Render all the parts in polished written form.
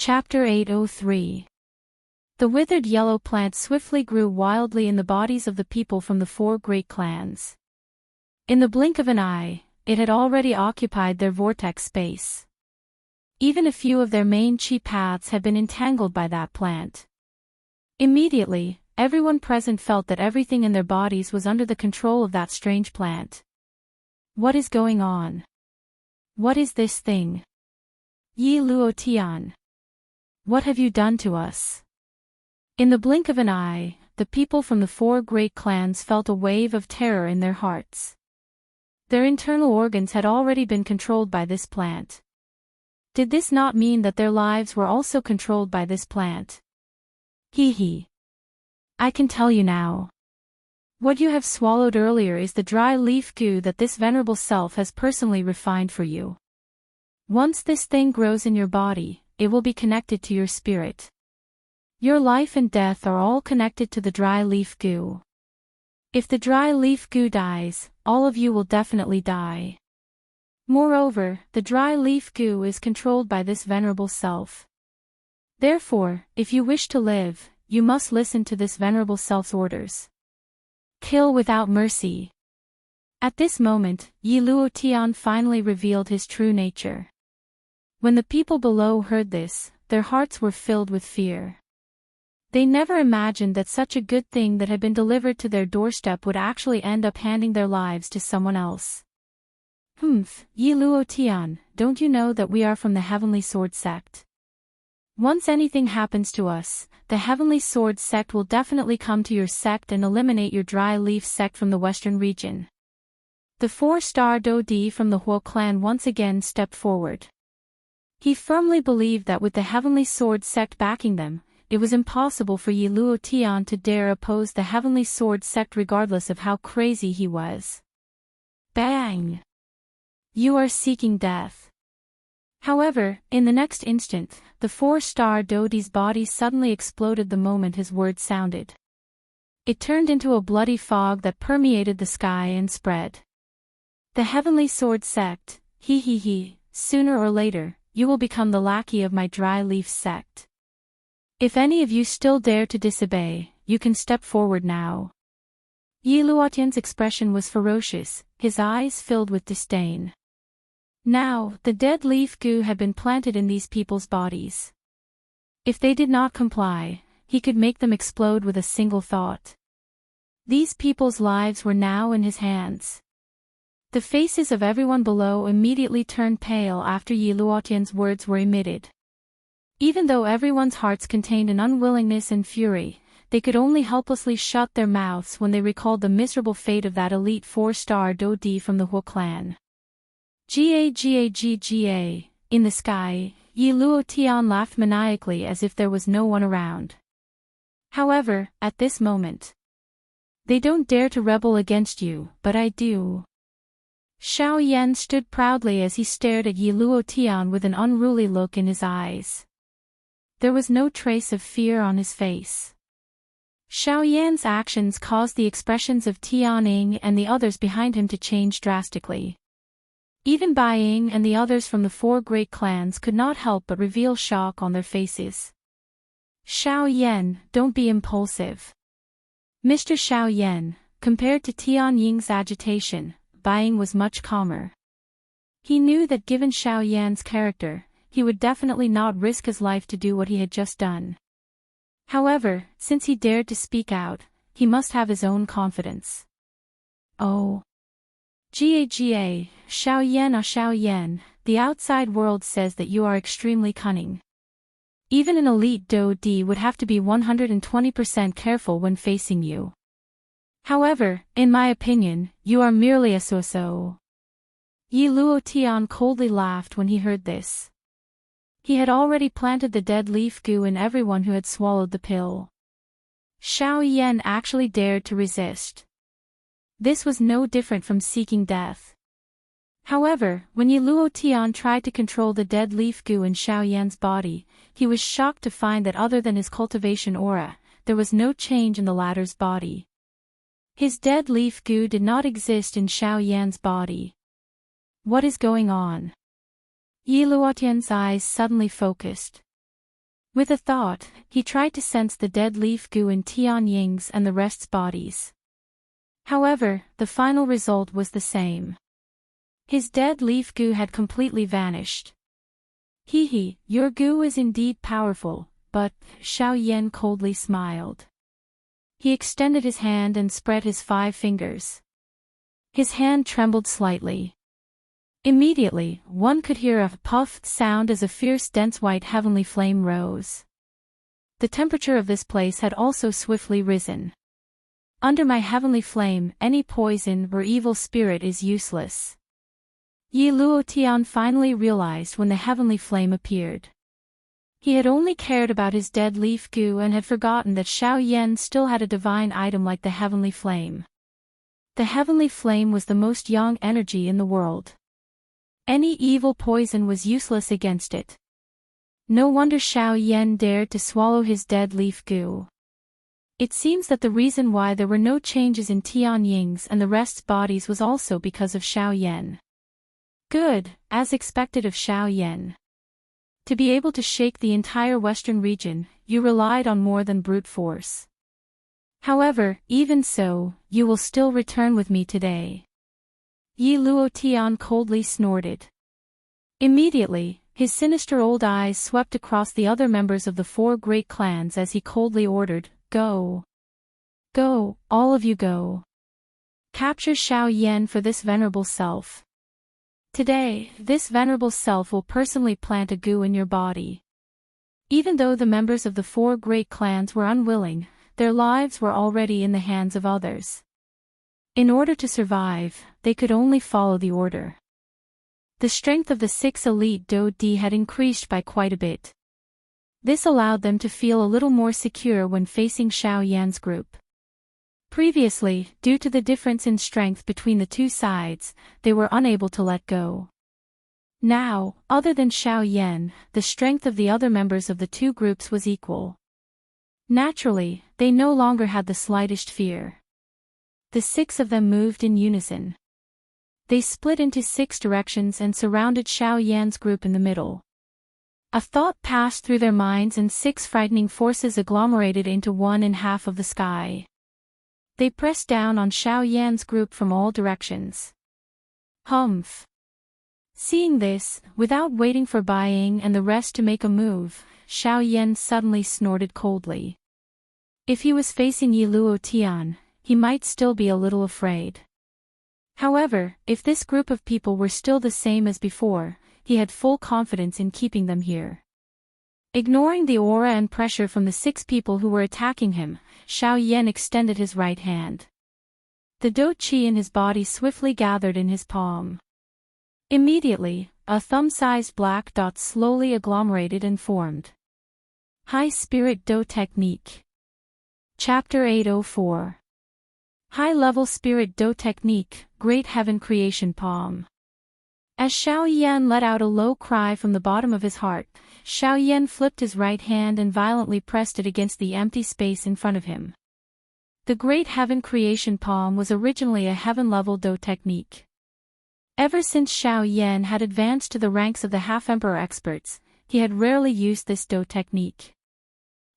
Chapter 803. The withered yellow plant swiftly grew wildly in the bodies of the people from the 4 great clans. In the blink of an eye, it had already occupied their vortex space. Even a few of their main chi paths had been entangled by that plant. Immediately, everyone present felt that everything in their bodies was under the control of that strange plant. What is going on? What is this thing? Yi Luo Tian. What have you done to us? In the blink of an eye, the people from the 4 great clans felt a wave of terror in their hearts. Their internal organs had already been controlled by this plant. Did this not mean that their lives were also controlled by this plant? He. I can tell you now. What you have swallowed earlier is the dry leaf goo that this venerable self has personally refined for you. Once this thing grows in your body, it will be connected to your spirit. Your life and death are all connected to the dry leaf goo. If the dry leaf goo dies, all of you will definitely die. Moreover, the dry leaf goo is controlled by this venerable self. Therefore, if you wish to live, you must listen to this venerable self's orders. Kill without mercy. At this moment, Yi Luo Tian finally revealed his true nature. When the people below heard this, their hearts were filled with fear. They never imagined that such a good thing that had been delivered to their doorstep would actually end up handing their lives to someone else. Yi Luo Tian, don't you know that we are from the Heavenly Sword sect? Once anything happens to us, the Heavenly Sword sect will definitely come to your sect and eliminate your dry leaf sect from the western region. The 4-star Do Di from the Huo clan once again stepped forward. He firmly believed that with the Heavenly Sword sect backing them, it was impossible for Yi Luo Tian to dare oppose the Heavenly Sword sect regardless of how crazy he was. Bang! You are seeking death. However, in the next instant, the 4-star Do Di's body suddenly exploded the moment his words sounded. It turned into a bloody fog that permeated the sky and spread. The Heavenly Sword sect, sooner or later, you will become the lackey of my dry leaf sect. If any of you still dare to disobey, you can step forward now. Yi Luo Tian's expression was ferocious, his eyes filled with disdain. Now, the dead leaf goo had been planted in these people's bodies. If they did not comply, he could make them explode with a single thought. These people's lives were now in his hands. The faces of everyone below immediately turned pale after Yi Luo Tian's words were emitted. Even though everyone's hearts contained an unwillingness and fury, they could only helplessly shut their mouths when they recalled the miserable fate of that elite 4-star Do Di from the Huo clan. Ga. In the sky, Yi Luo Tian laughed maniacally as if there was no one around. However, at this moment, they don't dare to rebel against you, but I do. Xiao Yan stood proudly as he stared at Yi Luo Tian with an unruly look in his eyes. There was no trace of fear on his face. Xiao Yan's actions caused the expressions of Tian Ying and the others behind him to change drastically. Even Bai Ying and the others from the 4 great clans could not help but reveal shock on their faces. Xiao Yan, don't be impulsive. Mr. Xiao Yan, compared to Tian Ying's agitation, Bai Ying was much calmer. He knew that given Xiao Yan's character, he would definitely not risk his life to do what he had just done. However, since he dared to speak out, he must have his own confidence. Oh. Xiao Yan, the outside world says that you are extremely cunning. Even an elite Do Di would have to be 120% careful when facing you. However, in my opinion, you are merely a so-so. Yi Luo Tian coldly laughed when he heard this. He had already planted the dead leaf goo in everyone who had swallowed the pill. Xiao Yan actually dared to resist. This was no different from seeking death. However, when Yi Luo Tian tried to control the dead leaf goo in Xiao Yan's body, he was shocked to find that other than his cultivation aura, there was no change in the latter's body. His dead leaf goo did not exist in Xiao Yan's body. What is going on? Yi Luo Tian's eyes suddenly focused. With a thought, he tried to sense the dead leaf goo in Tian Ying's and the rest's bodies. However, the final result was the same. His dead leaf goo had completely vanished. Hee, your goo is indeed powerful, but, Xiao Yan coldly smiled. He extended his hand and spread his 5 fingers. His hand trembled slightly. Immediately, one could hear a puffed sound as a fierce dense white heavenly flame rose. The temperature of this place had also swiftly risen. Under my heavenly flame, any poison or evil spirit is useless. Yi Luotian finally realized when the heavenly flame appeared. He had only cared about his dead leaf goo and had forgotten that Xiao Yan still had a divine item like the heavenly flame. The heavenly flame was the most yang energy in the world. Any evil poison was useless against it. No wonder Xiao Yan dared to swallow his dead leaf goo. It seems that the reason why there were no changes in Tian Ying's and the rest's bodies was also because of Xiao Yan. Good, as expected of Xiao Yan. To be able to shake the entire western region, you relied on more than brute force. However, even so, you will still return with me today. Yi Luotian coldly snorted. Immediately, his sinister old eyes swept across the other members of the 4 great clans as he coldly ordered, Go. Go, all of you go. Capture Xiao Yan for this venerable self. Today, this venerable self will personally plant a goo in your body. Even though the members of the 4 great clans were unwilling, their lives were already in the hands of others. In order to survive, they could only follow the order. The strength of the 6 elite Do Di had increased by quite a bit. This allowed them to feel a little more secure when facing Xiao Yan's group. Previously, due to the difference in strength between the 2 sides, they were unable to let go. Now, other than Xiao Yan, the strength of the other members of the 2 groups was equal. Naturally, they no longer had the slightest fear. The 6 of them moved in unison. They split into 6 directions and surrounded Xiao Yan's group in the middle. A thought passed through their minds and 6 frightening forces agglomerated into one in half of the sky. They pressed down on Xiao Yan's group from all directions. Humph. Seeing this, without waiting for Bai Ying and the rest to make a move, Xiao Yan suddenly snorted coldly. If he was facing Yi Luotian, he might still be a little afraid. However, if this group of people were still the same as before, he had full confidence in keeping them here. Ignoring the aura and pressure from the 6 people who were attacking him, Xiao Yan extended his right hand. The Do Qi in his body swiftly gathered in his palm. Immediately, a thumb-sized black dot slowly agglomerated and formed. High Spirit Do Technique. Chapter 804. High-level Spirit Do Technique, Great Heaven Creation Palm. As Xiao Yan let out a low cry from the bottom of his heart, Xiao Yan flipped his right hand and violently pressed it against the empty space in front of him. The Great Heaven Creation Palm was originally a heaven-level Do technique. Ever since Xiao Yan had advanced to the ranks of the half-emperor experts, he had rarely used this Do technique.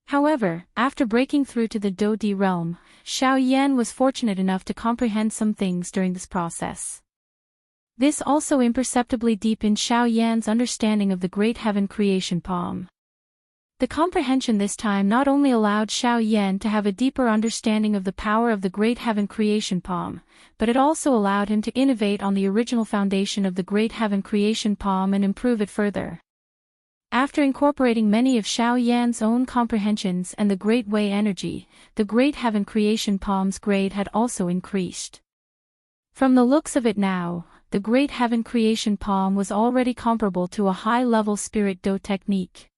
However, after breaking through to the Do Di realm, Xiao Yan was fortunate enough to comprehend some things during this process. This also imperceptibly deepened Xiao Yan's understanding of the Great Heaven Creation Palm. The comprehension this time not only allowed Xiao Yan to have a deeper understanding of the power of the Great Heaven Creation Palm, but it also allowed him to innovate on the original foundation of the Great Heaven Creation Palm and improve it further. After incorporating many of Xiao Yan's own comprehensions and the Great Way energy, the Great Heaven Creation Palm's grade had also increased. From the looks of it now, the Great Heaven Creation Palm was already comparable to a high-level Spirit Do technique.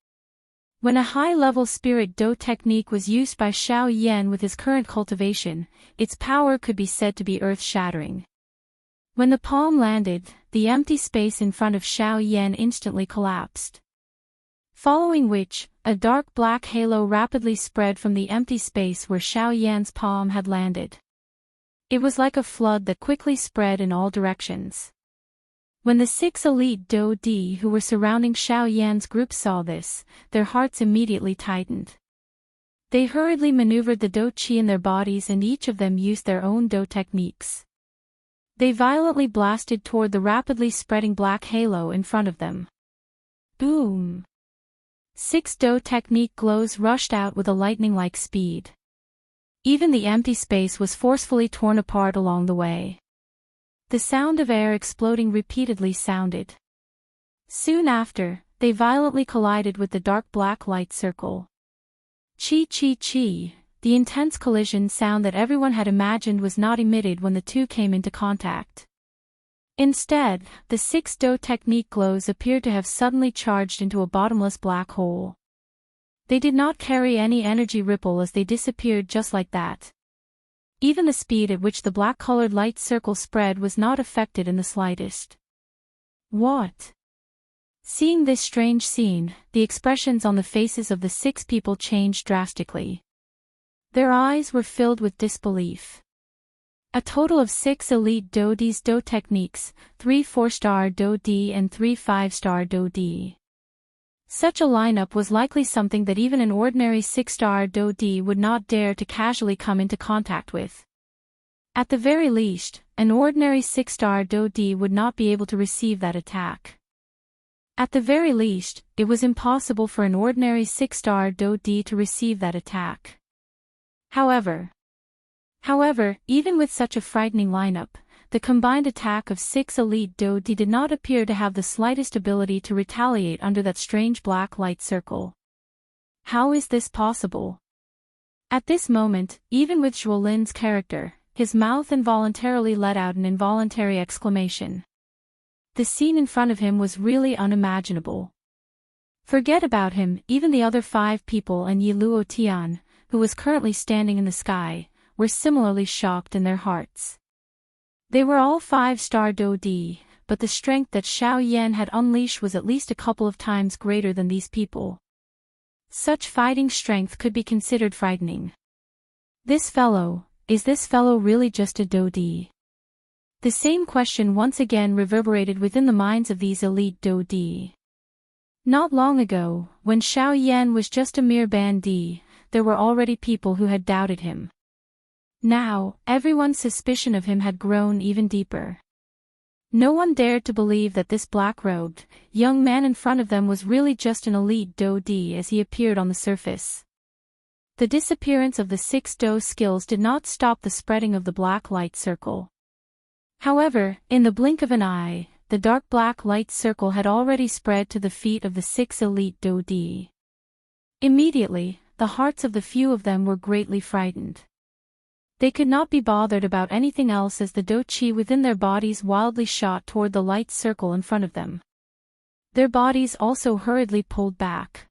When a high-level Spirit Do technique was used by Xiao Yan with his current cultivation, its power could be said to be earth-shattering. When the palm landed, the empty space in front of Xiao Yan instantly collapsed. Following which, a dark black halo rapidly spread from the empty space where Xiao Yan's palm had landed. It was like a flood that quickly spread in all directions. When the 6 elite Do Di who were surrounding Xiao Yan's group saw this, their hearts immediately tightened. They hurriedly maneuvered the Do Qi in their bodies and each of them used their own Do techniques. They violently blasted toward the rapidly spreading black halo in front of them. Boom! 6 Do technique glows rushed out with a lightning-like speed. Even the empty space was forcefully torn apart along the way. The sound of air exploding repeatedly sounded. Soon after, they violently collided with the dark black light circle. Chi chi chi, the intense collision sound that everyone had imagined was not emitted when the two came into contact. Instead, the 6 Do technique glows appeared to have suddenly charged into a bottomless black hole. They did not carry any energy ripple as they disappeared just like that. Even the speed at which the black-colored light circle spread was not affected in the slightest. What? Seeing this strange scene, the expressions on the faces of the 6 people changed drastically. Their eyes were filled with disbelief. A total of 6 elite Do Di's Do techniques, 3 4-star Do Di and 3 5-star Do Di. Such a lineup was likely something that even an ordinary 6-star Do Di would not dare to casually come into contact with. At the very least, an ordinary 6-star Do Di would not be able to receive that attack. At the very least, it was impossible for an ordinary 6-star Do Di to receive that attack. However, even with such a frightening lineup, the combined attack of 6 elite Do Di did not appear to have the slightest ability to retaliate under that strange black light circle. How is this possible? At this moment, even with Zhuo Lin's character, his mouth involuntarily let out an involuntary exclamation. The scene in front of him was really unimaginable. Forget about him, even the other 5 people and Yi Luo Tian, who was currently standing in the sky, were similarly shocked in their hearts. They were all 5-star Do Di, but the strength that Xiao Yan had unleashed was at least a couple of times greater than these people. Such fighting strength could be considered frightening. Is this fellow really just a Do Di? The same question once again reverberated within the minds of these elite Do Di. Not long ago, when Xiao Yan was just a mere Ban Di, there were already people who had doubted him. Now, everyone's suspicion of him had grown even deeper. No one dared to believe that this black-robed, young man in front of them was really just an elite Do Di as he appeared on the surface. The disappearance of the 6 Do skills did not stop the spreading of the black light circle. However, in the blink of an eye, the dark black light circle had already spread to the feet of the 6 elite Do Di. Immediately, the hearts of the few of them were greatly frightened. They could not be bothered about anything else as the Do Qi within their bodies wildly shot toward the light circle in front of them. Their bodies also hurriedly pulled back.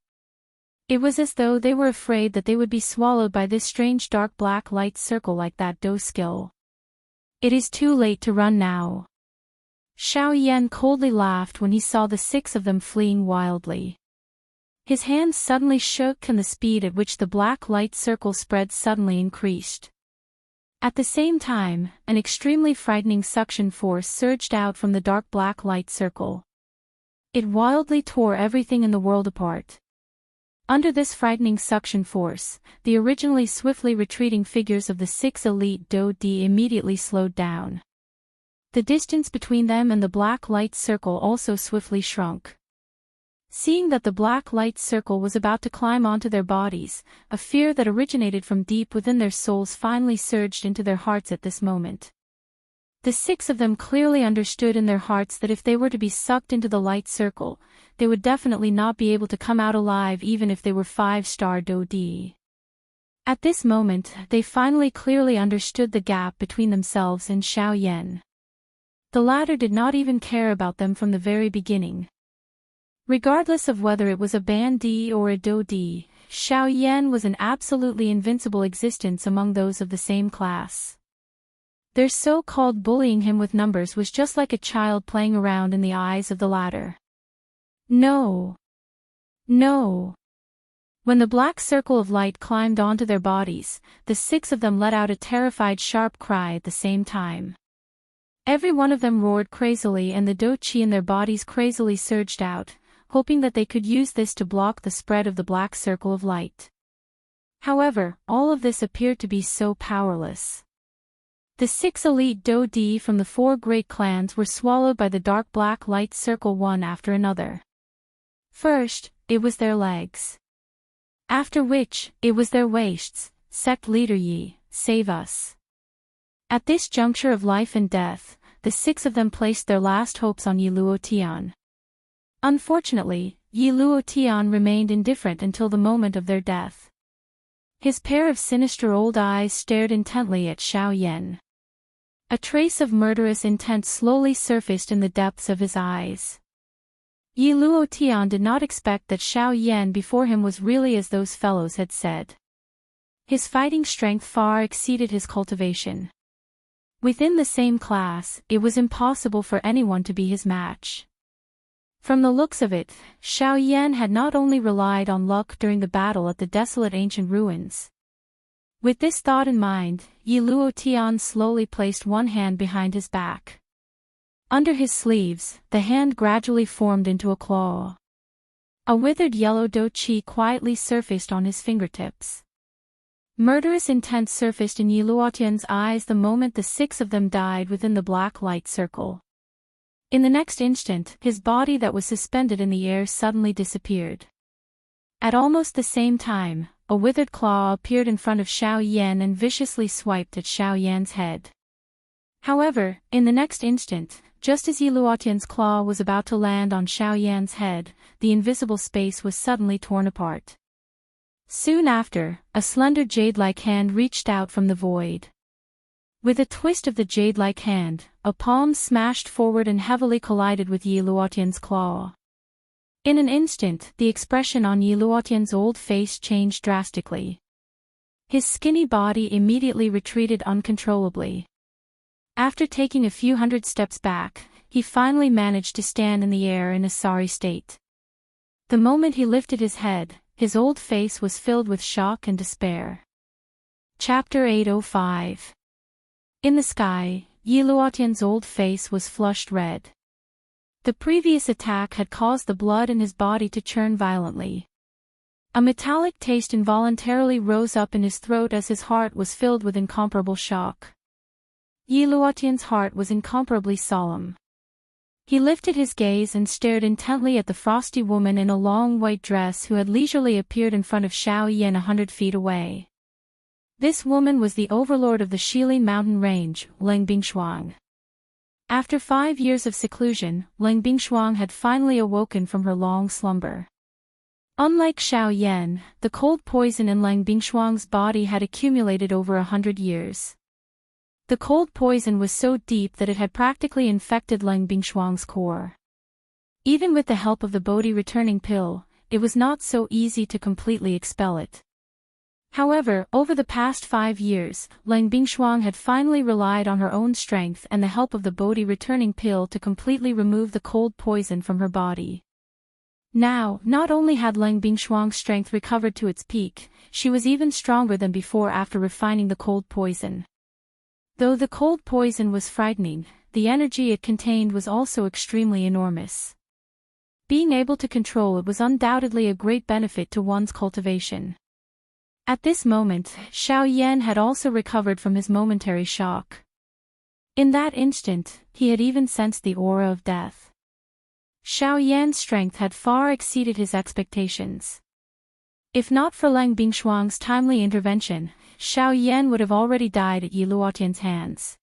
It was as though they were afraid that they would be swallowed by this strange dark black light circle like that Do skill. It is too late to run now. Xiao Yan coldly laughed when he saw the 6 of them fleeing wildly. His hands suddenly shook and the speed at which the black light circle spread suddenly increased. At the same time, an extremely frightening suction force surged out from the dark black light circle. It wildly tore everything in the world apart. Under this frightening suction force, the originally swiftly retreating figures of the 6 elite Do Di immediately slowed down. The distance between them and the black light circle also swiftly shrunk. Seeing that the black light circle was about to climb onto their bodies, a fear that originated from deep within their souls finally surged into their hearts at this moment. The 6 of them clearly understood in their hearts that if they were to be sucked into the light circle, they would definitely not be able to come out alive even if they were 5-star Do Di. At this moment, they finally clearly understood the gap between themselves and Xiao Yan. The latter did not even care about them from the very beginning. Regardless of whether it was a Ban Di or a Do Di, Xiao Yan was an absolutely invincible existence among those of the same class. Their so-called bullying him with numbers was just like a child playing around in the eyes of the latter. No! No! When the black circle of light climbed onto their bodies, the 6 of them let out a terrified sharp cry at the same time. Every one of them roared crazily, and the do chi in their bodies crazily surged out, hoping that they could use this to block the spread of the black circle of light. However, all of this appeared to be so powerless. The 6 elite do di from the 4 great clans were swallowed by the dark black light circle one after another. First, it was their legs. After which, it was their waists. Sect leader Yi, save us. At this juncture of life and death, the 6 of them placed their last hopes on Yi Luotian. Unfortunately, Yi Luotian remained indifferent until the moment of their death. His pair of sinister old eyes stared intently at Xiao Yan. A trace of murderous intent slowly surfaced in the depths of his eyes. Yi Luotian did not expect that Xiao Yan before him was really as those fellows had said. His fighting strength far exceeded his cultivation. Within the same class, it was impossible for anyone to be his match. From the looks of it, Xiao Yan had not only relied on luck during the battle at the desolate ancient ruins. With this thought in mind, Yi Luotian slowly placed one hand behind his back. Under his sleeves, the hand gradually formed into a claw. A withered yellow do chi quietly surfaced on his fingertips. Murderous intent surfaced in Yi Luotian's eyes the moment the 6 of them died within the black light circle. In the next instant, his body that was suspended in the air suddenly disappeared. At almost the same time, a withered claw appeared in front of Xiao Yan and viciously swiped at Xiao Yan's head. However, in the next instant, just as Yi Luotian's claw was about to land on Xiao Yan's head, the invisible space was suddenly torn apart. Soon after, a slender jade-like hand reached out from the void. With a twist of the jade-like hand, a palm smashed forward and heavily collided with Yi Luotian's claw. In an instant, the expression on Yi Luotian's old face changed drastically. His skinny body immediately retreated uncontrollably. After taking a few hundred steps back, he finally managed to stand in the air in a sorry state. The moment he lifted his head, his old face was filled with shock and despair. Chapter 805. In the sky, Yi Luotian's old face was flushed red. The previous attack had caused the blood in his body to churn violently. A metallic taste involuntarily rose up in his throat as his heart was filled with incomparable shock. Yi Luotian's heart was incomparably solemn. He lifted his gaze and stared intently at the frosty woman in a long white dress who had leisurely appeared in front of Xiao Yan 100 feet away. This woman was the overlord of the Shili mountain range, Leng Bingshuang. After 5 years of seclusion, Leng Bingshuang had finally awoken from her long slumber. Unlike Xiao Yan, the cold poison in Leng Bingshuang's body had accumulated over 100 years. The cold poison was so deep that it had practically infected Leng Bingshuang's core. Even with the help of the Bodhi returning pill, it was not so easy to completely expel it. However, over the past 5 years, Leng Bingshuang had finally relied on her own strength and the help of the Bodhi returning pill to completely remove the cold poison from her body. Now, not only had Leng Bingshuang's strength recovered to its peak, she was even stronger than before after refining the cold poison. Though the cold poison was frightening, the energy it contained was also extremely enormous. Being able to control it was undoubtedly a great benefit to one's cultivation. At this moment, Xiao Yan had also recovered from his momentary shock. In that instant, he had even sensed the aura of death. Xiao Yan's strength had far exceeded his expectations. If not for Leng Bingshuang's timely intervention, Xiao Yan would have already died at Yi Luotian's hands.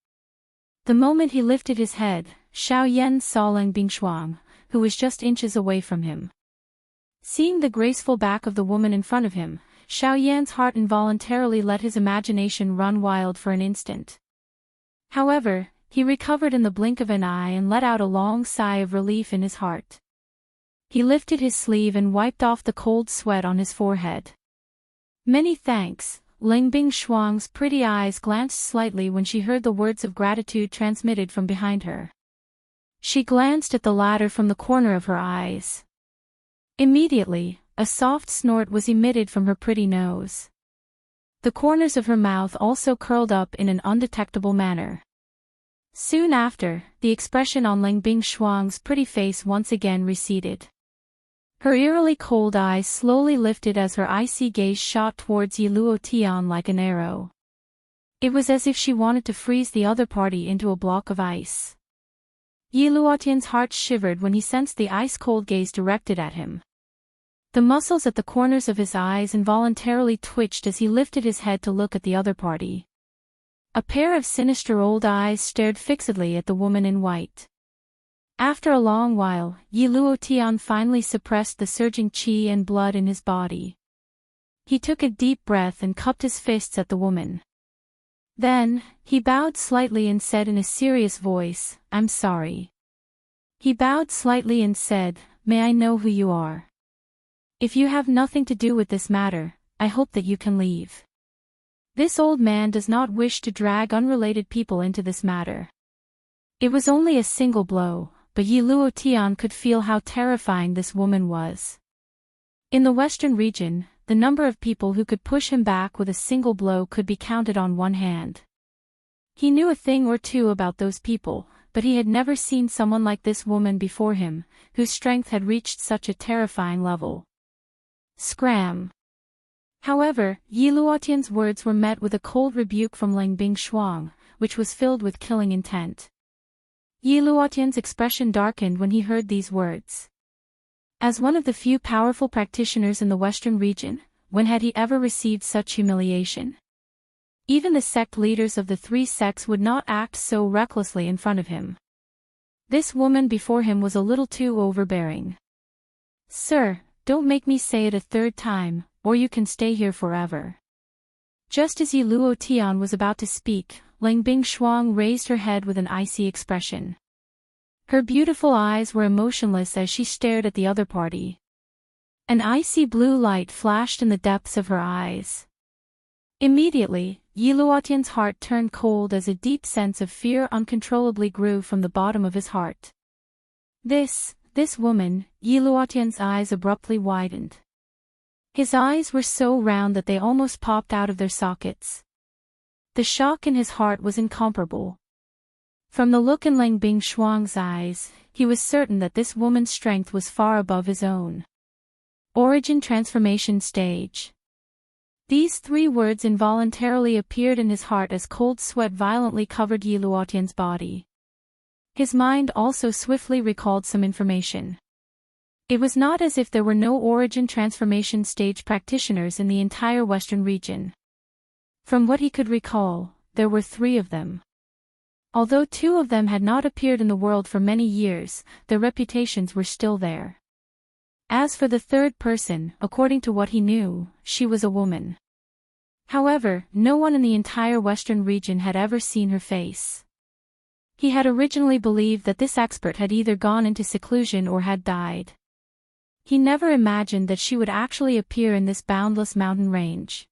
The moment he lifted his head, Xiao Yan saw Leng Bingshuang, who was just inches away from him. Seeing the graceful back of the woman in front of him, Xiao Yan's heart involuntarily let his imagination run wild for an instant. However, he recovered in the blink of an eye and let out a long sigh of relief in his heart. He lifted his sleeve and wiped off the cold sweat on his forehead. Many thanks. Leng Bingshuang's pretty eyes glanced slightly when she heard the words of gratitude transmitted from behind her. She glanced at the latter from the corner of her eyes. Immediately, a soft snort was emitted from her pretty nose. The corners of her mouth also curled up in an undetectable manner. Soon after, the expression on Ling Bingshuang's pretty face once again receded. Her eerily cold eyes slowly lifted as her icy gaze shot towards Yi Luotian like an arrow. It was as if she wanted to freeze the other party into a block of ice. Yi Luotian's heart shivered when he sensed the ice-cold gaze directed at him. The muscles at the corners of his eyes involuntarily twitched as he lifted his head to look at the other party. A pair of sinister old eyes stared fixedly at the woman in white. After a long while, Yi Luotian finally suppressed the surging qi and blood in his body. He took a deep breath and cupped his fists at the woman. Then, he bowed slightly and said in a serious voice, "I'm sorry." He bowed slightly and said, "May I know who you are? If you have nothing to do with this matter, I hope that you can leave." This old man does not wish to drag unrelated people into this matter. It was only a single blow, but Yi Luotian could feel how terrifying this woman was. In the western region, the number of people who could push him back with a single blow could be counted on one hand. He knew a thing or two about those people, but he had never seen someone like this woman before him, whose strength had reached such a terrifying level. Scram! However, Yi Luotian's words were met with a cold rebuke from Ling Bingshuang, which was filled with killing intent. Yi Luotian's expression darkened when he heard these words. As one of the few powerful practitioners in the western region, when had he ever received such humiliation? Even the sect leaders of the three sects would not act so recklessly in front of him. This woman before him was a little too overbearing. "Sir, don't make me say it a third time, or you can stay here forever." Just as Yi Luotian was about to speak, Ling Bingshuang raised her head with an icy expression. Her beautiful eyes were emotionless as she stared at the other party. An icy blue light flashed in the depths of her eyes. Immediately, Yi Luotian's heart turned cold as a deep sense of fear uncontrollably grew from the bottom of his heart. This woman, Yi Luotian's eyes abruptly widened. His eyes were so round that they almost popped out of their sockets. The shock in his heart was incomparable. From the look in Ling Bingshuang's eyes, he was certain that this woman's strength was far above his own. Origin transformation stage. These three words involuntarily appeared in his heart as cold sweat violently covered Yi Luotian's body. His mind also swiftly recalled some information. It was not as if there were no origin transformation stage practitioners in the entire western region. From what he could recall, there were 3 of them. Although 2 of them had not appeared in the world for many years, their reputations were still there. As for the third person, according to what he knew, she was a woman. However, no one in the entire western region had ever seen her face. He had originally believed that this expert had either gone into seclusion or had died. He never imagined that she would actually appear in this boundless mountain range.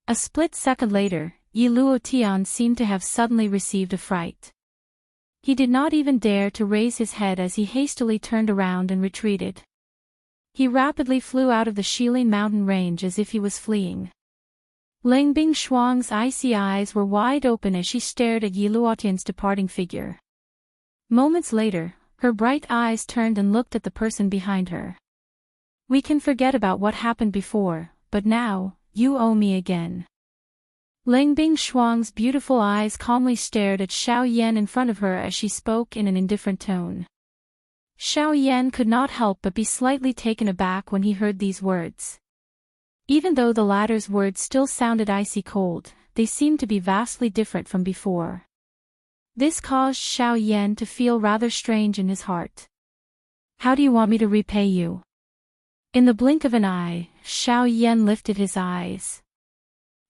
A split second later, Yi Luotian seemed to have suddenly received a fright. He did not even dare to raise his head as he hastily turned around and retreated. He rapidly flew out of the Shilin mountain range as if he was fleeing. Ling Bingshuang's icy eyes were wide open as she stared at Yi Luotian's departing figure. Moments later, her bright eyes turned and looked at the person behind her. "We can forget about what happened before, but now, you owe me again." Ling Bingshuang's beautiful eyes calmly stared at Xiao Yan in front of her as she spoke in an indifferent tone. Xiao Yan could not help but be slightly taken aback when he heard these words. Even though the latter's words still sounded icy cold, they seemed to be vastly different from before. This caused Xiao Yan to feel rather strange in his heart. "How do you want me to repay you?" In the blink of an eye, Xiao Yan lifted his eyes.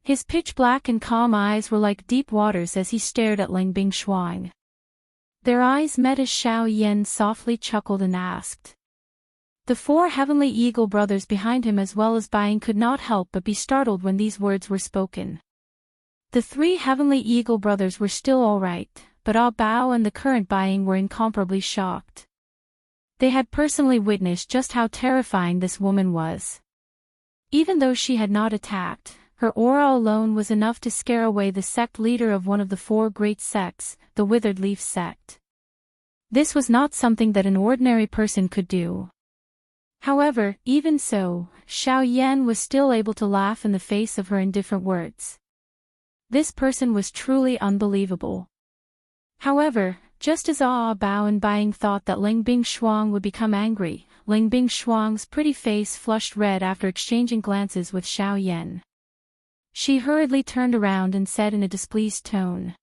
His pitch-black and calm eyes were like deep waters as he stared at Ling Bingshuang. Their eyes met as Xiao Yan softly chuckled and asked. The 4 heavenly eagle brothers behind him as well as Buying could not help but be startled when these words were spoken. The 3 heavenly eagle brothers were still all right, but Ah Bao and the current Buying were incomparably shocked. They had personally witnessed just how terrifying this woman was. Even though she had not attacked, Her aura alone was enough to scare away the sect leader of one of the four great sects, the Withered Leaf sect. This was not something that an ordinary person could do. However, even so, Xiao Yan was still able to laugh in the face of her indifferent words. This person was truly unbelievable. However, just as Bao and Buying thought that Ling Bingshuang would become angry, Ling Bingshuang's pretty face flushed red after exchanging glances with Xiao Yan. She hurriedly turned around and said in a displeased tone,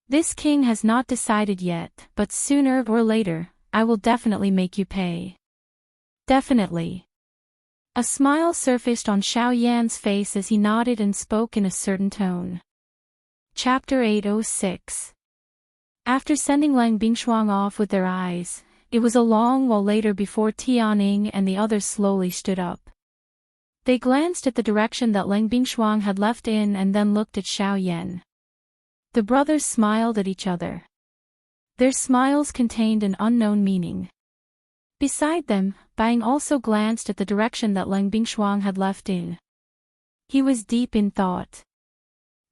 "This king has not decided yet, but sooner or later, I will definitely make you pay." Definitely. A smile surfaced on Xiao Yan's face as he nodded and spoke in a certain tone. Chapter 806. After sending Lang Bingshuang off with their eyes, it was a long while later before Tianning and the others slowly stood up. They glanced at the direction that Lang Bingshuang had left in and then looked at Xiao Yan. The brothers smiled at each other. Their smiles contained an unknown meaning. Beside them, Buying also glanced at the direction that Lang Bingshuang had left in. He was deep in thought.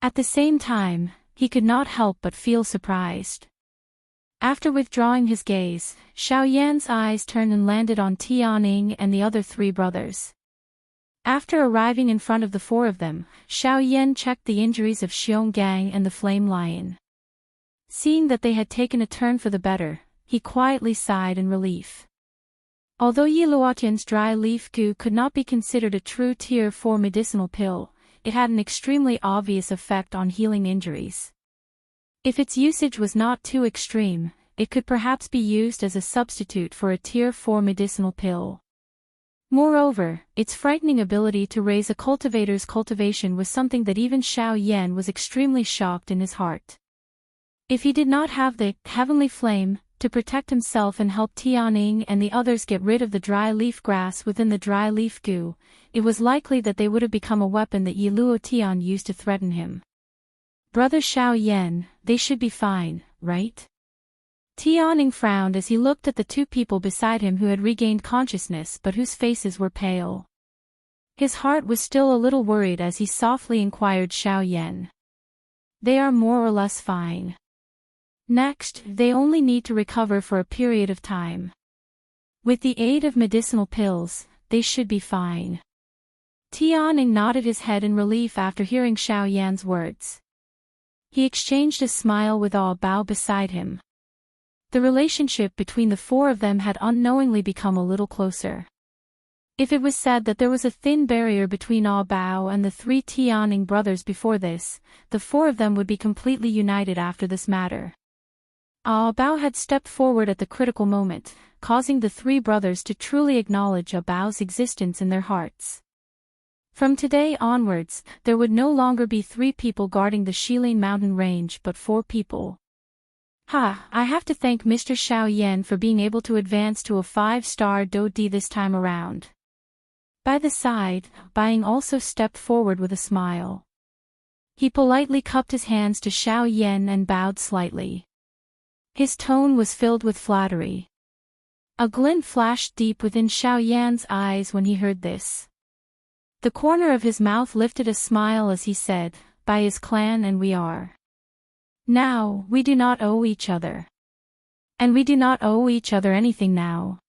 At the same time, he could not help but feel surprised. After withdrawing his gaze, Xiao Yan's eyes turned and landed on Tianning and the other three brothers. After arriving in front of the four of them, Xiao Yan checked the injuries of Xionggang and the Flame Lion. Seeing that they had taken a turn for the better, he quietly sighed in relief. Although Yi Luotian's dry leaf goo could not be considered a true Tier 4 medicinal pill, it had an extremely obvious effect on healing injuries. If its usage was not too extreme, it could perhaps be used as a substitute for a Tier 4 medicinal pill. Moreover, its frightening ability to raise a cultivator's cultivation was something that even Xiao Yan was extremely shocked in his heart. If he did not have the heavenly flame to protect himself and help Tianning and the others get rid of the dry leaf grass within the dry leaf goo, it was likely that they would have become a weapon that Yi Luotian used to threaten him. Brother Xiao Yan, they should be fine, right? Tianning frowned as he looked at the two people beside him who had regained consciousness but whose faces were pale. His heart was still a little worried as he softly inquired Xiao Yan. They are more or less fine. Next, they only need to recover for a period of time. With the aid of medicinal pills, they should be fine. Tianning nodded his head in relief after hearing Xiao Yan's words. He exchanged a smile with Bao beside him. The relationship between the four of them had unknowingly become a little closer. If it was said that there was a thin barrier between Bao and the three Tianning brothers before this, the four of them would be completely united after this matter. Bao had stepped forward at the critical moment, causing the three brothers to truly acknowledge Bao's existence in their hearts. From today onwards, there would no longer be 3 people guarding the Shilin mountain range but 4 people. I have to thank Mr. Xiao Yan for being able to advance to a 5-star Do Di this time around. By the side, Buying also stepped forward with a smile. He politely cupped his hands to Xiao Yan and bowed slightly. His tone was filled with flattery. A glint flashed deep within Xiao Yan's eyes when he heard this. The corner of his mouth lifted a smile as he said, "By his clan and we are. Now, we do not owe each other. And we do not owe each other anything now."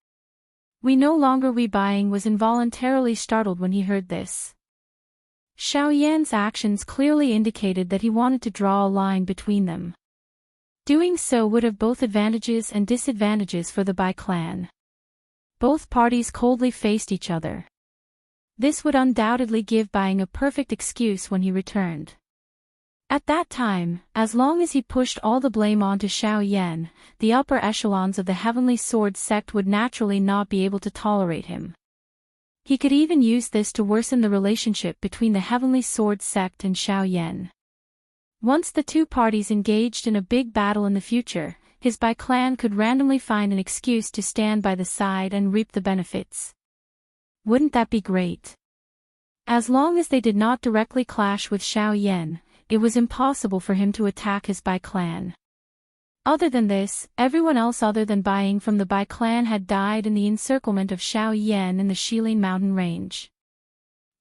We no longer Buying was involuntarily startled when he heard this. Xiao Yan's actions clearly indicated that he wanted to draw a line between them. Doing so would have both advantages and disadvantages for the Bai clan. Both parties coldly faced each other. This would undoubtedly give Buying a perfect excuse when he returned. At that time, as long as he pushed all the blame onto Xiao Yan, the upper echelons of the Heavenly Sword sect would naturally not be able to tolerate him. He could even use this to worsen the relationship between the Heavenly Sword sect and Xiao Yan. Once the two parties engaged in a big battle in the future, his Bai clan could randomly find an excuse to stand by the side and reap the benefits. Wouldn't that be great? As long as they did not directly clash with Xiao Yan, it was impossible for him to attack his Bai clan. Other than this, everyone else other than Buying from the Bai clan had died in the encirclement of Xiao Yan in the Shilin mountain range.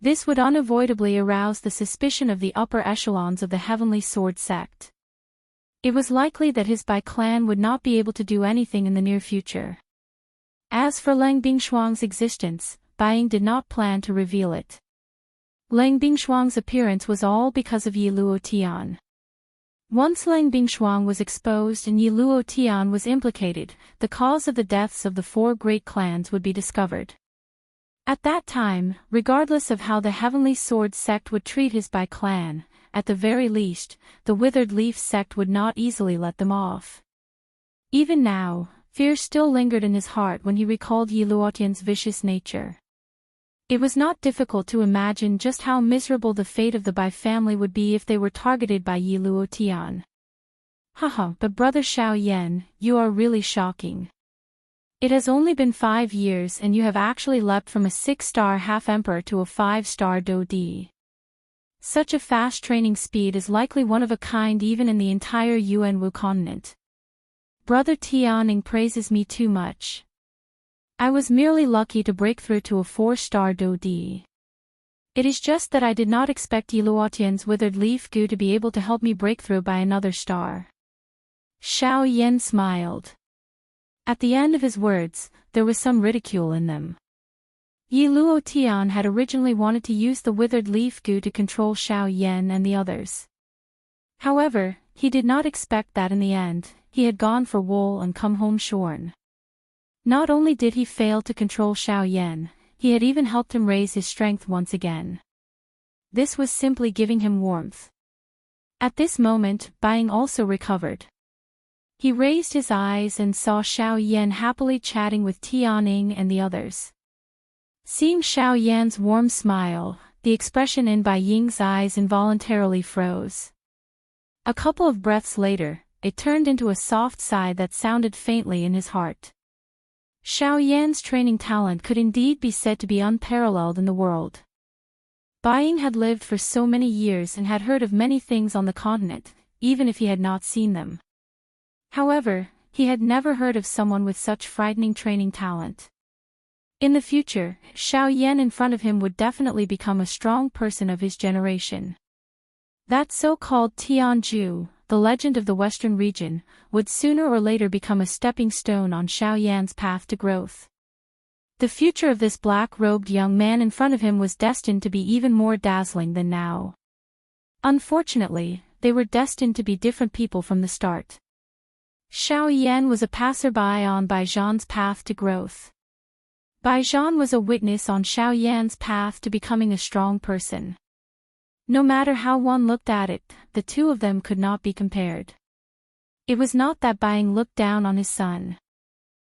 This would unavoidably arouse the suspicion of the upper echelons of the Heavenly Sword sect. It was likely that his Bai clan would not be able to do anything in the near future. As for Lang Bingshuang's existence, Bai Ying did not plan to reveal it. Lang Bingshuang's appearance was all because of Yi Luo Tian. Once Lang Bingshuang was exposed and Yi Luo Tian was implicated, the cause of the deaths of the 4 great clans would be discovered. At that time, regardless of how the Heavenly Sword sect would treat his Bai clan, at the very least, the Withered Leaf sect would not easily let them off. Even now, fear still lingered in his heart when he recalled Yi Luotian's vicious nature. It was not difficult to imagine just how miserable the fate of the Bai family would be if they were targeted by Yi Luotian. Haha, but Brother Xiao Yan, you are really shocking. It has only been 5 years and you have actually leapt from a 6-star half-emperor to a 5-star Dodi. Such a fast training speed is likely one of a kind even in the entire Yuanwu continent. Brother Tianing praises me too much. I was merely lucky to break through to a 4-star Dodi. It is just that I did not expect Yi Luotian's Withered Leaf Gu to be able to help me break through by another star. Xiao Yan smiled. At the end of his words, there was some ridicule in them. Yi Luotian had originally wanted to use the Withered Leaf Gu to control Xiao Yan and the others. However, he did not expect that in the end, he had gone for wool and come home shorn. Not only did he fail to control Xiao Yan, he had even helped him raise his strength once again. This was simply giving him warmth. At this moment, Bai Ying also recovered. He raised his eyes and saw Xiao Yan happily chatting with Tianing and the others. Seeing Xiao Yan's warm smile, the expression in Bai Ying's eyes involuntarily froze. A couple of breaths later, it turned into a soft sigh that sounded faintly in his heart. Xiao Yan's training talent could indeed be said to be unparalleled in the world. Bai Ying had lived for so many years and had heard of many things on the continent, even if he had not seen them. However, he had never heard of someone with such frightening training talent. In the future, Xiao Yan in front of him would definitely become a strong person of his generation. That so-called Tianju, the legend of the Western region, would sooner or later become a stepping stone on Xiao Yan's path to growth. The future of this black-robed young man in front of him was destined to be even more dazzling than now. Unfortunately, they were destined to be different people from the start. Xiao Yan was a passerby on Bai Zhan's path to growth. Bai Zhan was a witness on Xiao Yan's path to becoming a strong person. No matter how one looked at it, the two of them could not be compared. It was not that Bai Ying looked down on his son.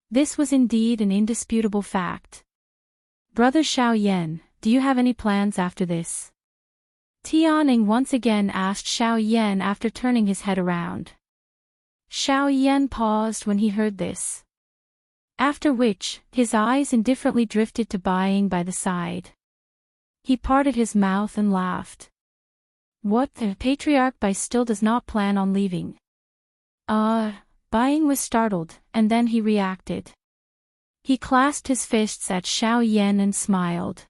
This was indeed an indisputable fact. Brother Xiao Yan, do you have any plans after this? Tianing once again asked Xiao Yan after turning his head around. Xiao Yan paused when he heard this. After which, his eyes indifferently drifted to Bai Ying by the side. He parted his mouth and laughed. What, the Patriarch Bai still does not plan on leaving? Bai Ying was startled, and then he reacted. He clasped his fists at Xiao Yan and smiled.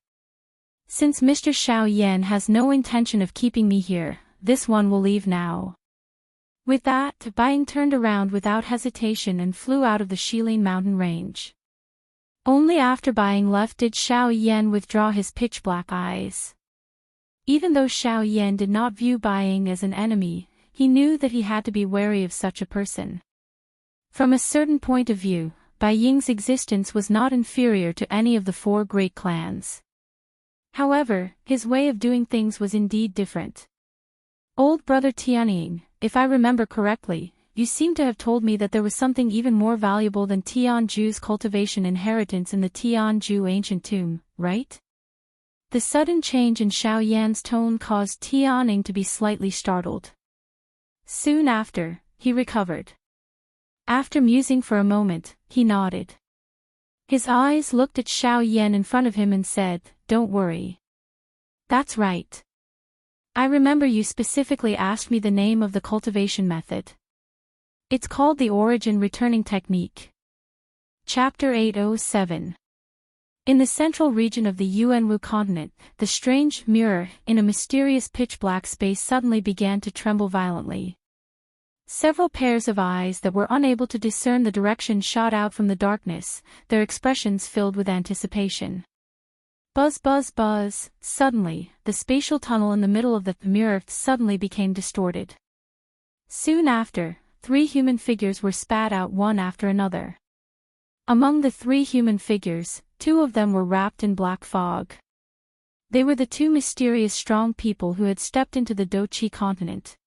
Since Mr. Xiao Yan has no intention of keeping me here, this one will leave now. With that, Bai Ying turned around without hesitation and flew out of the Shilin mountain range. Only after Bai Ying left did Xiao Yan withdraw his pitch-black eyes. Even though Xiao Yan did not view Bai Ying as an enemy, he knew that he had to be wary of such a person. From a certain point of view, Bai Ying's existence was not inferior to any of the 4 great clans. However, his way of doing things was indeed different. Old brother Tianying, if I remember correctly, you seem to have told me that there was something even more valuable than Tianju's cultivation inheritance in the Tianju ancient tomb, right? The sudden change in Xiao Yan's tone caused Tianing to be slightly startled. Soon after, he recovered. After musing for a moment, he nodded. His eyes looked at Xiao Yan in front of him and said, "Don't worry. That's right. I remember you specifically asked me the name of the cultivation method. It's called the Origin Returning Technique." Chapter 807. In the central region of the Yuanwu continent, the strange mirror in a mysterious pitch-black space suddenly began to tremble violently. Several pairs of eyes that were unable to discern the direction shot out from the darkness, their expressions filled with anticipation. Buzz buzz buzz, suddenly, the spatial tunnel in the middle of the mirror suddenly became distorted. Soon after, 3 human figures were spat out one after another. Among the 3 human figures, 2 of them were wrapped in black fog. They were the 2 mysterious strong people who had stepped into the Dochi continent.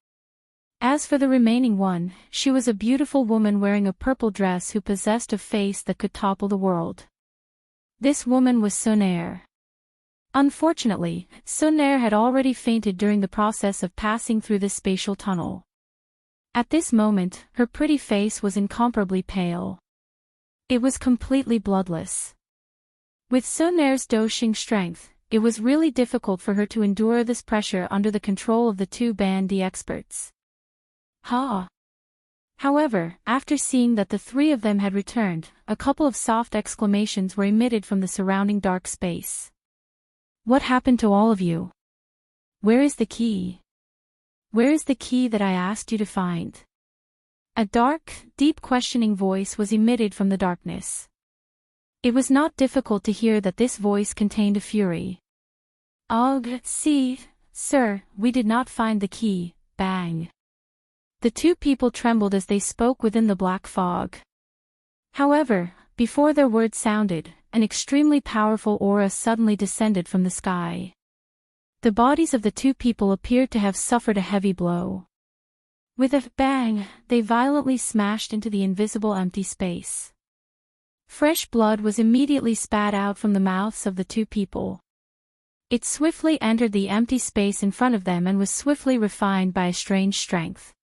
As for the remaining one, she was a beautiful woman wearing a purple dress who possessed a face that could topple the world. This woman was Sonair. Unfortunately, Sonair had already fainted during the process of passing through the spatial tunnel. At this moment, her pretty face was incomparably pale. It was completely bloodless. With Sonair's Doxing strength, it was really difficult for her to endure this pressure under the control of the 2 Bandi experts. However, after seeing that the 3 of them had returned, a couple of soft exclamations were emitted from the surrounding dark space. What happened to all of you? Where is the key? Where is the key that I asked you to find? A dark, deep questioning voice was emitted from the darkness. It was not difficult to hear that this voice contained a fury. See, sir, we did not find the key, bang. The 2 people trembled as they spoke within the black fog. However, before their words sounded, an extremely powerful aura suddenly descended from the sky. The bodies of the 2 people appeared to have suffered a heavy blow. With a bang, they violently smashed into the invisible empty space. Fresh blood was immediately spat out from the mouths of the 2 people. It swiftly entered the empty space in front of them and was swiftly refined by a strange strength.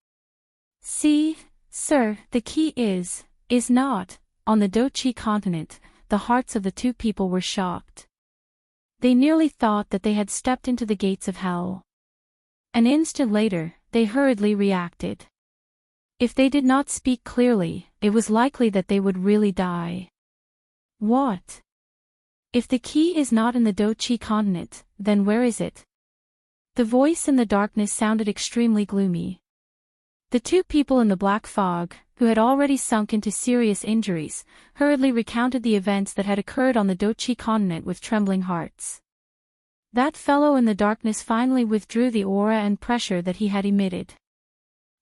See, sir, the key is not, on the Dochi continent. The hearts of the 2 people were shocked. They nearly thought that they had stepped into the gates of hell. An instant later, they hurriedly reacted. If they did not speak clearly, it was likely that they would really die. What? If the key is not in the Dochi continent, then where is it? The voice in the darkness sounded extremely gloomy. The 2 people in the black fog, who had already sunk into serious injuries, hurriedly recounted the events that had occurred on the Dochi continent with trembling hearts. That fellow in the darkness finally withdrew the aura and pressure that he had emitted.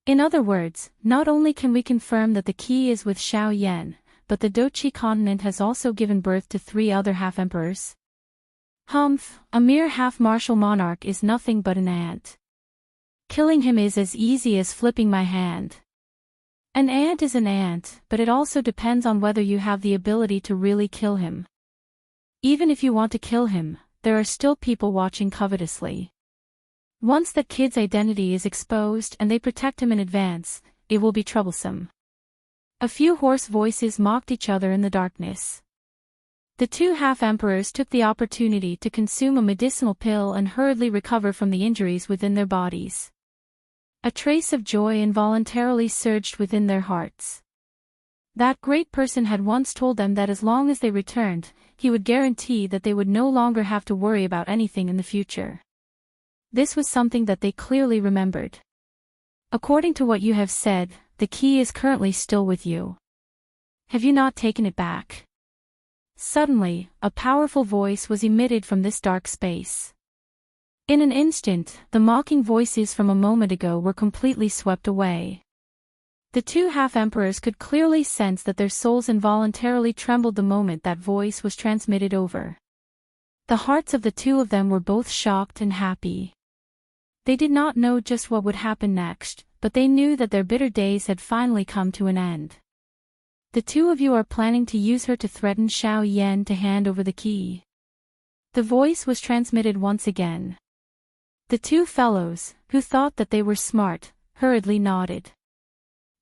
In other words, not only can we confirm that the key is with Xiao Yan, but the Dochi continent has also given birth to 3 other half-emperors. A mere half-martial monarch is nothing but an ant. Killing him is as easy as flipping my hand. An ant is an ant, but it also depends on whether you have the ability to really kill him. Even if you want to kill him, there are still people watching covetously. Once that kid's identity is exposed and they protect him in advance, it will be troublesome. A few hoarse voices mocked each other in the darkness. The 2 half-emperors took the opportunity to consume a medicinal pill and hurriedly recover from the injuries within their bodies. A trace of joy involuntarily surged within their hearts. That great person had once told them that as long as they returned, he would guarantee that they would no longer have to worry about anything in the future. This was something that they clearly remembered. According to what you have said, the key is currently still with you. Have you not taken it back? Suddenly, a powerful voice was emitted from this dark space. In an instant, the mocking voices from a moment ago were completely swept away. The 2 half-emperors could clearly sense that their souls involuntarily trembled the moment that voice was transmitted over. The hearts of the 2 of them were both shocked and happy. They did not know just what would happen next, but they knew that their bitter days had finally come to an end. The 2 of you are planning to use her to threaten Xiao Yan to hand over the key. The voice was transmitted once again. The 2 fellows, who thought that they were smart, hurriedly nodded.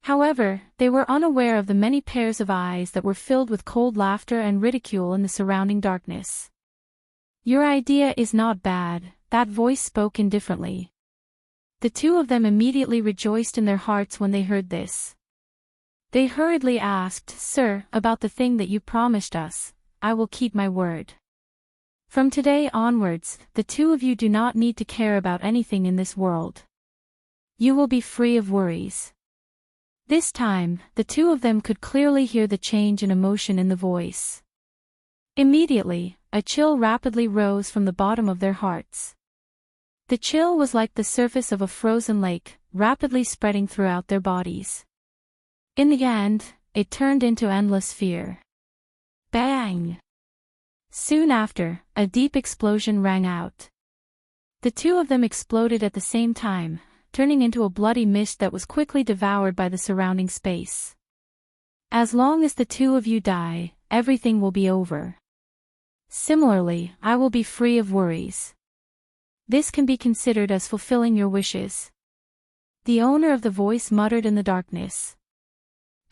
However, they were unaware of the many pairs of eyes that were filled with cold laughter and ridicule in the surrounding darkness. Your idea is not bad, that voice spoke indifferently. The 2 of them immediately rejoiced in their hearts when they heard this. They hurriedly asked, Sir, about the thing that you promised us, I will keep my word. From today onwards, the two of you do not need to care about anything in this world. You will be free of worries. This time, the two of them could clearly hear the change in emotion in the voice. Immediately, a chill rapidly rose from the bottom of their hearts. The chill was like the surface of a frozen lake, rapidly spreading throughout their bodies. In the end, it turned into endless fear. Bang! Soon after, a deep explosion rang out. The two of them exploded at the same time, turning into a bloody mist that was quickly devoured by the surrounding space. As long as the two of you die, everything will be over. Similarly, I will be free of worries. This can be considered as fulfilling your wishes. The owner of the voice muttered in the darkness.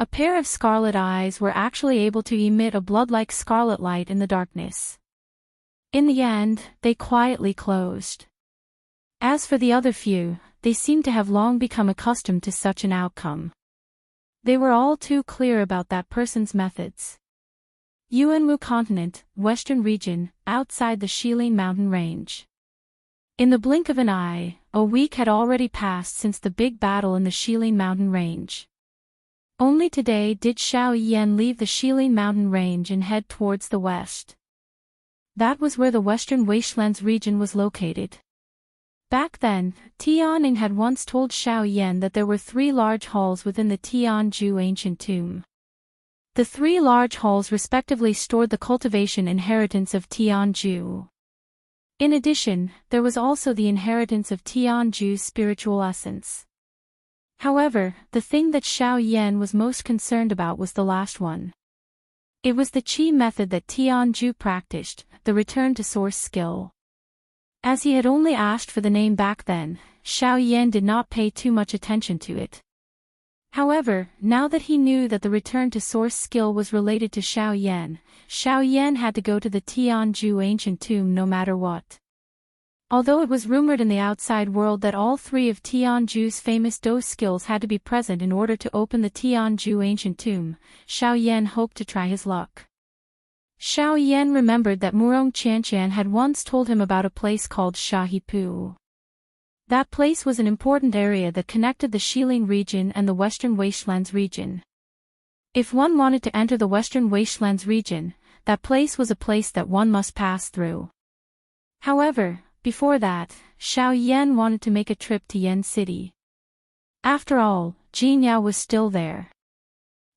A pair of scarlet eyes were actually able to emit a blood-like scarlet light in the darkness. In the end, they quietly closed. As for the other few, they seemed to have long become accustomed to such an outcome. They were all too clear about that person's methods. Yuanwu Continent, Western Region, outside the Shilin mountain range. In the blink of an eye, a week had already passed since the big battle in the Shilin mountain range. Only today did Xiao Yan leave the Shilin mountain range and head towards the west. That was where the Western Wastelands region was located. Back then, Tianning had once told Xiao Yan that there were 3 large halls within the Tianzhu ancient tomb. The 3 large halls respectively stored the cultivation inheritance of Tianzhu. In addition, there was also the inheritance of Tianzhu's spiritual essence. However, the thing that Xiao Yan was most concerned about was the last one. It was the qi method that Tianzhu practiced, the return to source skill. As he had only asked for the name back then, Xiao Yan did not pay too much attention to it. However, now that he knew that the return to source skill was related to Xiao Yan had to go to the Tianzhu ancient tomb no matter what. Although it was rumored in the outside world that all 3 of Tianzhu's famous Do skills had to be present in order to open the Tianzhu ancient tomb, Xiao Yan hoped to try his luck. Xiao Yan remembered that Murong Qianqian had once told him about a place called Shahipu. That place was an important area that connected the Shilin region and the Western Wastelands region. If one wanted to enter the Western Wastelands region, that place was a place that one must pass through. However, before that, Xiao Yan wanted to make a trip to Yen City. After all, Jin Yao was still there.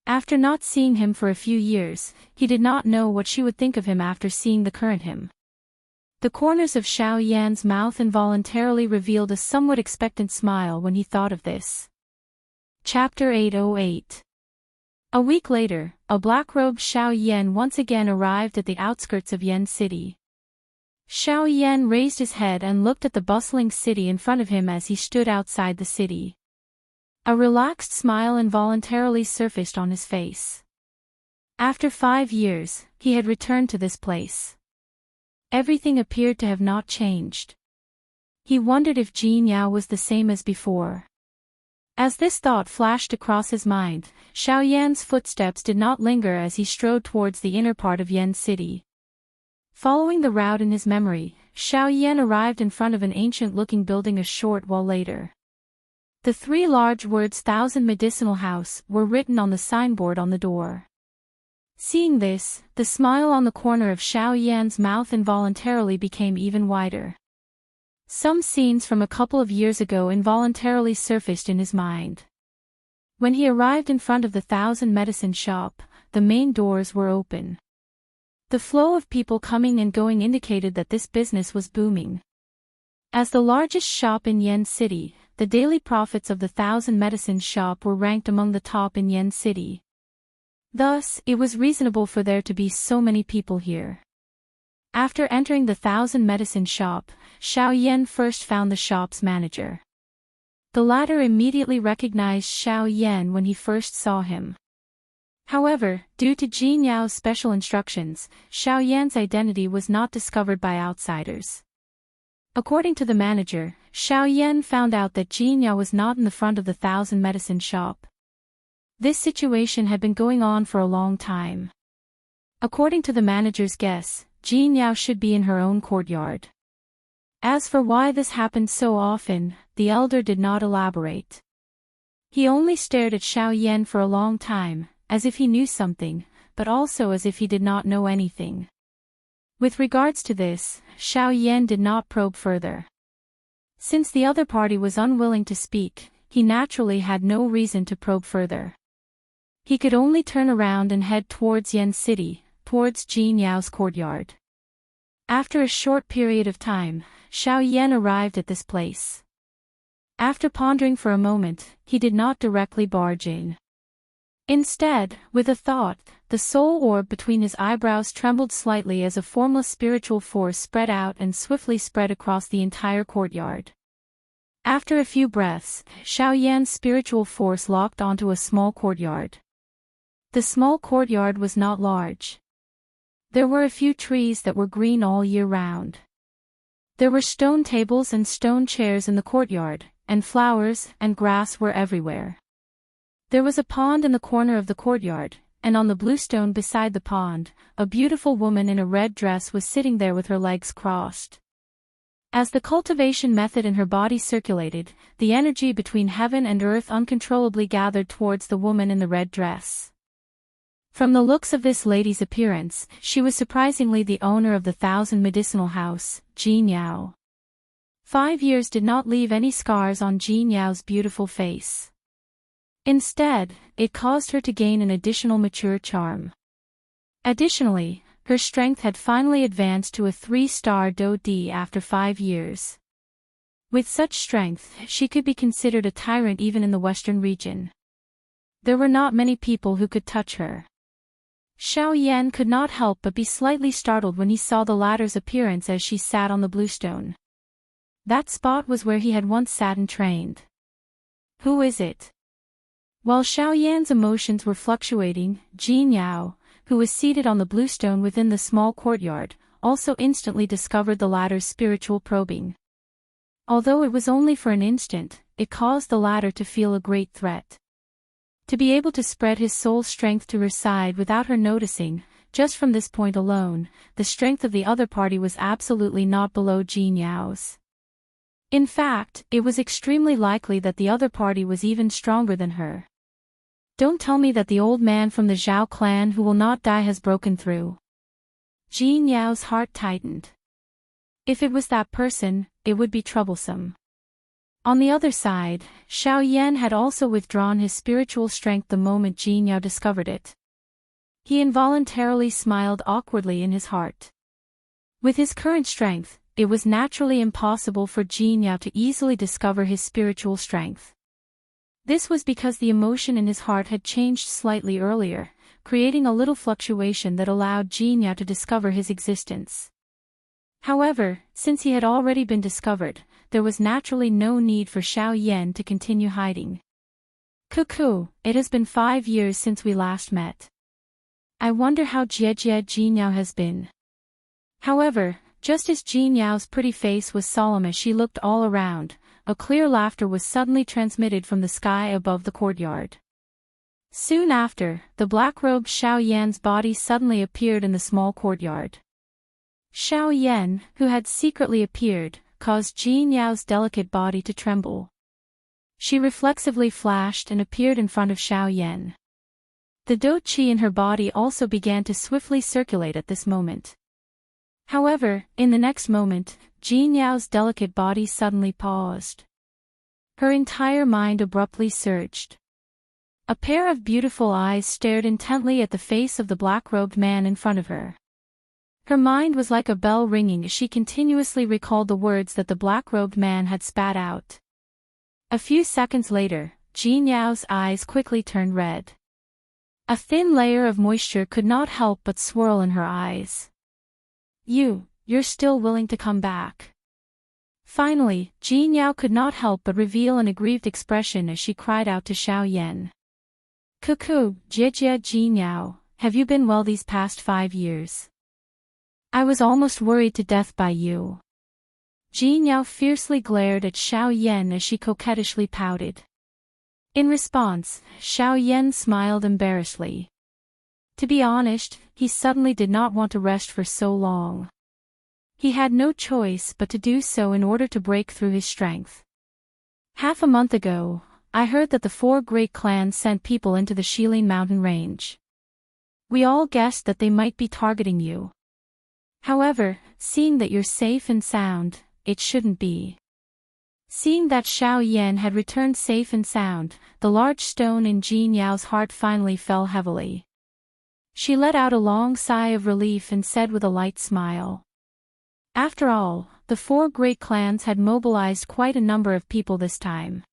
After not seeing him for a few years, he did not know what she would think of him after seeing the current him. The corners of Xiao Yan's mouth involuntarily revealed a somewhat expectant smile when he thought of this. Chapter 808. A week later, a black-robed Xiao Yan once again arrived at the outskirts of Yen City. Xiao Yan raised his head and looked at the bustling city in front of him as he stood outside the city. A relaxed smile involuntarily surfaced on his face. After 5 years, he had returned to this place. Everything appeared to have not changed. He wondered if Jin Yao was the same as before. As this thought flashed across his mind, Xiao Yan's footsteps did not linger as he strode towards the inner part of Yen City. Following the route in his memory, Xiao Yan arrived in front of an ancient-looking building a short while later. The 3 large words "Thousand Medicinal House" were written on the signboard on the door. Seeing this, the smile on the corner of Xiao Yan's mouth involuntarily became even wider. Some scenes from a couple of years ago involuntarily surfaced in his mind. When he arrived in front of the 1,000 medicine shop, the main doors were open. The flow of people coming and going indicated that this business was booming. As the largest shop in Yen City, the daily profits of the 1,000 medicine shop were ranked among the top in Yen City. Thus, it was reasonable for there to be so many people here. After entering the 1,000 medicine shop, Xiao Yan first found the shop's manager. The latter immediately recognized Xiao Yan when he first saw him. However, due to Jin Yao's special instructions, Xiao Yan's identity was not discovered by outsiders. According to the manager, Xiao Yan found out that Jin Yao was not in the front of the 1,000 medicine shop. This situation had been going on for a long time. According to the manager's guess, Jin Yao should be in her own courtyard. As for why this happened so often, the elder did not elaborate. He only stared at Xiao Yan for a long time, as if he knew something, but also as if he did not know anything. With regards to this, Xiao Yan did not probe further. Since the other party was unwilling to speak, he naturally had no reason to probe further. He could only turn around and head towards Yen City, towards Jin Yao's courtyard. After a short period of time, Xiao Yan arrived at this place. After pondering for a moment, he did not directly barge in. Instead, with a thought, the soul orb between his eyebrows trembled slightly as a formless spiritual force spread out and swiftly spread across the entire courtyard. After a few breaths, Xiao Yan's spiritual force locked onto a small courtyard. The small courtyard was not large. There were a few trees that were green all year round. There were stone tables and stone chairs in the courtyard, and flowers and grass were everywhere. There was a pond in the corner of the courtyard, and on the bluestone beside the pond, a beautiful woman in a red dress was sitting there with her legs crossed. As the cultivation method in her body circulated, the energy between heaven and earth uncontrollably gathered towards the woman in the red dress. From the looks of this lady's appearance, she was surprisingly the owner of the 1,000 medicinal house, Jin Yao. 5 years did not leave any scars on Jin Yao's beautiful face. Instead, it caused her to gain an additional mature charm. Additionally, her strength had finally advanced to a 3-star Do D after 5 years. With such strength, she could be considered a tyrant even in the western region. There were not many people who could touch her. Xiao Yan could not help but be slightly startled when he saw the latter's appearance as she sat on the bluestone. That spot was where he had once sat and trained. Who is it? While Xiao Yan's emotions were fluctuating, Jin Yao, who was seated on the bluestone within the small courtyard, also instantly discovered the latter's spiritual probing. Although it was only for an instant, it caused the latter to feel a great threat. To be able to spread his soul strength to her side without her noticing, just from this point alone, the strength of the other party was absolutely not below Jin Yao's. In fact, it was extremely likely that the other party was even stronger than her. Don't tell me that the old man from the Zhao clan who will not die has broken through. Jin Yao's heart tightened. If it was that person, it would be troublesome. On the other side, Xiao Yan had also withdrawn his spiritual strength the moment Jin Yao discovered it. He involuntarily smiled awkwardly in his heart. With his current strength, it was naturally impossible for Jin Yao to easily discover his spiritual strength. This was because the emotion in his heart had changed slightly earlier, creating a little fluctuation that allowed Jin Yao to discover his existence. However, since he had already been discovered, there was naturally no need for Xiao Yan to continue hiding. Cuckoo, it has been 5 years since we last met. I wonder how Jie Jin Yao has been. However, just as Jin Yao's pretty face was solemn as she looked all around, a clear laughter was suddenly transmitted from the sky above the courtyard. Soon after, the black-robed Xiao Yan's body suddenly appeared in the small courtyard. Xiao Yan, who had secretly appeared, caused Jin Yao's delicate body to tremble. She reflexively flashed and appeared in front of Xiao Yan. The Do Qi in her body also began to swiftly circulate at this moment. However, in the next moment, Jin Yao's delicate body suddenly paused. Her entire mind abruptly surged. A pair of beautiful eyes stared intently at the face of the black-robed man in front of her. Her mind was like a bell ringing as she continuously recalled the words that the black-robed man had spat out. A few seconds later, Jin Yao's eyes quickly turned red. A thin layer of moisture could not help but swirl in her eyes. You're still willing to come back. Finally, Jin Yao could not help but reveal an aggrieved expression as she cried out to Xiao Yan. Cuckoo, Jie Jin Yao, have you been well these past 5 years? I was almost worried to death by you. Jin Yao fiercely glared at Xiao Yan as she coquettishly pouted. In response, Xiao Yan smiled embarrassedly. To be honest, he suddenly did not want to rest for so long. He had no choice but to do so in order to break through his strength. Half a month ago, I heard that the 4 great clans sent people into the Shilin mountain range. We all guessed that they might be targeting you. However, seeing that you're safe and sound, it shouldn't be. Seeing that Xiao Yan had returned safe and sound, the large stone in Jin Yao's heart finally fell heavily. She let out a long sigh of relief and said with a light smile. After all, the 4 great clans had mobilized quite a number of people this time.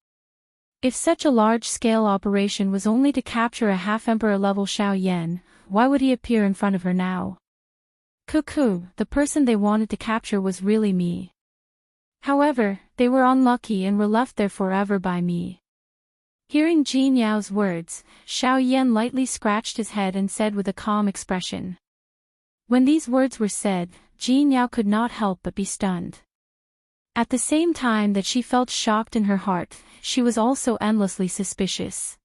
If such a large-scale operation was only to capture a half-emperor-level Xiao Yan, why would he appear in front of her now? Cuckoo, the person they wanted to capture was really me. However, they were unlucky and were left there forever by me. Hearing Jin Yao's words, Xiao Yan lightly scratched his head and said with a calm expression. When these words were said, Jin Yao could not help but be stunned. At the same time that she felt shocked in her heart, she was also endlessly suspicious.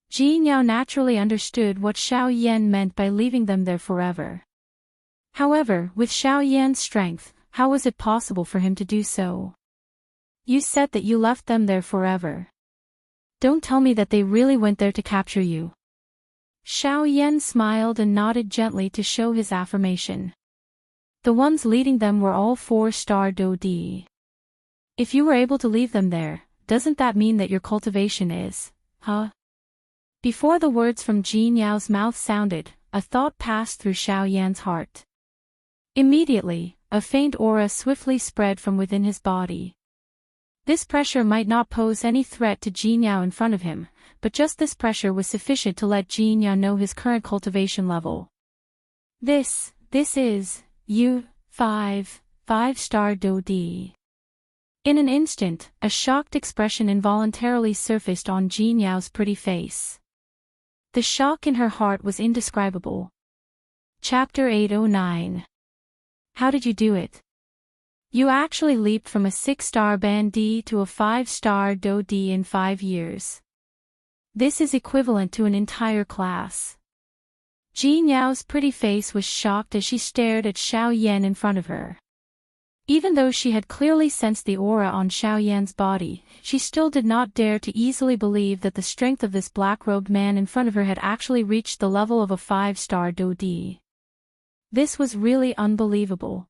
Jin Yao naturally understood what Xiao Yan meant by leaving them there forever. However, with Xiao Yan's strength, how was it possible for him to do so? You said that you left them there forever. Don't tell me that they really went there to capture you. Xiao Yan smiled and nodded gently to show his affirmation. The ones leading them were all 4-star Dodi. If you were able to leave them there, doesn't that mean that your cultivation is, huh? Before the words from Jin Yao's mouth sounded, a thought passed through Xiao Yan's heart. Immediately, a faint aura swiftly spread from within his body. This pressure might not pose any threat to Jin Yao in front of him, but just this pressure was sufficient to let Jin Yao know his current cultivation level. This is, you, 5-star Dodi. In an instant, a shocked expression involuntarily surfaced on Jin Yao's pretty face. The shock in her heart was indescribable. Chapter 809. How did you do it? You actually leaped from a 6-star Bandi to a 5-star Dodi in 5 years. This is equivalent to an entire class. Jin Yao's pretty face was shocked as she stared at Xiao Yan in front of her. Even though she had clearly sensed the aura on Xiao Yan's body, she still did not dare to easily believe that the strength of this black-robed man in front of her had actually reached the level of a 5-star Dodi. This was really unbelievable.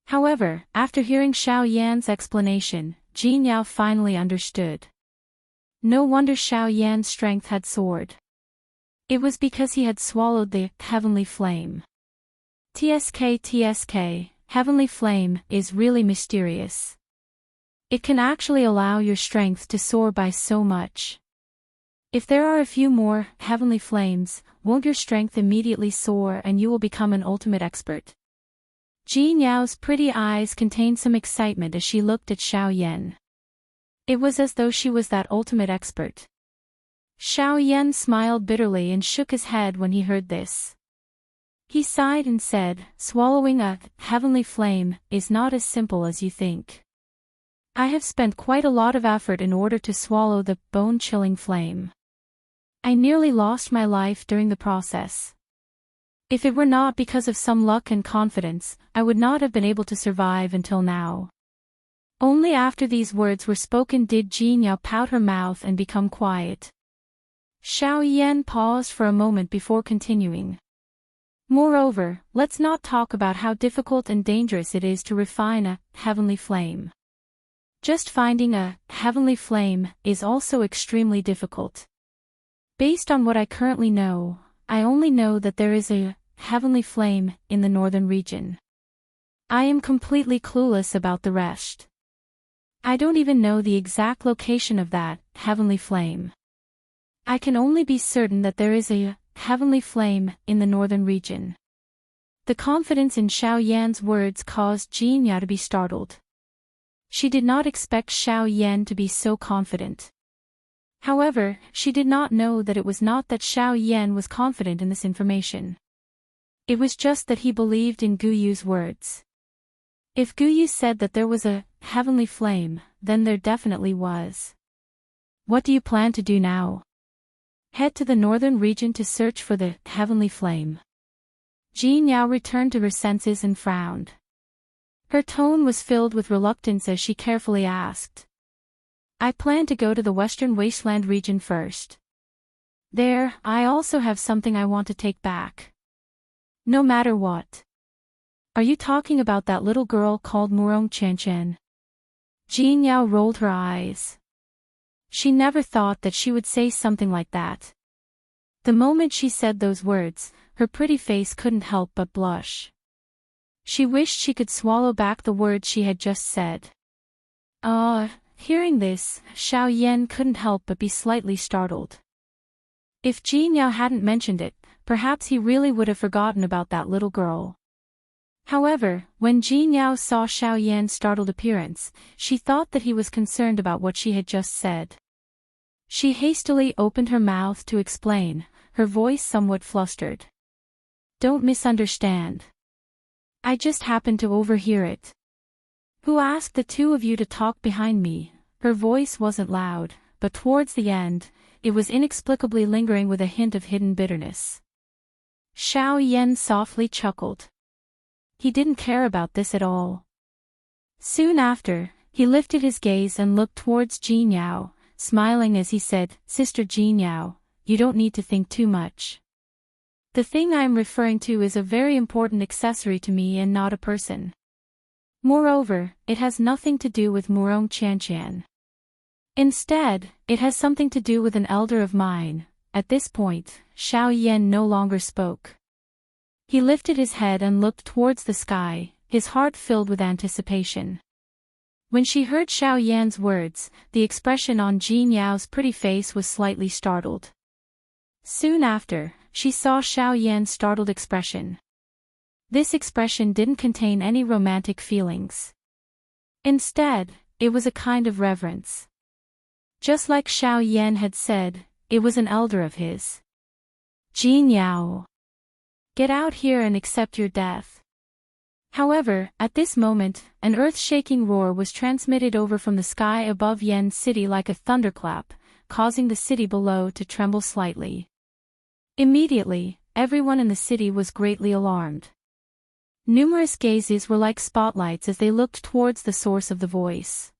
However, after hearing Xiao Yan's explanation, Jin Yao finally understood. No wonder Xiao Yan's strength had soared. It was because he had swallowed the heavenly flame. TSK, heavenly flame, is really mysterious. It can actually allow your strength to soar by so much. If there are a few more heavenly flames, won't your strength immediately soar and you will become an ultimate expert? Jin Yao's pretty eyes contained some excitement as she looked at Xiao Yan. It was as though she was that ultimate expert. Xiao Yan smiled bitterly and shook his head when he heard this. He sighed and said, swallowing a heavenly flame is not as simple as you think. I have spent quite a lot of effort in order to swallow the bone-chilling flame. I nearly lost my life during the process. If it were not because of some luck and confidence, I would not have been able to survive until now. Only after these words were spoken did Jin Yao pout her mouth and become quiet. Xiao Yan paused for a moment before continuing. Moreover, let's not talk about how difficult and dangerous it is to refine a heavenly flame. Just finding a heavenly flame is also extremely difficult. Based on what I currently know, I only know that there is a heavenly flame in the northern region. I am completely clueless about the rest. I don't even know the exact location of that heavenly flame. I can only be certain that there is a heavenly flame in the northern region. The confidence in Xiao Yan's words caused Jin Yao to be startled. She did not expect Xiao Yan to be so confident. However, she did not know that it was not that Xiao Yan was confident in this information. It was just that he believed in Guyu's words. If Guyu said that there was a heavenly flame, then there definitely was. What do you plan to do now? Head to the northern region to search for the heavenly flame. Jin Yao returned to her senses and frowned. Her tone was filled with reluctance as she carefully asked. I plan to go to the western wasteland region first. There, I also have something I want to take back. No matter what. Are you talking about that little girl called Murong Chen? Jin Yao rolled her eyes. She never thought that she would say something like that. The moment she said those words, her pretty face couldn't help but blush. She wished she could swallow back the words she had just said. Hearing this, Xiao Yan couldn't help but be slightly startled. If Jin Yao hadn't mentioned it, perhaps he really would have forgotten about that little girl. However, when Jin Yao saw Xiao Yan's startled appearance, she thought that he was concerned about what she had just said. She hastily opened her mouth to explain, her voice somewhat flustered. Don't misunderstand. I just happened to overhear it. Who asked the two of you to talk behind me? Her voice wasn't loud, but towards the end, it was inexplicably lingering with a hint of hidden bitterness. Xiao Yan softly chuckled. He didn't care about this at all. Soon after, he lifted his gaze and looked towards Jin Yao, smiling as he said, Sister Jin Yao, you don't need to think too much. The thing I am referring to is a very important accessory to me and not a person. Moreover, it has nothing to do with Murong Chen. Instead, it has something to do with an elder of mine. At this point, Xiao Yan no longer spoke. He lifted his head and looked towards the sky, his heart filled with anticipation. When she heard Xiao Yan's words, the expression on Jin Yao's pretty face was slightly startled. Soon after, she saw Xiao Yan's startled expression. This expression didn't contain any romantic feelings. Instead, it was a kind of reverence. Just like Xiao Yan had said, it was an elder of his. Jin Yao. Get out here and accept your death. However, at this moment, an earth-shaking roar was transmitted over from the sky above Yan's city like a thunderclap, causing the city below to tremble slightly. Immediately, everyone in the city was greatly alarmed. Numerous gazes were like spotlights as they looked towards the source of the voice.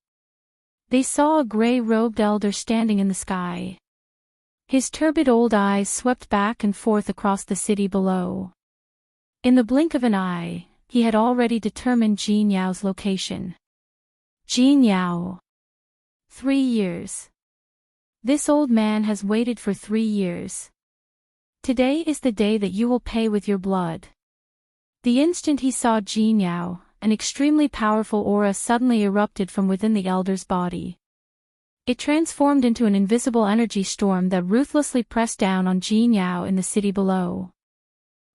They saw a gray-robed elder standing in the sky. His turbid old eyes swept back and forth across the city below. In the blink of an eye, he had already determined Jin Yao's location. Jin Yao. 3 years. This old man has waited for 3 years. Today is the day that you will pay with your blood. The instant he saw Jin Yao, an extremely powerful aura suddenly erupted from within the elder's body. It transformed into an invisible energy storm that ruthlessly pressed down on Jin Yao in the city below.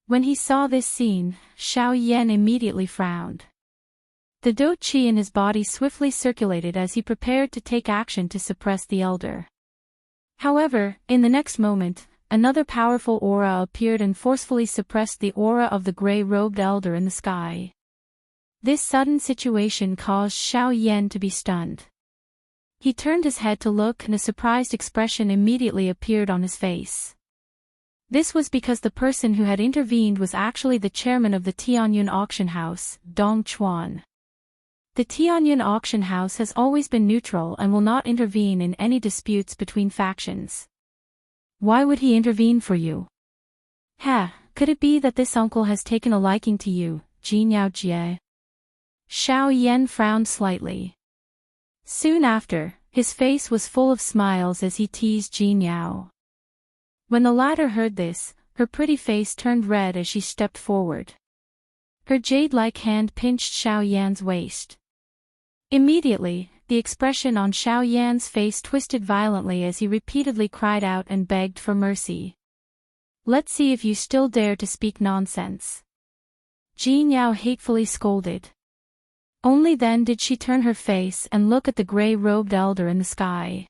When he saw this scene, Xiao Yan immediately frowned. The dou qi in his body swiftly circulated as he prepared to take action to suppress the elder. However, in the next moment, another powerful aura appeared and forcefully suppressed the aura of the gray-robed elder in the sky. This sudden situation caused Xiao Yan to be stunned. He turned his head to look and a surprised expression immediately appeared on his face. This was because the person who had intervened was actually the chairman of the Tianyun auction house, Dong Chuan. The Tianyun auction house has always been neutral and will not intervene in any disputes between factions. Why would he intervene for you? Could it be that this uncle has taken a liking to you, Jin Yao Jie? Xiao Yan frowned slightly. Soon after, his face was full of smiles as he teased Jin Yao. When the latter heard this, her pretty face turned red as she stepped forward. Her jade-like hand pinched Xiao Yan's waist. Immediately, the expression on Xiao Yan's face twisted violently as he repeatedly cried out and begged for mercy. Let's see if you still dare to speak nonsense. Jin Yao hatefully scolded. Only then did she turn her face and look at the gray-robed elder in the sky.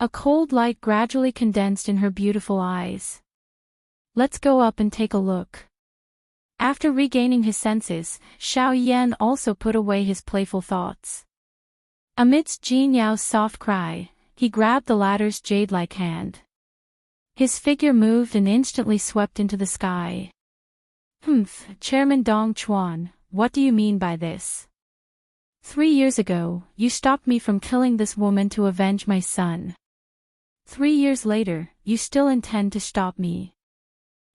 A cold light gradually condensed in her beautiful eyes. Let's go up and take a look. After regaining his senses, Xiao Yan also put away his playful thoughts. Amidst Jin Yao's soft cry, he grabbed the latter's jade-like hand. His figure moved and instantly swept into the sky. Chairman Dong Chuan, what do you mean by this? 3 years ago, you stopped me from killing this woman to avenge my son. 3 years later, you still intend to stop me.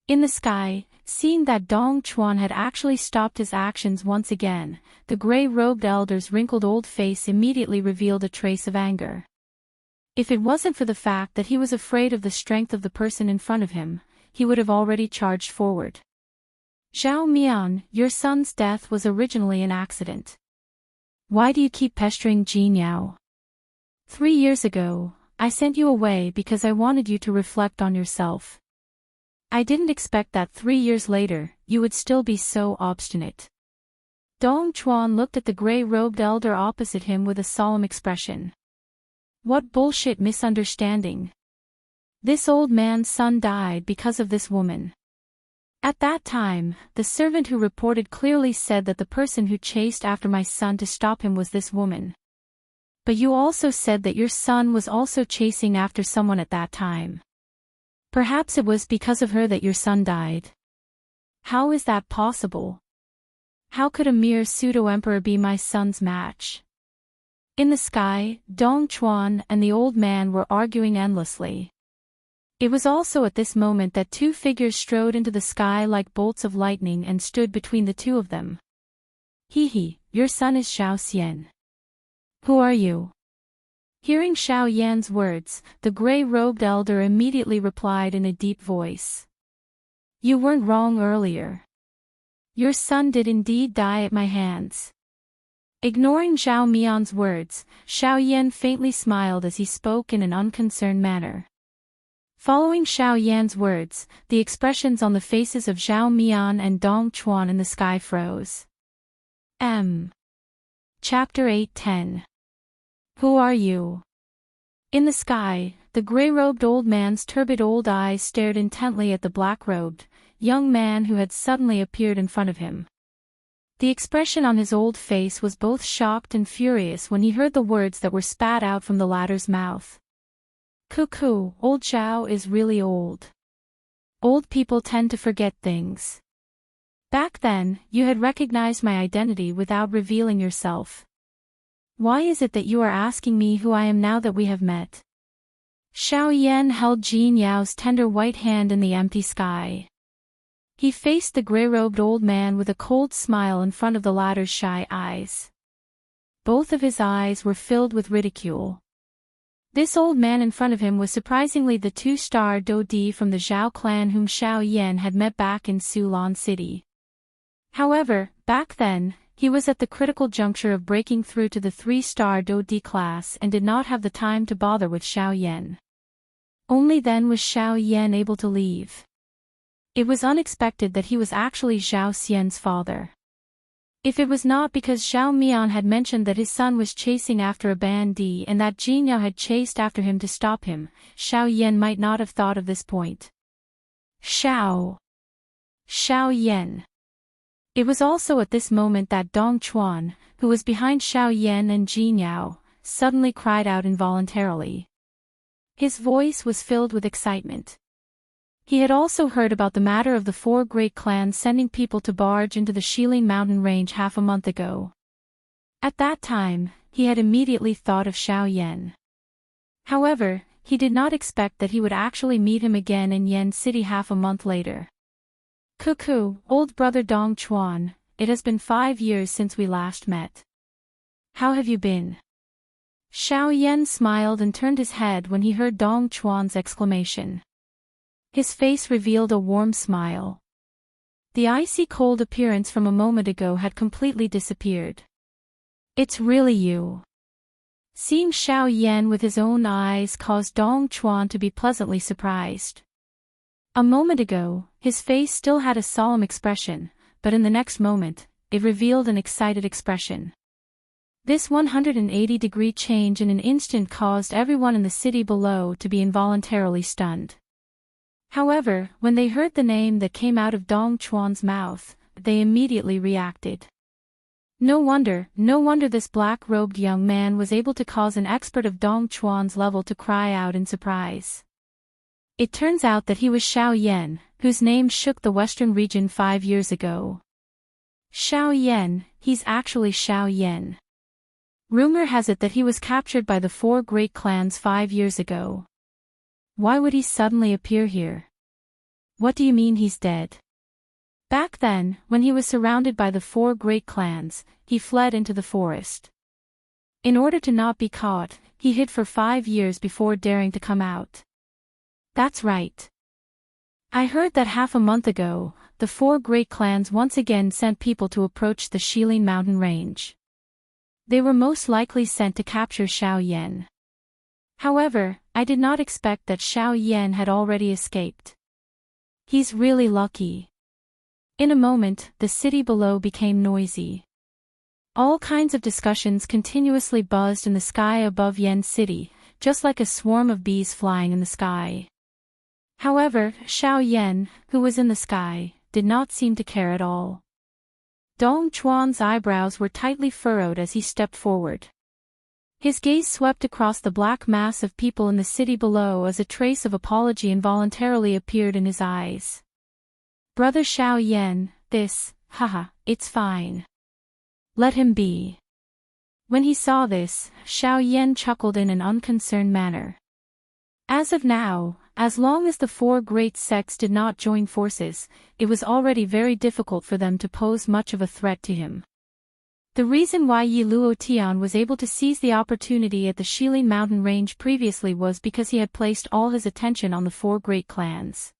In the sky, seeing that Dong Chuan had actually stopped his actions once again, the gray-robed elder's wrinkled old face immediately revealed a trace of anger. If it wasn't for the fact that he was afraid of the strength of the person in front of him, he would have already charged forward. Zhao Mian, your son's death was originally an accident. Why do you keep pestering Jin Yao? 3 years ago, I sent you away because I wanted you to reflect on yourself. I didn't expect that 3 years later, you would still be so obstinate. Dong Chuan looked at the gray-robed elder opposite him with a solemn expression. What bullshit misunderstanding. This old man's son died because of this woman. At that time, the servant who reported clearly said that the person who chased after my son to stop him was this woman. But you also said that your son was also chasing after someone at that time. Perhaps it was because of her that your son died. How is that possible? How could a mere pseudo-emperor be my son's match? In the sky, Dong Chuan and the old man were arguing endlessly. It was also at this moment that 2 figures strode into the sky like bolts of lightning and stood between the 2 of them. Your son is Xiao Xian. Who are you? Hearing Xiao Yan's words, the gray-robed elder immediately replied in a deep voice. You weren't wrong earlier. Your son did indeed die at my hands. Ignoring Zhao Mian's words, Xiao Yan faintly smiled as he spoke in an unconcerned manner. Following Xiao Yan's words, the expressions on the faces of Zhao Mian and Dong Chuan in the sky froze. Chapter 8:10. Who are you? In the sky, the gray-robed old man's turbid old eyes stared intently at the black-robed, young man who had suddenly appeared in front of him. The expression on his old face was both shocked and furious when he heard the words that were spat out from the latter's mouth. Cuckoo, old Zhao is really old. Old people tend to forget things. Back then, you had recognized my identity without revealing yourself. Why is it that you are asking me who I am now that we have met? Xiao Yan held Jin Yao's tender white hand in the empty sky. He faced the gray-robed old man with a cold smile in front of the latter's shy eyes. Both of his eyes were filled with ridicule. This old man in front of him was surprisingly the 2-star Dodi from the Zhao clan whom Xiao Yan had met back in Sulan City. However, back then, he was at the critical juncture of breaking through to the 3-star Dodi class and did not have the time to bother with Xiao Yan. Only then was Xiao Yan able to leave. It was unexpected that he was actually Zhao Xian's father. If it was not because Zhao Mian had mentioned that his son was chasing after a bandit and that Jin Yao had chased after him to stop him, Xiao Yan might not have thought of this point. Xiao Yan. It was also at this moment that Dong Chuan, who was behind Xiao Yan and Jin Yao, suddenly cried out involuntarily. His voice was filled with excitement. He had also heard about the matter of the 4 great clans sending people to barge into the Shilin mountain range half a month ago. At that time, he had immediately thought of Xiao Yan. However, he did not expect that he would actually meet him again in Yen City half a month later. Cuckoo, old brother Dong Chuan, it has been 5 years since we last met. How have you been? Xiao Yan smiled and turned his head when he heard Dong Chuan's exclamation. His face revealed a warm smile. The icy cold appearance from a moment ago had completely disappeared. It's really you. Seeing Xiao Yan with his own eyes caused Dong Chuan to be pleasantly surprised. A moment ago, his face still had a solemn expression, but in the next moment, it revealed an excited expression. This 180-degree change in an instant caused everyone in the city below to be involuntarily stunned. However, when they heard the name that came out of Dong Chuan's mouth, they immediately reacted. No wonder this black-robed young man was able to cause an expert of Dong Chuan's level to cry out in surprise. It turns out that he was Xiao Yan, whose name shook the western region 5 years ago. Xiao Yan, he's actually Xiao Yan. Rumor has it that he was captured by the 4 great clans 5 years ago. Why would he suddenly appear here? What do you mean he's dead? Back then, when he was surrounded by the 4 great clans, he fled into the forest. In order to not be caught, he hid for 5 years before daring to come out. That's right. I heard that half a month ago, the 4 great clans once again sent people to approach the Shilin mountain range. They were most likely sent to capture Xiao Yan. However, I did not expect that Xiao Yan had already escaped. He's really lucky. In a moment, the city below became noisy. All kinds of discussions continuously buzzed in the sky above Yen City, just like a swarm of bees flying in the sky. However, Xiao Yan, who was in the sky, did not seem to care at all. Dong Chuan's eyebrows were tightly furrowed as he stepped forward. His gaze swept across the black mass of people in the city below as a trace of apology involuntarily appeared in his eyes. Brother Xiao Yan, it's fine. Let him be. When he saw this, Xiao Yan chuckled in an unconcerned manner. As of now, as long as the 4 great sects did not join forces, it was already very difficult for them to pose much of a threat to him. The reason why Yi Luotian was able to seize the opportunity at the Shilin mountain range previously was because he had placed all his attention on the 4 great clans.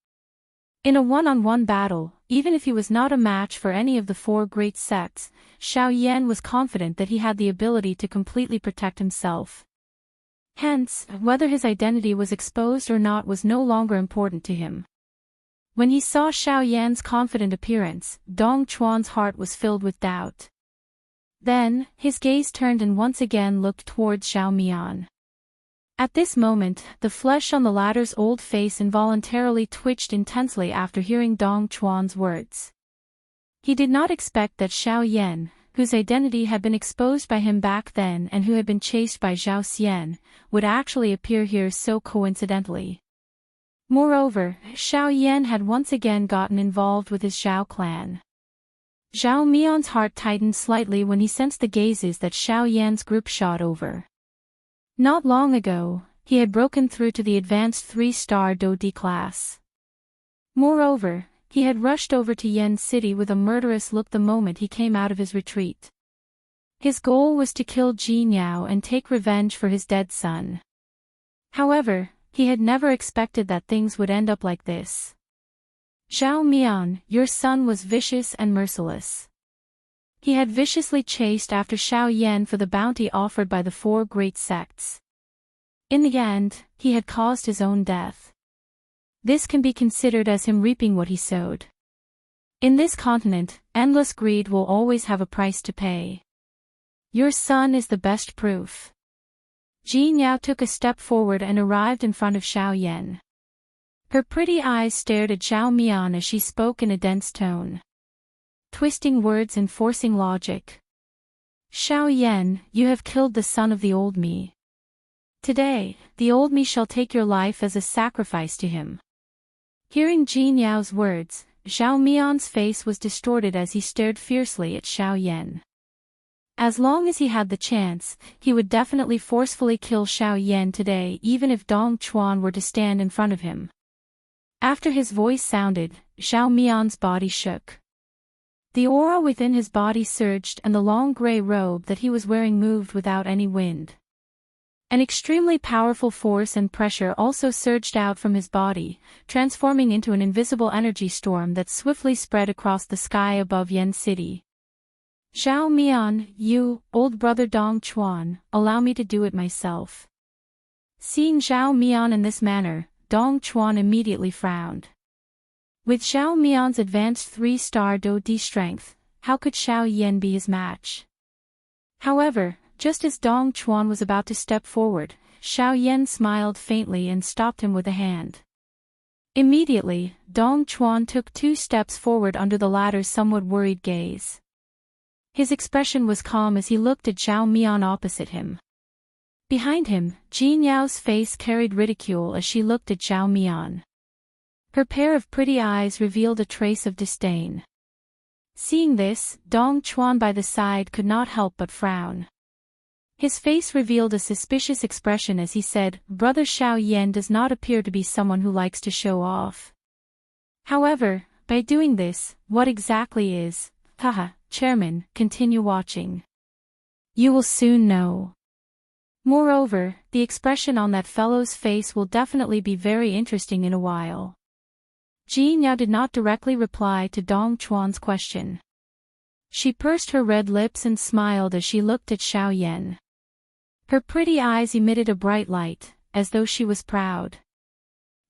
In a one-on-one battle, even if he was not a match for any of the 4 great sects, Xiao Yan was confident that he had the ability to completely protect himself. Hence, whether his identity was exposed or not was no longer important to him. When he saw Xiao Yan's confident appearance, Dong Chuan's heart was filled with doubt. Then, his gaze turned and once again looked towards Xiao Mian. At this moment, the flesh on the latter's old face involuntarily twitched intensely after hearing Dong Chuan's words. He did not expect that Xiao Yan, whose identity had been exposed by him back then and who had been chased by Zhao Xian, would actually appear here so coincidentally. Moreover, Xiao Yan had once again gotten involved with his Zhao clan. Zhao Mian's heart tightened slightly when he sensed the gazes that Xiao Yan's group shot over. Not long ago, he had broken through to the advanced 3-star Do D class. Moreover, he had rushed over to Yen City with a murderous look the moment he came out of his retreat. His goal was to kill Ji Niao and take revenge for his dead son. However, he had never expected that things would end up like this. Zhao Mian, your son was vicious and merciless. He had viciously chased after Xiao Yan for the bounty offered by the 4 great sects. In the end, he had caused his own death. This can be considered as him reaping what he sowed. In this continent, endless greed will always have a price to pay. Your son is the best proof. Ji Niao took a step forward and arrived in front of Xiao Yan. Her pretty eyes stared at Zhao Mian as she spoke in a dense tone, twisting words and forcing logic. Xiao Yan, you have killed the son of the old me. Today, the old me shall take your life as a sacrifice to him. Hearing Ji Niao's words, Zhao Mian's face was distorted as he stared fiercely at Xiao Yan. As long as he had the chance, he would definitely forcefully kill Xiao Yan today even if Dong Chuan were to stand in front of him. After his voice sounded, Zhao Mian's body shook. The aura within his body surged and the long gray robe that he was wearing moved without any wind. An extremely powerful force and pressure also surged out from his body, transforming into an invisible energy storm that swiftly spread across the sky above Yen City. Zhao Mian, you, old brother Dong Chuan, allow me to do it myself. Seeing Zhao Mian in this manner, Dong Chuan immediately frowned. With Zhao Mian's advanced 3-star Do D strength, how could Xiao Yan be his match? However, just as Dong Chuan was about to step forward, Xiao Yan smiled faintly and stopped him with a hand. Immediately, Dong Chuan took 2 steps forward under the latter's somewhat worried gaze. His expression was calm as he looked at Zhao Mian opposite him. Behind him, Ji Niao's face carried ridicule as she looked at Zhao Mian. Her pair of pretty eyes revealed a trace of disdain. Seeing this, Dong Chuan by the side could not help but frown. His face revealed a suspicious expression as he said, "Brother Xiao Yan does not appear to be someone who likes to show off. However, by doing this, what exactly is, haha, Chairman, continue watching. You will soon know. Moreover, the expression on that fellow's face will definitely be very interesting in a while." Ji Niao did not directly reply to Dong Chuan's question. She pursed her red lips and smiled as she looked at Xiao Yan. Her pretty eyes emitted a bright light, as though she was proud.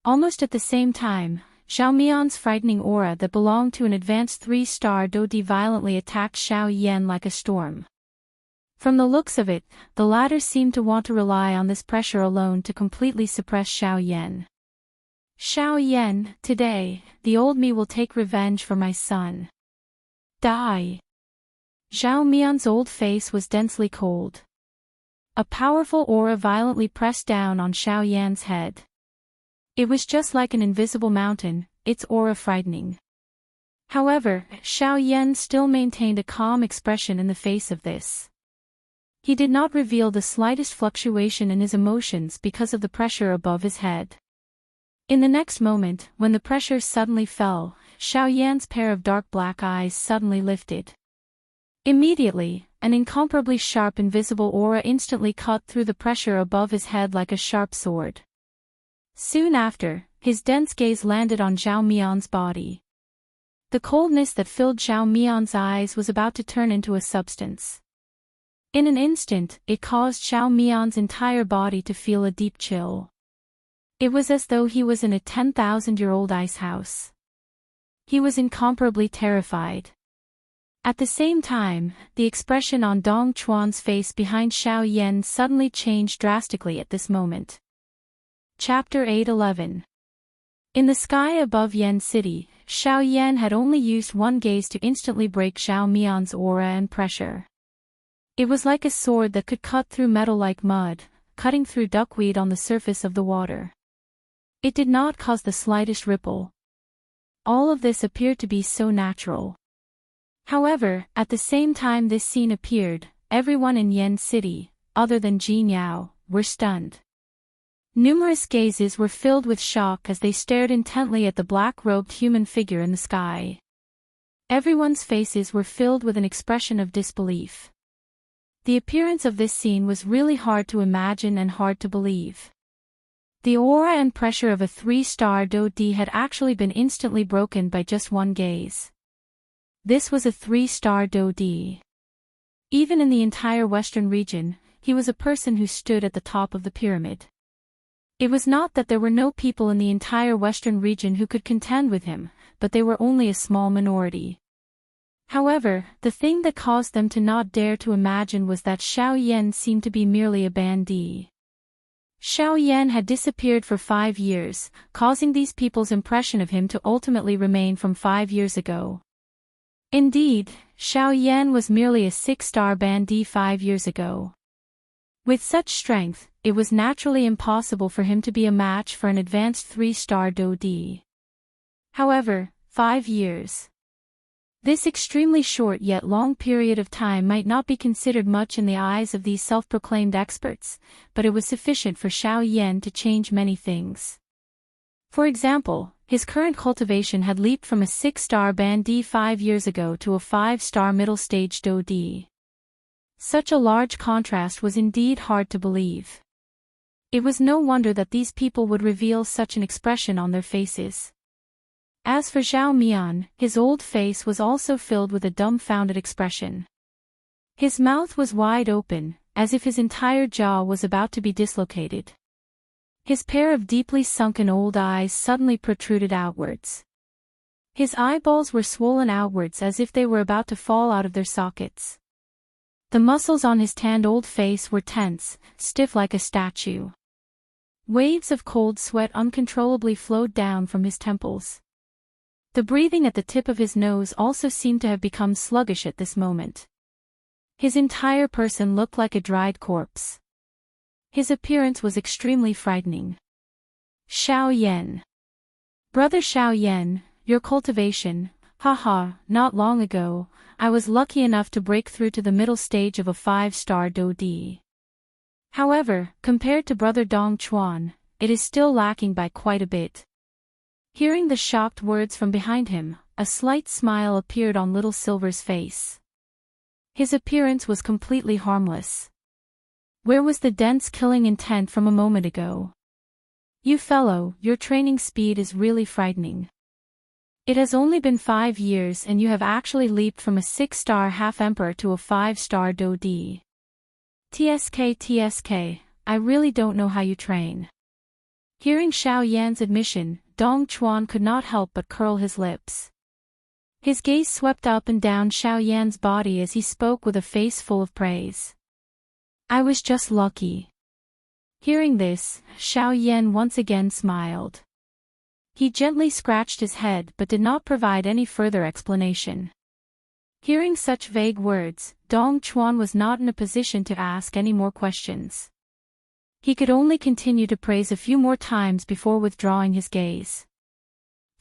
Almost at the same time, Xiao Mian's frightening aura that belonged to an advanced 3-star Dodi violently attacked Xiao Yan like a storm. From the looks of it, the latter seemed to want to rely on this pressure alone to completely suppress Xiao Yan. "Xiao Yan, today, the old me will take revenge for my son. Die." Xiao Mian's old face was densely cold. A powerful aura violently pressed down on Xiao Yan's head. It was just like an invisible mountain, its aura frightening. However, Xiao Yan still maintained a calm expression in the face of this. He did not reveal the slightest fluctuation in his emotions because of the pressure above his head. In the next moment, when the pressure suddenly fell, Xiao Yan's pair of dark black eyes suddenly lifted. Immediately, an incomparably sharp invisible aura instantly cut through the pressure above his head like a sharp sword. Soon after, his dense gaze landed on Zhao Mian's body. The coldness that filled Zhao Mian's eyes was about to turn into a substance. In an instant, it caused Zhao Mian's entire body to feel a deep chill. It was as though he was in a 10,000-year-old ice house. He was incomparably terrified. At the same time, the expression on Dong Chuan's face behind Xiao Yan suddenly changed drastically at this moment. Chapter 8:11. In the sky above Yan City, Xiao Yan had only used one gaze to instantly break Zhao Mian's aura and pressure. It was like a sword that could cut through metal like mud, cutting through duckweed on the surface of the water. It did not cause the slightest ripple. All of this appeared to be so natural. However, at the same time this scene appeared, everyone in Yan City, other than Ji Niao, were stunned. Numerous gazes were filled with shock as they stared intently at the black-robed human figure in the sky. Everyone's faces were filled with an expression of disbelief. The appearance of this scene was really hard to imagine and hard to believe. The aura and pressure of a 3-star Dodi had actually been instantly broken by just one gaze. This was a 3-star Dodi. Even in the entire Western region, he was a person who stood at the top of the pyramid. It was not that there were no people in the entire Western region who could contend with him, but they were only a small minority. However, the thing that caused them to not dare to imagine was that Xiao Yan seemed to be merely a bandit. Xiao Yan had disappeared for 5 years, causing these people's impression of him to ultimately remain from 5 years ago. Indeed, Xiao Yan was merely a 6-star bandit 5 years ago. With such strength, it was naturally impossible for him to be a match for an advanced 3-star Dodi. However, 5 years. This extremely short yet long period of time might not be considered much in the eyes of these self-proclaimed experts, but it was sufficient for Xiao Yan to change many things. For example, his current cultivation had leaped from a 6-star bandit 5 years ago to a 5-star middle-stage Dodi. Such a large contrast was indeed hard to believe. It was no wonder that these people would reveal such an expression on their faces. As for Zhao Mian, his old face was also filled with a dumbfounded expression. His mouth was wide open, as if his entire jaw was about to be dislocated. His pair of deeply sunken old eyes suddenly protruded outwards. His eyeballs were swollen outwards as if they were about to fall out of their sockets. The muscles on his tanned old face were tense, stiff like a statue. Waves of cold sweat uncontrollably flowed down from his temples. The breathing at the tip of his nose also seemed to have become sluggish at this moment. His entire person looked like a dried corpse. His appearance was extremely frightening. Xiao Yan. Brother Xiao Yan, your cultivation, haha, not long ago, I was lucky enough to break through to the middle stage of a 5-star Do-di. However, compared to Brother Dong Chuan, it is still lacking by quite a bit. Hearing the shocked words from behind him, a slight smile appeared on Little Silver's face. His appearance was completely harmless. Where was the dense killing intent from a moment ago? You fellow, your training speed is really frightening. It has only been 5 years and you have actually leaped from a 6-star half-emperor to a 5-star Do-di. TSK, I really don't know how you train. Hearing Xiao Yan's admission, Dong Chuan could not help but curl his lips. His gaze swept up and down Xiao Yan's body as he spoke with a face full of praise. I was just lucky. Hearing this, Xiao Yan once again smiled. He gently scratched his head but did not provide any further explanation. Hearing such vague words, Dong Chuan was not in a position to ask any more questions. He could only continue to praise a few more times before withdrawing his gaze.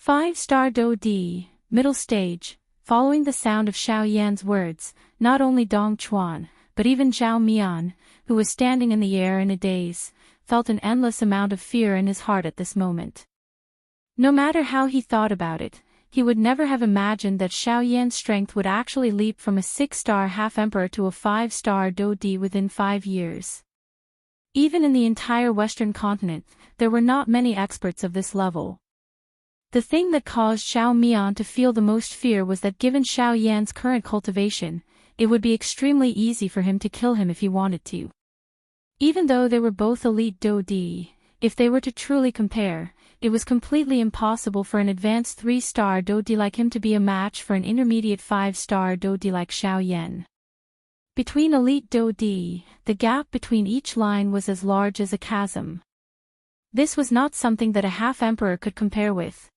5-star Do-di, middle stage. Following the sound of Xiao Yan's words, not only Dong Chuan, but even Zhao Mian, who was standing in the air in a daze, felt an endless amount of fear in his heart at this moment. No matter how he thought about it, he would never have imagined that Xiao Yan's strength would actually leap from a 6-star half-emperor to a 5-star Do-di within 5 years. Even in the entire Western continent, there were not many experts of this level. The thing that caused Zhao Mian to feel the most fear was that given Xiao Yan's current cultivation, it would be extremely easy for him to kill him if he wanted to. Even though they were both elite Do-di, if they were to truly compare, it was completely impossible for an advanced 3-star Do-di like him to be a match for an intermediate 5-star Do-di like Xiao Yan. Between elite Do-di, the gap between each line was as large as a chasm. This was not something that a half-emperor could compare with.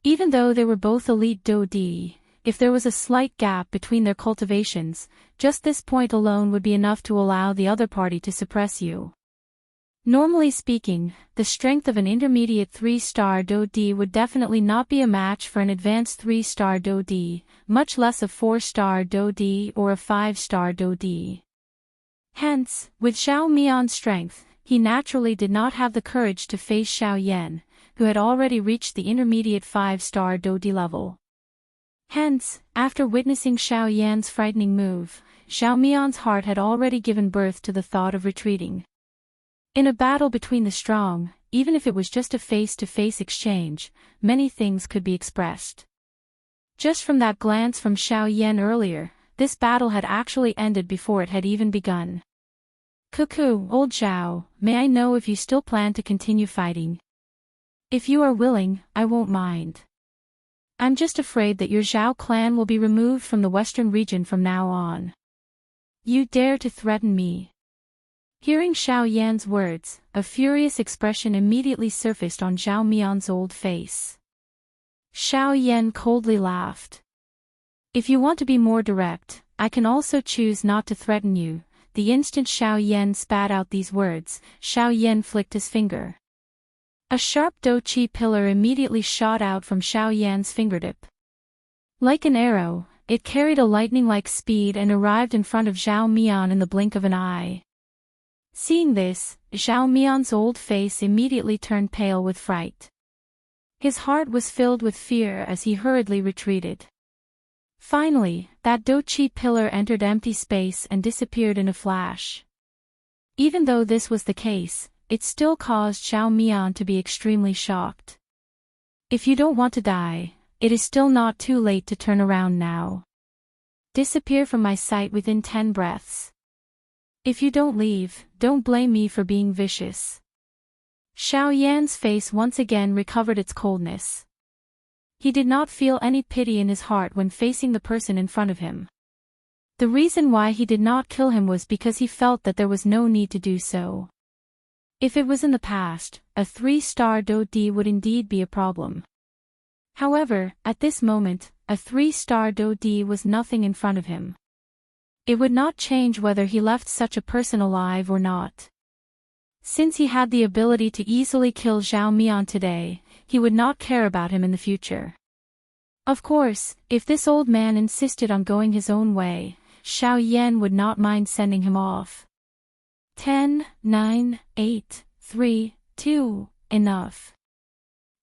Even though they were both elite Do-di, if there was a slight gap between their cultivations, just this point alone would be enough to allow the other party to suppress you. Normally speaking, the strength of an intermediate 3-star Do-di would definitely not be a match for an advanced 3-star Do-di, much less a 4-star Do-di or a 5-star Do-di. Hence, with Xiao Mian's strength, he naturally did not have the courage to face Xiao Yan, who had already reached the intermediate 5-star Do-di level. Hence, after witnessing Xiao Yan's frightening move, Xiao Mian's heart had already given birth to the thought of retreating. In a battle between the strong, even if it was just a face-to-face exchange, many things could be expressed. Just from that glance from Xiao Yan earlier, this battle had actually ended before it had even begun. Cuckoo, old Zhao, may I know if you still plan to continue fighting? If you are willing, I won't mind. I'm just afraid that your Zhao clan will be removed from the western region from now on. You dare to threaten me? Hearing Xiao Yan's words, a furious expression immediately surfaced on Zhao Mian's old face. Xiao Yan coldly laughed. If you want to be more direct, I can also choose not to threaten you. The instant Xiao Yan spat out these words, Xiao Yan flicked his finger. A sharp Do-chi pillar immediately shot out from Xiao Yan's fingertip. Like an arrow, it carried a lightning-like speed and arrived in front of Zhao Mian in the blink of an eye. Seeing this, Zhao Mian's old face immediately turned pale with fright. His heart was filled with fear as he hurriedly retreated. Finally, that Do-chi pillar entered empty space and disappeared in a flash. Even though this was the case, it still caused Zhao Mian to be extremely shocked. If you don't want to die, it is still not too late to turn around now. Disappear from my sight within 10 breaths. If you don't leave, don't blame me for being vicious. Xiao Yan's face once again recovered its coldness. He did not feel any pity in his heart when facing the person in front of him. The reason why he did not kill him was because he felt that there was no need to do so. If it was in the past, a 3-star Do-di would indeed be a problem. However, at this moment, a 3-star Do-di was nothing in front of him. It would not change whether he left such a person alive or not. Since he had the ability to easily kill Zhao Mian today, he would not care about him in the future. Of course, if this old man insisted on going his own way, Xiao Yan would not mind sending him off. 10, 9, 8, 3, 2, enough.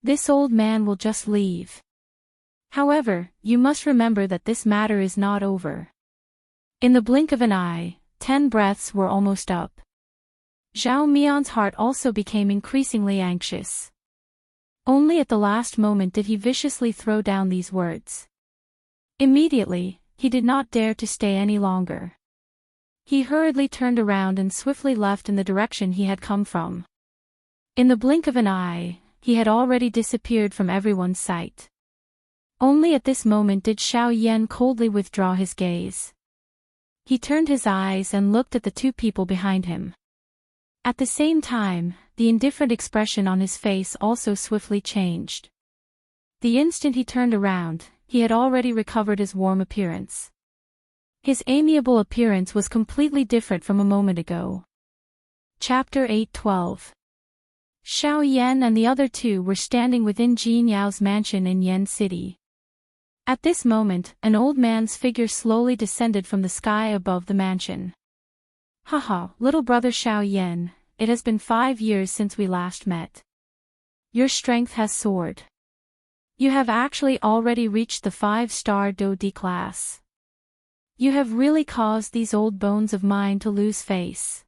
This old man will just leave. However, you must remember that this matter is not over. In the blink of an eye, 10 breaths were almost up. Zhao Mian's heart also became increasingly anxious. Only at the last moment did he viciously throw down these words. Immediately, he did not dare to stay any longer. He hurriedly turned around and swiftly left in the direction he had come from. In the blink of an eye, he had already disappeared from everyone's sight. Only at this moment did Xiao Yan coldly withdraw his gaze. He turned his eyes and looked at the two people behind him. At the same time, the indifferent expression on his face also swiftly changed. The instant he turned around, he had already recovered his warm appearance. His amiable appearance was completely different from a moment ago. Chapter 8:12. Xiao Yan and the other two were standing within Jin Yao's mansion in Yan City. At this moment, an old man's figure slowly descended from the sky above the mansion. Haha, little brother Xiao Yan, it has been 5 years since we last met. Your strength has soared. You have actually already reached the 5-star Do D class. You have really caused these old bones of mine to lose face.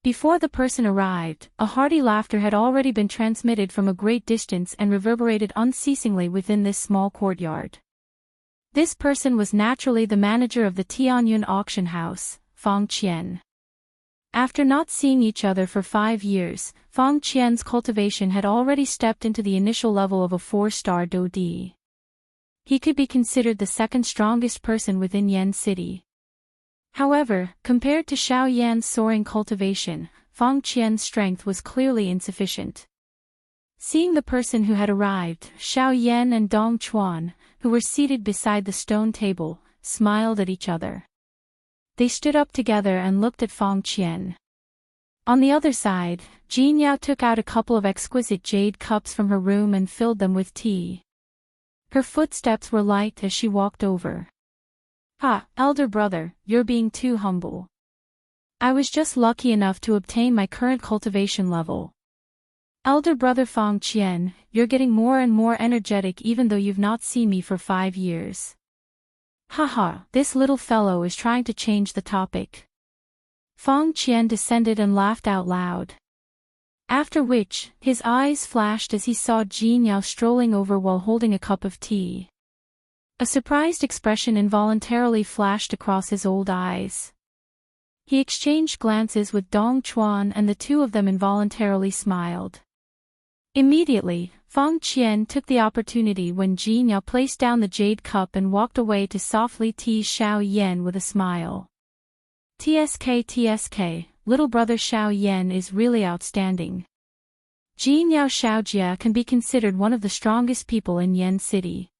Before the person arrived, a hearty laughter had already been transmitted from a great distance and reverberated unceasingly within this small courtyard. This person was naturally the manager of the Tianyun auction house, Fang Qian. After not seeing each other for 5 years, Fang Qian's cultivation had already stepped into the initial level of a 4-star Do D. He could be considered the second strongest person within Yan City. However, compared to Xiao Yan's soaring cultivation, Fang Qian's strength was clearly insufficient. Seeing the person who had arrived, Xiao Yan and Dong Chuan, who were seated beside the stone table, smiled at each other. They stood up together and looked at Fang Qian. On the other side, Jin Yao took out a couple of exquisite jade cups from her room and filled them with tea. Her footsteps were light as she walked over. "Ha, elder brother, you're being too humble. I was just lucky enough to obtain my current cultivation level. Elder brother Fang Qian, you're getting more and more energetic even though you've not seen me for 5 years. Haha, this little fellow is trying to change the topic." Fang Qian descended and laughed out loud. After which, his eyes flashed as he saw Jin Yao strolling over while holding a cup of tea. A surprised expression involuntarily flashed across his old eyes. He exchanged glances with Dong Chuan and the two of them involuntarily smiled. Immediately, Fang Qian took the opportunity when Jin Yao placed down the jade cup and walked away to softly tease Xiao Yan with a smile. TSK, little brother Xiao Yan is really outstanding. Jin Yao Xiaojia can be considered one of the strongest people in Yan City.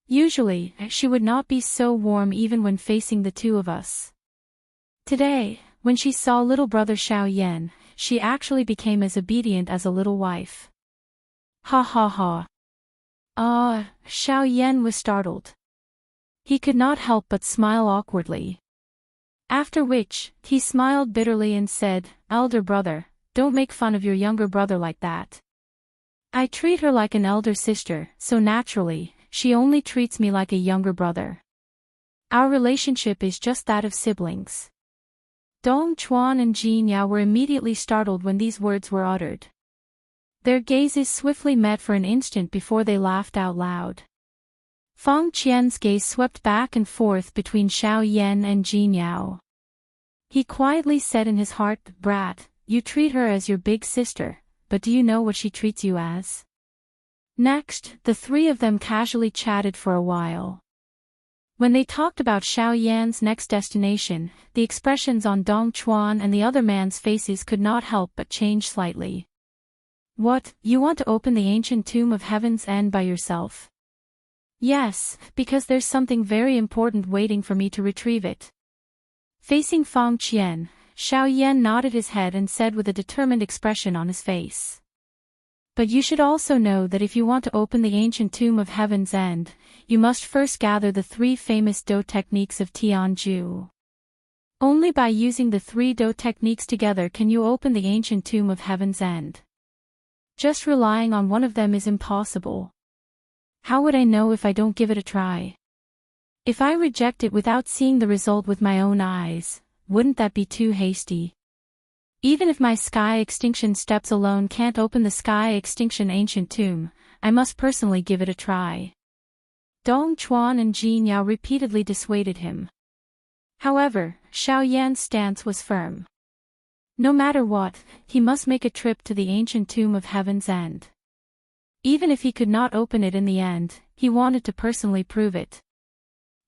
Usually, she would not be so warm even when facing the two of us. Today, when she saw little brother Xiao Yan, she actually became as obedient as a little wife. Ha ha ha. Xiao Yan was startled. He could not help but smile awkwardly. After which, he smiled bitterly and said, "Elder brother, don't make fun of your younger brother like that. I treat her like an elder sister, so naturally, she only treats me like a younger brother. Our relationship is just that of siblings." Dong Chuan and Jin Yao were immediately startled when these words were uttered. Their gazes swiftly met for an instant before they laughed out loud. Fang Qian's gaze swept back and forth between Xiao Yan and Jin Yao. He quietly said in his heart, "Brat, you treat her as your big sister, but do you know what she treats you as?" Next, the three of them casually chatted for a while. When they talked about Xiao Yan's next destination, the expressions on Dong Chuan and the other man's faces could not help but change slightly. "What, you want to open the ancient tomb of Heaven's End by yourself?" "Yes, because there's something very important waiting for me to retrieve it." Facing Fang Qian, Xiao Yan nodded his head and said with a determined expression on his face. But you should also know that if you want to open the ancient tomb of Heaven's End, you must first gather the 3 famous Do techniques of Tianju. Only by using the 3 Do techniques together can you open the ancient tomb of Heaven's End. Just relying on one of them is impossible. How would I know if I don't give it a try? If I reject it without seeing the result with my own eyes, wouldn't that be too hasty? Even if my sky extinction steps alone can't open the sky extinction ancient tomb, I must personally give it a try. Dong Chuan and Jin Yao repeatedly dissuaded him. However, Xiao Yan's stance was firm. No matter what, he must make a trip to the ancient tomb of Heaven's End. Even if he could not open it in the end, he wanted to personally prove it.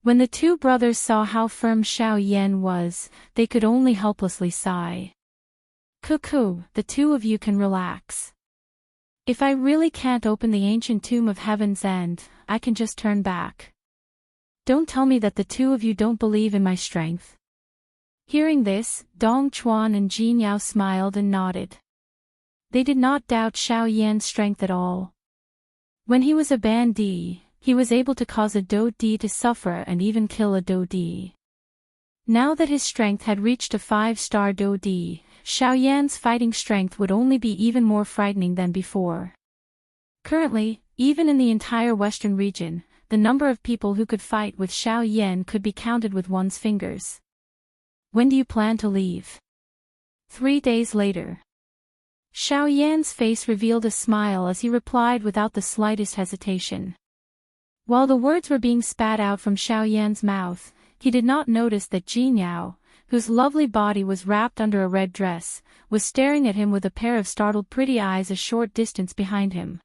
When the 2 brothers saw how firm Xiao Yan was, they could only helplessly sigh. Cuckoo, the 2 of you can relax. If I really can't open the ancient tomb of Heaven's End, I can just turn back. Don't tell me that the 2 of you don't believe in my strength. Hearing this, Dong Chuan and Jin Yao smiled and nodded. They did not doubt Xiao Yan's strength at all. When he was a bandit, he was able to cause a Do Di to suffer and even kill a Do Di. Now that his strength had reached a 5-star Do Di, Xiao Yan's fighting strength would only be even more frightening than before. Currently, even in the entire western region, the number of people who could fight with Xiao Yan could be counted with one's fingers. When do you plan to leave? 3 days later. Xiao Yan's face revealed a smile as he replied without the slightest hesitation. While the words were being spat out from Xiao Yan's mouth, he did not notice that Jin Yao, whose lovely body was wrapped under a red dress, was staring at him with a pair of startled pretty eyes a short distance behind him.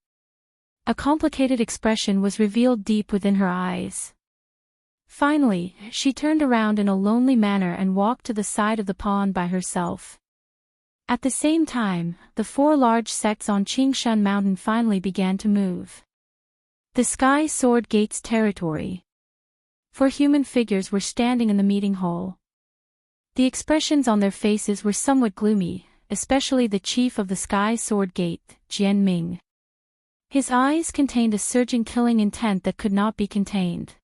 A complicated expression was revealed deep within her eyes. Finally, she turned around in a lonely manner and walked to the side of the pond by herself. At the same time, the 4 large sects on Qingshan Mountain finally began to move. The Sky Sword Gate's territory. 4 human figures were standing in the meeting hall. The expressions on their faces were somewhat gloomy, especially the chief of the Sky Sword Gate, Jian Ming. His eyes contained a surging killing intent that could not be contained.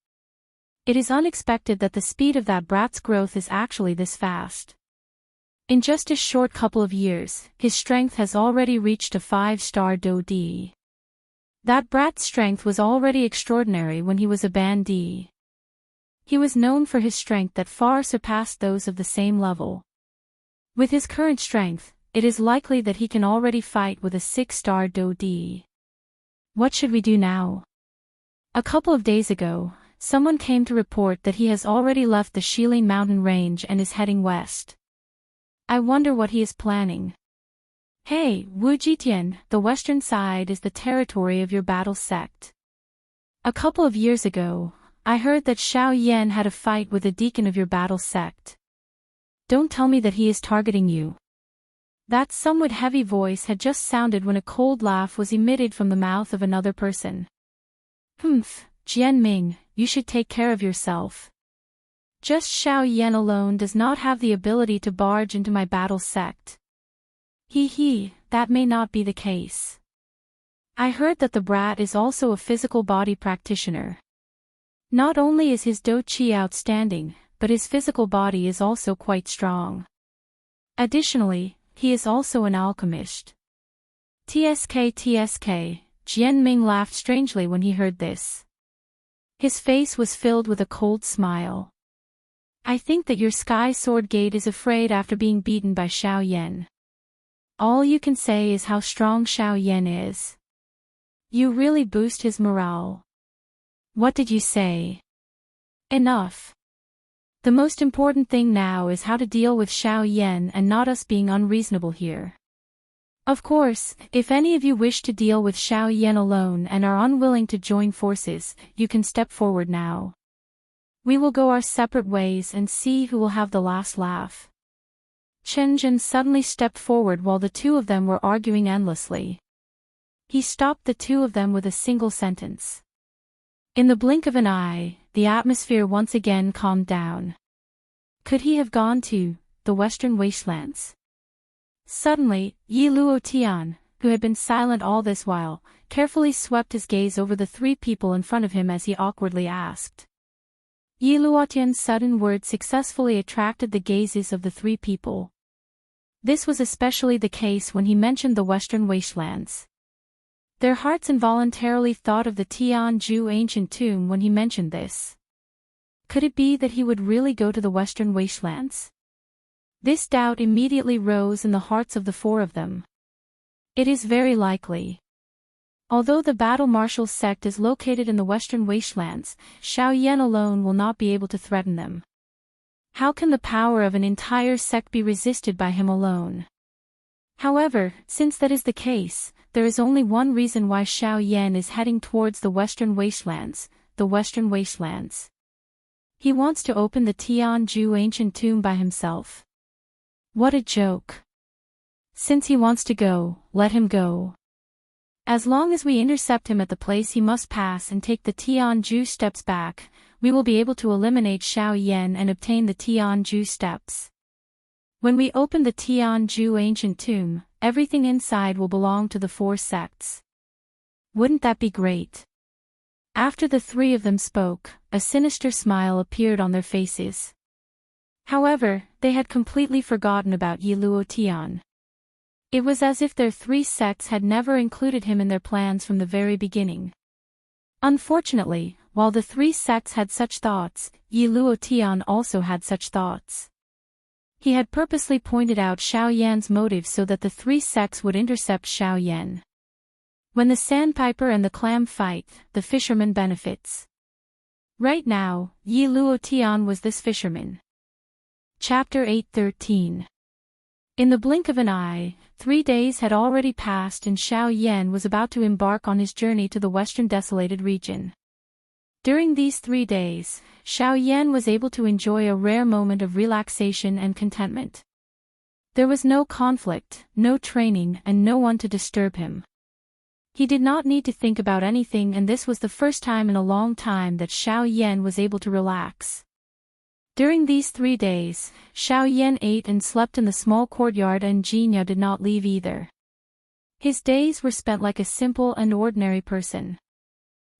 It is unexpected that the speed of that brat's growth is actually this fast. In just a short couple of years, his strength has already reached a 5-star Do Di. That brat's strength was already extraordinary when he was a bandit. He was known for his strength that far surpassed those of the same level. With his current strength, it is likely that he can already fight with a 6-star Do Di. What should we do now? A couple of days ago, someone came to report that he has already left the Shilin mountain range and is heading west. I wonder what he is planning. Hey, Wu Jitian, the western side is the territory of your battle sect. A couple of years ago, I heard that Xiao Yan had a fight with a deacon of your battle sect. Don't tell me that he is targeting you. That somewhat heavy voice had just sounded when a cold laugh was emitted from the mouth of another person. Humph, Jian Ming, you should take care of yourself. Just Xiao Yan alone does not have the ability to barge into my battle sect. That may not be the case. I heard that the brat is also a physical body practitioner. Not only is his Do Qi outstanding, but his physical body is also quite strong. Additionally, he is also an alchemist. TSK, Jian Ming laughed strangely when he heard this. His face was filled with a cold smile. I think that your Sky Sword Gate is afraid after being beaten by Xiao Yan. All you can say is how strong Xiao Yan is. You really boost his morale. What did you say? Enough. The most important thing now is how to deal with Xiao Yan and not us being unreasonable here. Of course, if any of you wish to deal with Xiao Yan alone and are unwilling to join forces, you can step forward now. We will go our separate ways and see who will have the last laugh. Chen Jin suddenly stepped forward while the 2 of them were arguing endlessly. He stopped the 2 of them with a single sentence. In the blink of an eye, the atmosphere once again calmed down. Could he have gone to the Western Wastelands. Suddenly, Yi Luotian, who had been silent all this while, carefully swept his gaze over the three people in front of him as he awkwardly asked. Yi Luotian's sudden words successfully attracted the gazes of the three people. This was especially the case when he mentioned the Western Wastelands. Their hearts involuntarily thought of the Tianju ancient tomb when he mentioned this. Could it be that he would really go to the Western Wastelands? This doubt immediately rose in the hearts of the four of them. It is very likely. Although the Battle Marshal sect is located in the Western Wastelands, Xiao Yan alone will not be able to threaten them. How can the power of an entire sect be resisted by him alone? However, since that is the case, there is only one reason why Xiao Yan is heading towards the Western Wastelands, the Western Wastelands. He wants to open the Tianju ancient tomb by himself. What a joke. Since he wants to go, let him go. As long as we intercept him at the place he must pass and take the Tianju steps back, we will be able to eliminate Xiao Yan and obtain the Tianju steps. When we open the Tianju ancient tomb, everything inside will belong to the four sects. Wouldn't that be great? After the three of them spoke, a sinister smile appeared on their faces. However, they had completely forgotten about Yi Luotian. It was as if their three sects had never included him in their plans from the very beginning. Unfortunately, while the three sects had such thoughts, Yi Luotian also had such thoughts. He had purposely pointed out Xiao Yan's motives so that the three sects would intercept Xiao Yan. When the sandpiper and the clam fight, the fisherman benefits. Right now, Yi Luotian was this fisherman. Chapter 8:13. In the blink of an eye, 3 days had already passed and Xiao Yan was about to embark on his journey to the western desolated region. During these 3 days, Xiao Yan was able to enjoy a rare moment of relaxation and contentment. There was no conflict, no training, and no one to disturb him. He did not need to think about anything, and this was the first time in a long time that Xiao Yan was able to relax. During these 3 days, Xiao Yan ate and slept in the small courtyard and Jinya did not leave either. His days were spent like a simple and ordinary person.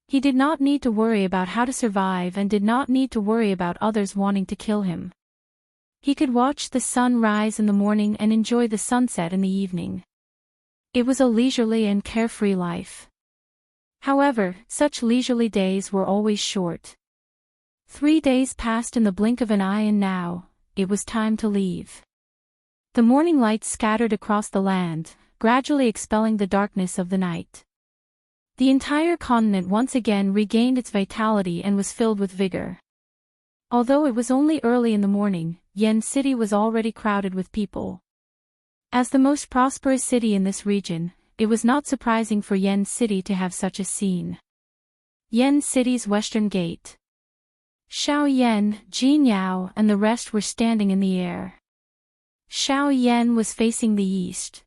He did not need to worry about how to survive and did not need to worry about others wanting to kill him. He could watch the sun rise in the morning and enjoy the sunset in the evening. It was a leisurely and carefree life. However, such leisurely days were always short. 3 days passed in the blink of an eye and now, it was time to leave. The morning light scattered across the land, gradually expelling the darkness of the night. The entire continent once again regained its vitality and was filled with vigor. Although it was only early in the morning, Yen City was already crowded with people. As the most prosperous city in this region, it was not surprising for Yen City to have such a scene. Yen City's western gate. Xiao Yan, Jin Yao, and the rest were standing in the air. Xiao Yan was facing the east.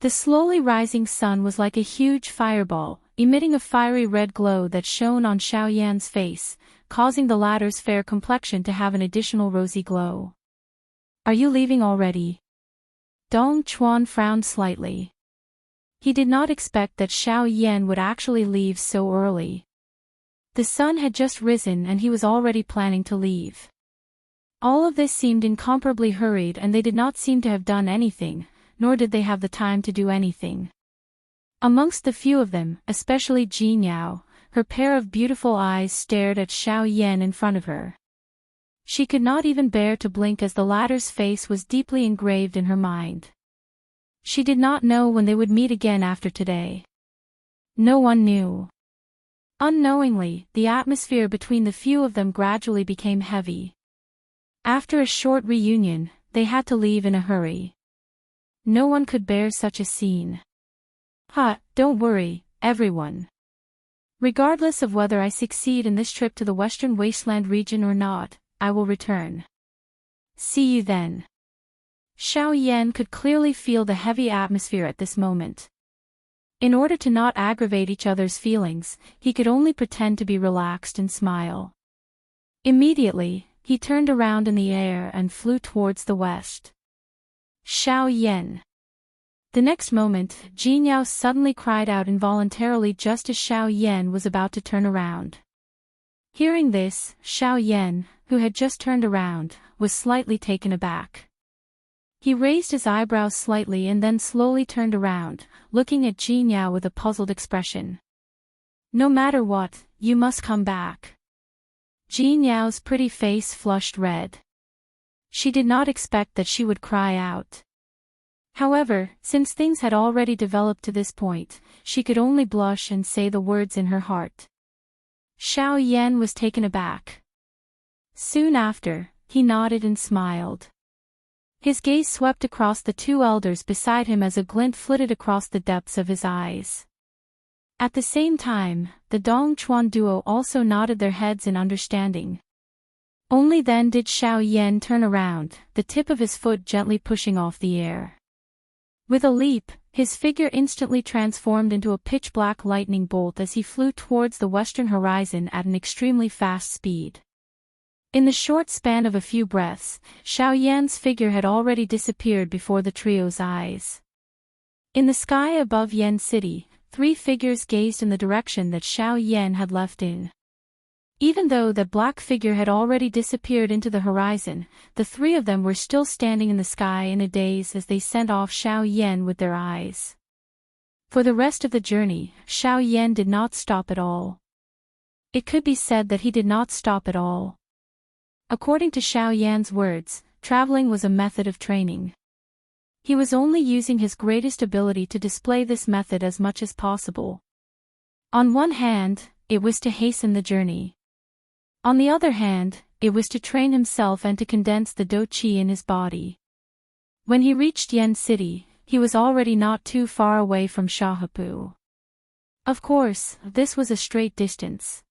The slowly rising sun was like a huge fireball, emitting a fiery red glow that shone on Xiao Yan's face, causing the latter's fair complexion to have an additional rosy glow. "Are you leaving already?" Dong Chuan frowned slightly. He did not expect that Xiao Yan would actually leave so early. The sun had just risen and he was already planning to leave. All of this seemed incomparably hurried and they did not seem to have done anything, nor did they have the time to do anything. Amongst the few of them, especially Jin Yao, her pair of beautiful eyes stared at Xiao Yan in front of her. She could not even bear to blink as the latter's face was deeply engraved in her mind. She did not know when they would meet again after today. No one knew. Unknowingly, the atmosphere between the few of them gradually became heavy. After a short reunion, they had to leave in a hurry. No one could bear such a scene. Don't worry, everyone. Regardless of whether I succeed in this trip to the Western Wasteland region or not, I will return. See you then. Xiao Yan could clearly feel the heavy atmosphere at this moment. In order to not aggravate each other's feelings, he could only pretend to be relaxed and smile. Immediately, he turned around in the air and flew towards the west. Xiao Yan. The next moment, Jin Yao suddenly cried out involuntarily just as Xiao Yan was about to turn around. Hearing this, Xiao Yan, who had just turned around, was slightly taken aback. He raised his eyebrows slightly and then slowly turned around, looking at Jin Yao with a puzzled expression. No matter what, you must come back. Jin Yao's pretty face flushed red. She did not expect that she would cry out. However, since things had already developed to this point, she could only blush and say the words in her heart. Xiao Yan was taken aback. Soon after, he nodded and smiled. His gaze swept across the two elders beside him as a glint flitted across the depths of his eyes. At the same time, the Dong Chuan duo also nodded their heads in understanding. Only then did Xiao Yan turn around, the tip of his foot gently pushing off the air. With a leap, his figure instantly transformed into a pitch-black lightning bolt as he flew towards the western horizon at an extremely fast speed. In the short span of a few breaths, Xiao Yan's figure had already disappeared before the trio's eyes. In the sky above Yan City, three figures gazed in the direction that Xiao Yan had left in. Even though that black figure had already disappeared into the horizon, the three of them were still standing in the sky in a daze as they sent off Xiao Yan with their eyes. For the rest of the journey, Xiao Yan did not stop at all. It could be said that he did not stop at all. According to Xiao Yan's words, traveling was a method of training. He was only using his greatest ability to display this method as much as possible. On one hand, it was to hasten the journey. On the other hand, it was to train himself and to condense the dou qi in his body. When he reached Yan City, he was already not too far away from Shahepu. Of course, this was a straight distance.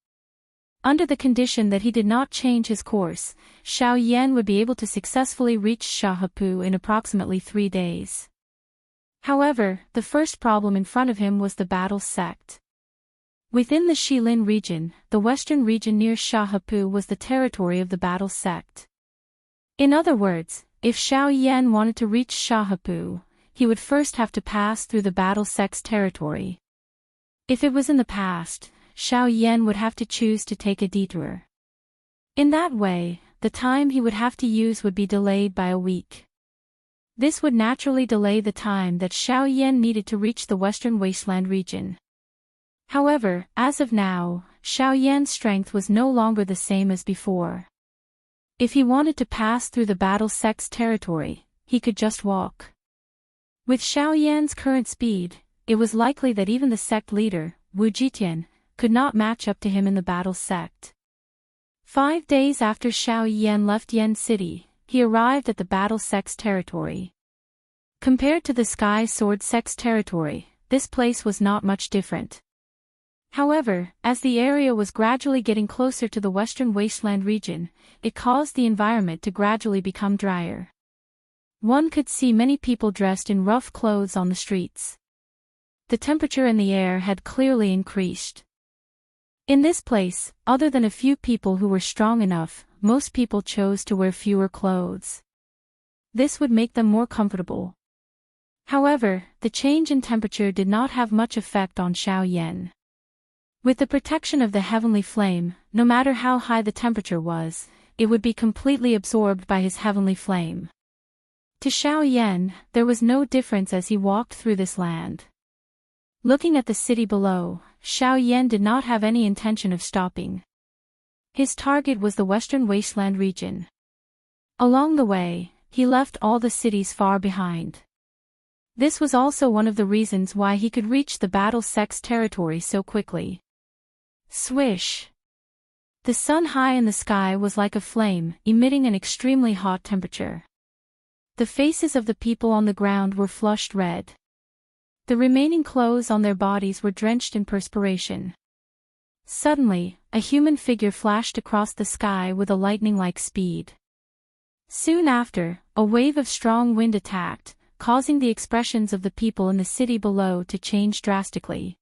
Under the condition that he did not change his course, Xiao Yan would be able to successfully reach Shahepu in approximately 3 days. However, the first problem in front of him was the battle sect. Within the Shilin region, the western region near Shahepu was the territory of the battle sect. In other words, if Xiao Yan wanted to reach Shahepu, he would first have to pass through the battle sect's territory. If it was in the past, Xiao Yan would have to choose to take a detour. In that way, the time he would have to use would be delayed by a week. This would naturally delay the time that Xiao Yan needed to reach the western wasteland region. However, as of now, Xiao Yan's strength was no longer the same as before. If he wanted to pass through the battle sect's territory, he could just walk. With Xiao Yan's current speed, it was likely that even the sect leader, Wu Jitian, could not match up to him in the battle sect. 5 days after Xiao Yan left Yan City, he arrived at the battle sect's territory. Compared to the Sky Sword sect's territory, this place was not much different. However, as the area was gradually getting closer to the western wasteland region, it caused the environment to gradually become drier. One could see many people dressed in rough clothes on the streets. The temperature in the air had clearly increased. In this place, other than a few people who were strong enough, most people chose to wear fewer clothes. This would make them more comfortable. However, the change in temperature did not have much effect on Xiao Yan. With the protection of the heavenly flame, no matter how high the temperature was, it would be completely absorbed by his heavenly flame. To Xiao Yan, there was no difference as he walked through this land. Looking at the city below, Xiao Yan did not have any intention of stopping. His target was the western wasteland region. Along the way, he left all the cities far behind. This was also one of the reasons why he could reach the battle sect's territory so quickly. Swish! The sun high in the sky was like a flame, emitting an extremely hot temperature. The faces of the people on the ground were flushed red. The remaining clothes on their bodies were drenched in perspiration. Suddenly, a human figure flashed across the sky with a lightning-like speed. Soon after, a wave of strong wind attacked, causing the expressions of the people in the city below to change drastically.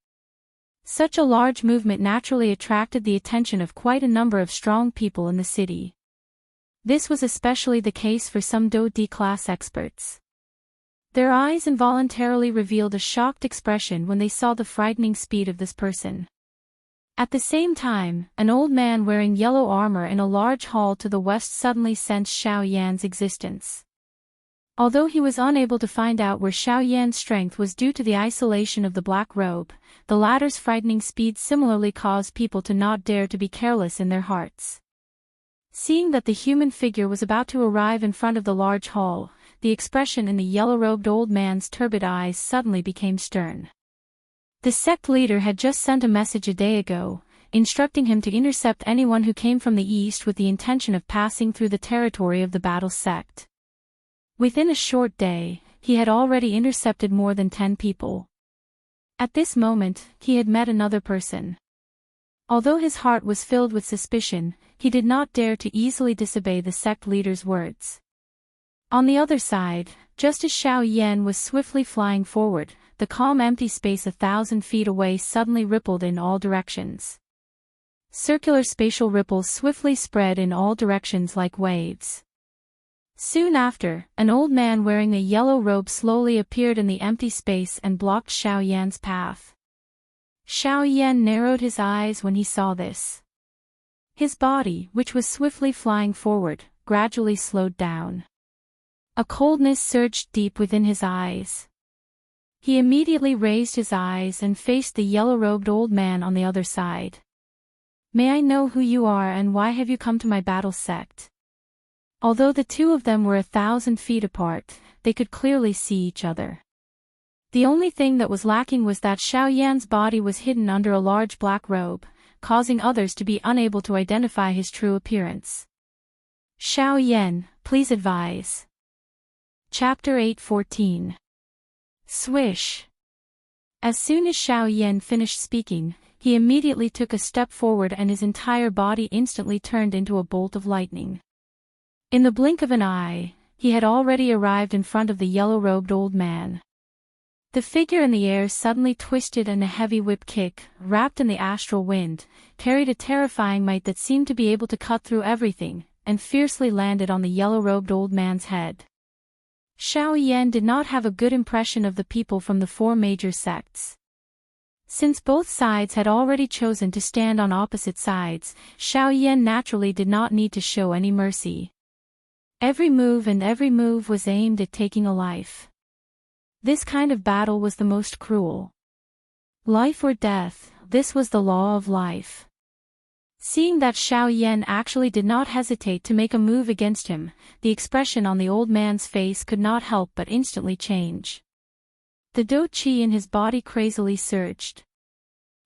Such a large movement naturally attracted the attention of quite a number of strong people in the city. This was especially the case for some Do D class experts. Their eyes involuntarily revealed a shocked expression when they saw the frightening speed of this person. At the same time, an old man wearing yellow armor in a large hall to the west suddenly sensed Xiao Yan's existence. Although he was unable to find out where Xiao Yan's strength was due to the isolation of the black robe, the latter's frightening speed similarly caused people to not dare to be careless in their hearts. Seeing that the human figure was about to arrive in front of the large hall, the expression in the yellow-robed old man's turbid eyes suddenly became stern. The sect leader had just sent a message a day ago, instructing him to intercept anyone who came from the east with the intention of passing through the territory of the battle sect. Within a short day, he had already intercepted more than 10 people. At this moment, he had met another person. Although his heart was filled with suspicion, he did not dare to easily disobey the sect leader's words. On the other side, just as Xiao Yan was swiftly flying forward, the calm empty space 1,000 feet away suddenly rippled in all directions. Circular spatial ripples swiftly spread in all directions like waves. Soon after, an old man wearing a yellow robe slowly appeared in the empty space and blocked Xiao Yan's path. Xiao Yan narrowed his eyes when he saw this. His body, which was swiftly flying forward, gradually slowed down. A coldness surged deep within his eyes. He immediately raised his eyes and faced the yellow-robed old man on the other side. "May I know who you are and why have you come to my battle sect?" Although the two of them were 1,000 feet apart, they could clearly see each other. The only thing that was lacking was that Xiao Yan's body was hidden under a large black robe, causing others to be unable to identify his true appearance. "Xiao Yan, please advise." Chapter 8:14. Swish. As soon as Xiao Yan finished speaking, he immediately took a step forward and his entire body instantly turned into a bolt of lightning. In the blink of an eye, he had already arrived in front of the yellow-robed old man. The figure in the air suddenly twisted and a heavy whip kick, wrapped in the astral wind, carried a terrifying might that seemed to be able to cut through everything, and fiercely landed on the yellow-robed old man's head. Xiao Yan did not have a good impression of the people from the 4 major sects. Since both sides had already chosen to stand on opposite sides, Xiao Yan naturally did not need to show any mercy. Every move was aimed at taking a life. This kind of battle was the most cruel. Life or death, this was the law of life. Seeing that Xiao Yan actually did not hesitate to make a move against him, the expression on the old man's face could not help but instantly change. The Do Qi in his body crazily surged.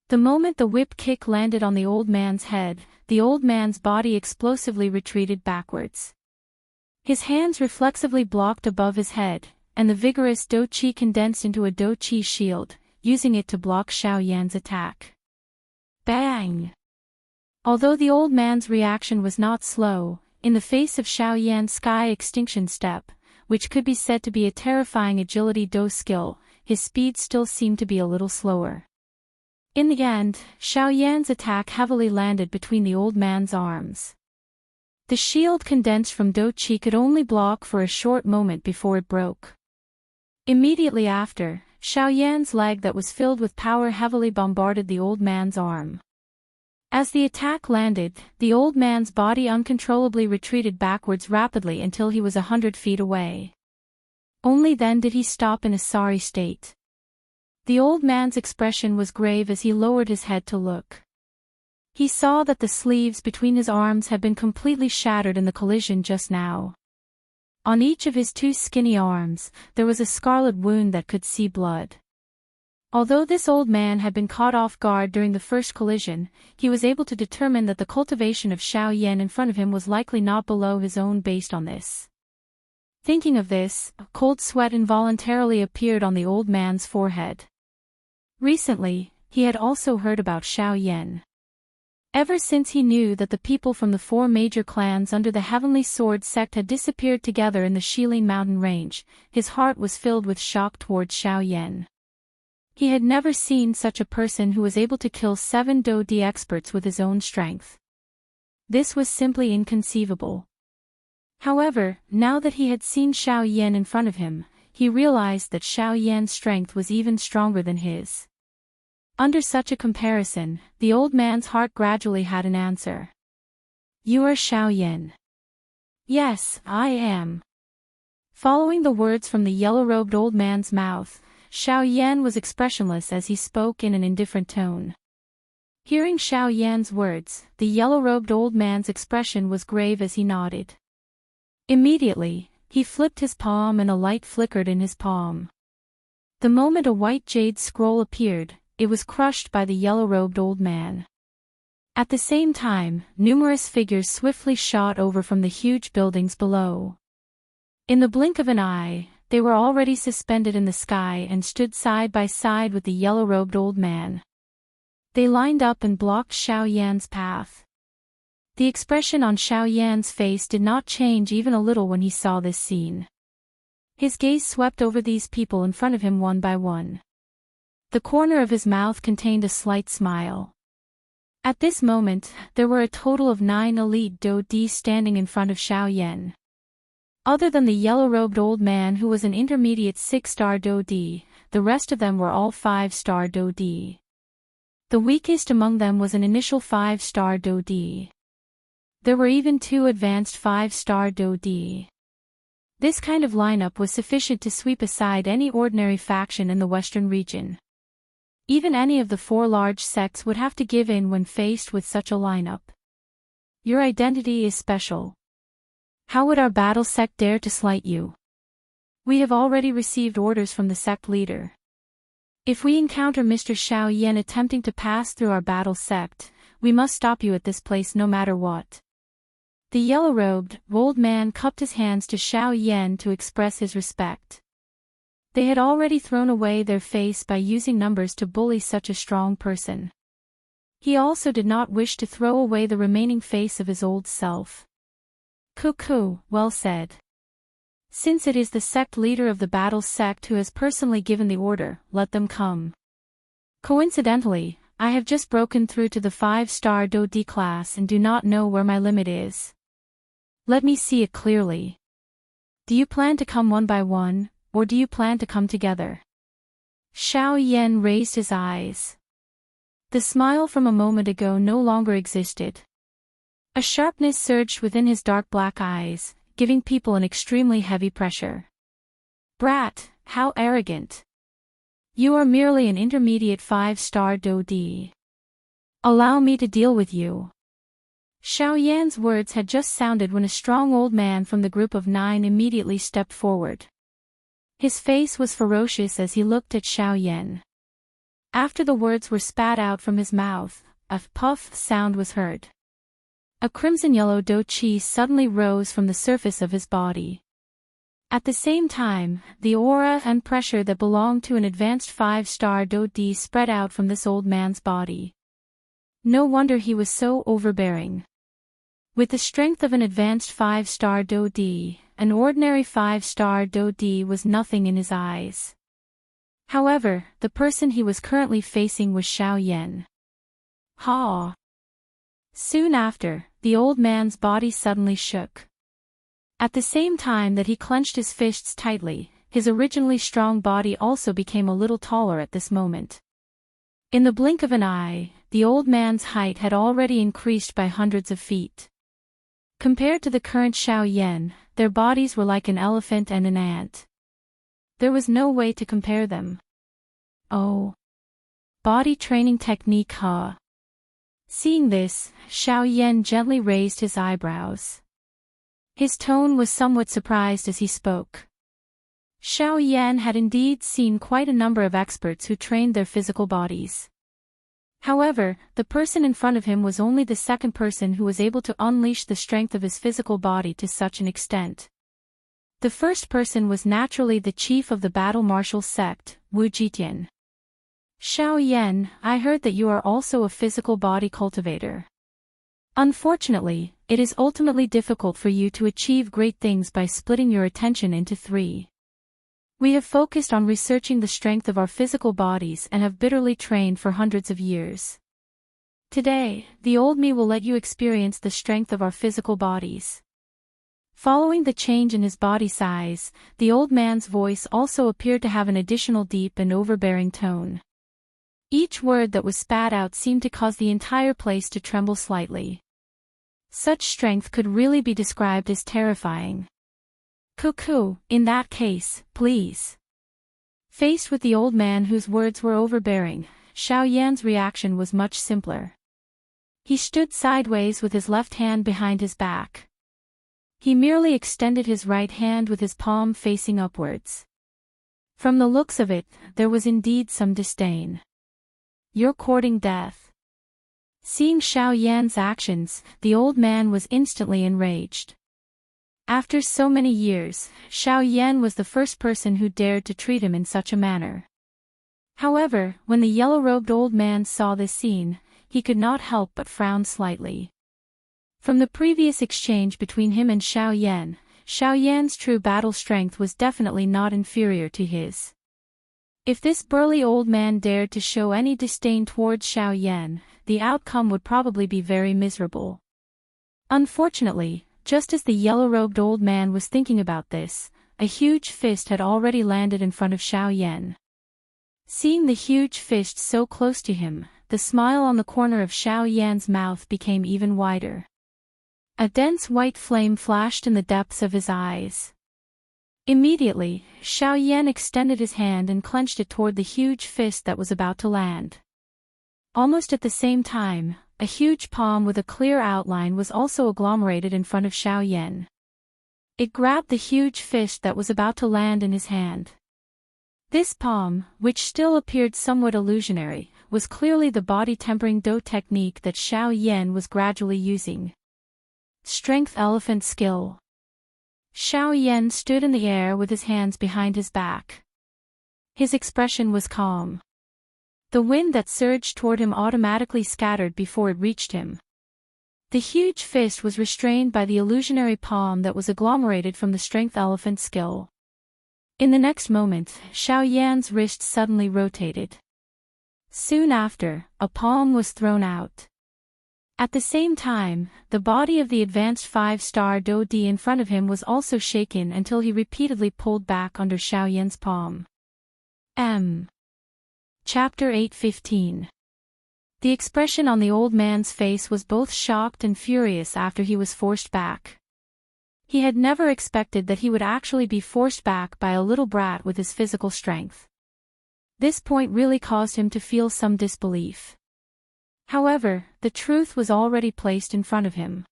The moment the whip kick landed on the old man's head, the old man's body explosively retreated backwards. His hands reflexively blocked above his head, and the vigorous Do Qi condensed into a Do Qi shield, using it to block Xiao Yan's attack. Bang! Although the old man's reaction was not slow, in the face of Xiao Yan's sky extinction step, which could be said to be a terrifying agility Do skill, his speed still seemed to be a little slower. In the end, Xiao Yan's attack heavily landed between the old man's arms. The shield condensed from Do Qi could only block for a short moment before it broke. Immediately after, Xiao Yan's leg that was filled with power heavily bombarded the old man's arm. As the attack landed, the old man's body uncontrollably retreated backwards rapidly until he was 100 feet away. Only then did he stop in a sorry state. The old man's expression was grave as he lowered his head to look. He saw that the sleeves between his arms had been completely shattered in the collision just now. On each of his 2 skinny arms, there was a scarlet wound that could see blood. Although this old man had been caught off guard during the first collision, he was able to determine that the cultivation of Xiao Yan in front of him was likely not below his own based on this. Thinking of this, a cold sweat involuntarily appeared on the old man's forehead. Recently, he had also heard about Xiao Yan. Ever since he knew that the people from the 4 major clans under the Heavenly Sword sect had disappeared together in the Shilin mountain range, his heart was filled with shock towards Xiao Yan. He had never seen such a person who was able to kill 7 Do D experts with his own strength. This was simply inconceivable. However, now that he had seen Xiao Yan in front of him, he realized that Xiao Yan's strength was even stronger than his. Under such a comparison, the old man's heart gradually had an answer. You are Xiao Yan. Yes, I am. Following the words from the yellow-robed old man's mouth, Xiao Yan was expressionless as he spoke in an indifferent tone. Hearing Xiao Yan's words, the yellow-robed old man's expression was grave as he nodded. Immediately, he flipped his palm and a light flickered in his palm. The moment a white jade scroll appeared, it was crushed by the yellow-robed old man. At the same time, numerous figures swiftly shot over from the huge buildings below. In the blink of an eye, they were already suspended in the sky and stood side by side with the yellow-robed old man. They lined up and blocked Xiao Yan's path. The expression on Xiao Yan's face did not change even a little when he saw this scene. His gaze swept over these people in front of him one by one. The corner of his mouth contained a slight smile. At this moment, there were a total of 9 elite Do-Di standing in front of Xiao Yan. Other than the yellow-robed old man who was an intermediate 6-star Do-Di, the rest of them were all 5-star Do-Di. The weakest among them was an initial 5-star Do-Di. There were even 2 advanced 5-star Do-Di. This kind of lineup was sufficient to sweep aside any ordinary faction in the western region. Even any of the 4 large sects would have to give in when faced with such a lineup. Your identity is special. How would our battle sect dare to slight you? We have already received orders from the sect leader. If we encounter Mr. Xiao Yan attempting to pass through our battle sect, we must stop you at this place no matter what. The yellow-robed, old man cupped his hands to Xiao Yan to express his respect. They had already thrown away their face by using numbers to bully such a strong person. He also did not wish to throw away the remaining face of his old self. Cuckoo, well said. Since it is the sect leader of the battle sect who has personally given the order, let them come. Coincidentally, I have just broken through to the 5-star Do-Di class and do not know where my limit is. Let me see it clearly. Do you plan to come one by one, or do you plan to come together? Xiao Yan raised his eyes. The smile from a moment ago no longer existed. A sharpness surged within his dark black eyes, giving people an extremely heavy pressure. Brat, how arrogant. You are merely an intermediate 5-star Do-Di. Allow me to deal with you. Xiao Yan's words had just sounded when a strong old man from the group of 9 immediately stepped forward. His face was ferocious as he looked at Xiao Yan. After the words were spat out from his mouth, a puff sound was heard. A crimson-yellow Do-Chi suddenly rose from the surface of his body. At the same time, the aura and pressure that belonged to an advanced 5-star Do-Di spread out from this old man's body. No wonder he was so overbearing. With the strength of an advanced 5-star Do-Di, an ordinary 5-star Do-Di was nothing in his eyes. However, the person he was currently facing was Xiao Yan. Ha! Soon after, the old man's body suddenly shook. At the same time that he clenched his fists tightly, his originally strong body also became a little taller at this moment. In the blink of an eye, the old man's height had already increased by hundreds of feet. Compared to the current Xiao Yan, their bodies were like an elephant and an ant. There was no way to compare them. Oh. Body training technique, huh? Seeing this, Xiao Yan gently raised his eyebrows. His tone was somewhat surprised as he spoke. Xiao Yan had indeed seen quite a number of experts who trained their physical bodies. However, the person in front of him was only the second person who was able to unleash the strength of his physical body to such an extent. The first person was naturally the chief of the battle martial sect, Wuxia. Xiao Yan, I heard that you are also a physical body cultivator. Unfortunately, it is ultimately difficult for you to achieve great things by splitting your attention into 3. We have focused on researching the strength of our physical bodies and have bitterly trained for hundreds of years. Today, the old me will let you experience the strength of our physical bodies. Following the change in his body size, the old man's voice also appeared to have an additional deep and overbearing tone. Each word that was spat out seemed to cause the entire place to tremble slightly. Such strength could really be described as terrifying. Cuckoo, in that case, please. Faced with the old man whose words were overbearing, Xiao Yan's reaction was much simpler. He stood sideways with his left hand behind his back. He merely extended his right hand with his palm facing upwards. From the looks of it, there was indeed some disdain. You're courting death. Seeing Xiao Yan's actions, the old man was instantly enraged. After so many years, Xiao Yan was the first person who dared to treat him in such a manner. However, when the yellow-robed old man saw this scene, he could not help but frown slightly. From the previous exchange between him and Xiao Yan's true battle strength was definitely not inferior to his. If this burly old man dared to show any disdain towards Xiao Yan, the outcome would probably be very miserable. Unfortunately, just as the yellow-robed old man was thinking about this, a huge fist had already landed in front of Xiao Yan. Seeing the huge fist so close to him, the smile on the corner of Xiao Yan's mouth became even wider. A dense white flame flashed in the depths of his eyes. Immediately, Xiao Yan extended his hand and clenched it toward the huge fist that was about to land. Almost at the same time, a huge palm with a clear outline was also agglomerated in front of Xiao Yan. It grabbed the huge fist that was about to land in his hand. This palm, which still appeared somewhat illusionary, was clearly the body-tempering Do technique that Xiao Yan was gradually using. Strength Elephant Skill. Xiao Yan stood in the air with his hands behind his back. His expression was calm. The wind that surged toward him automatically scattered before it reached him. The huge fist was restrained by the illusionary palm that was agglomerated from the Strength Elephant skill. In the next moment, Xiao Yan's wrist suddenly rotated. Soon after, a palm was thrown out. At the same time, the body of the advanced 5-star Do Di in front of him was also shaken until he repeatedly pulled back under Xiao Yan's palm. Chapter 8:15. The expression on the old man's face was both shocked and furious after he was forced back. He had never expected that he would actually be forced back by a little brat with his physical strength. This point really caused him to feel some disbelief. However, the truth was already placed in front of him.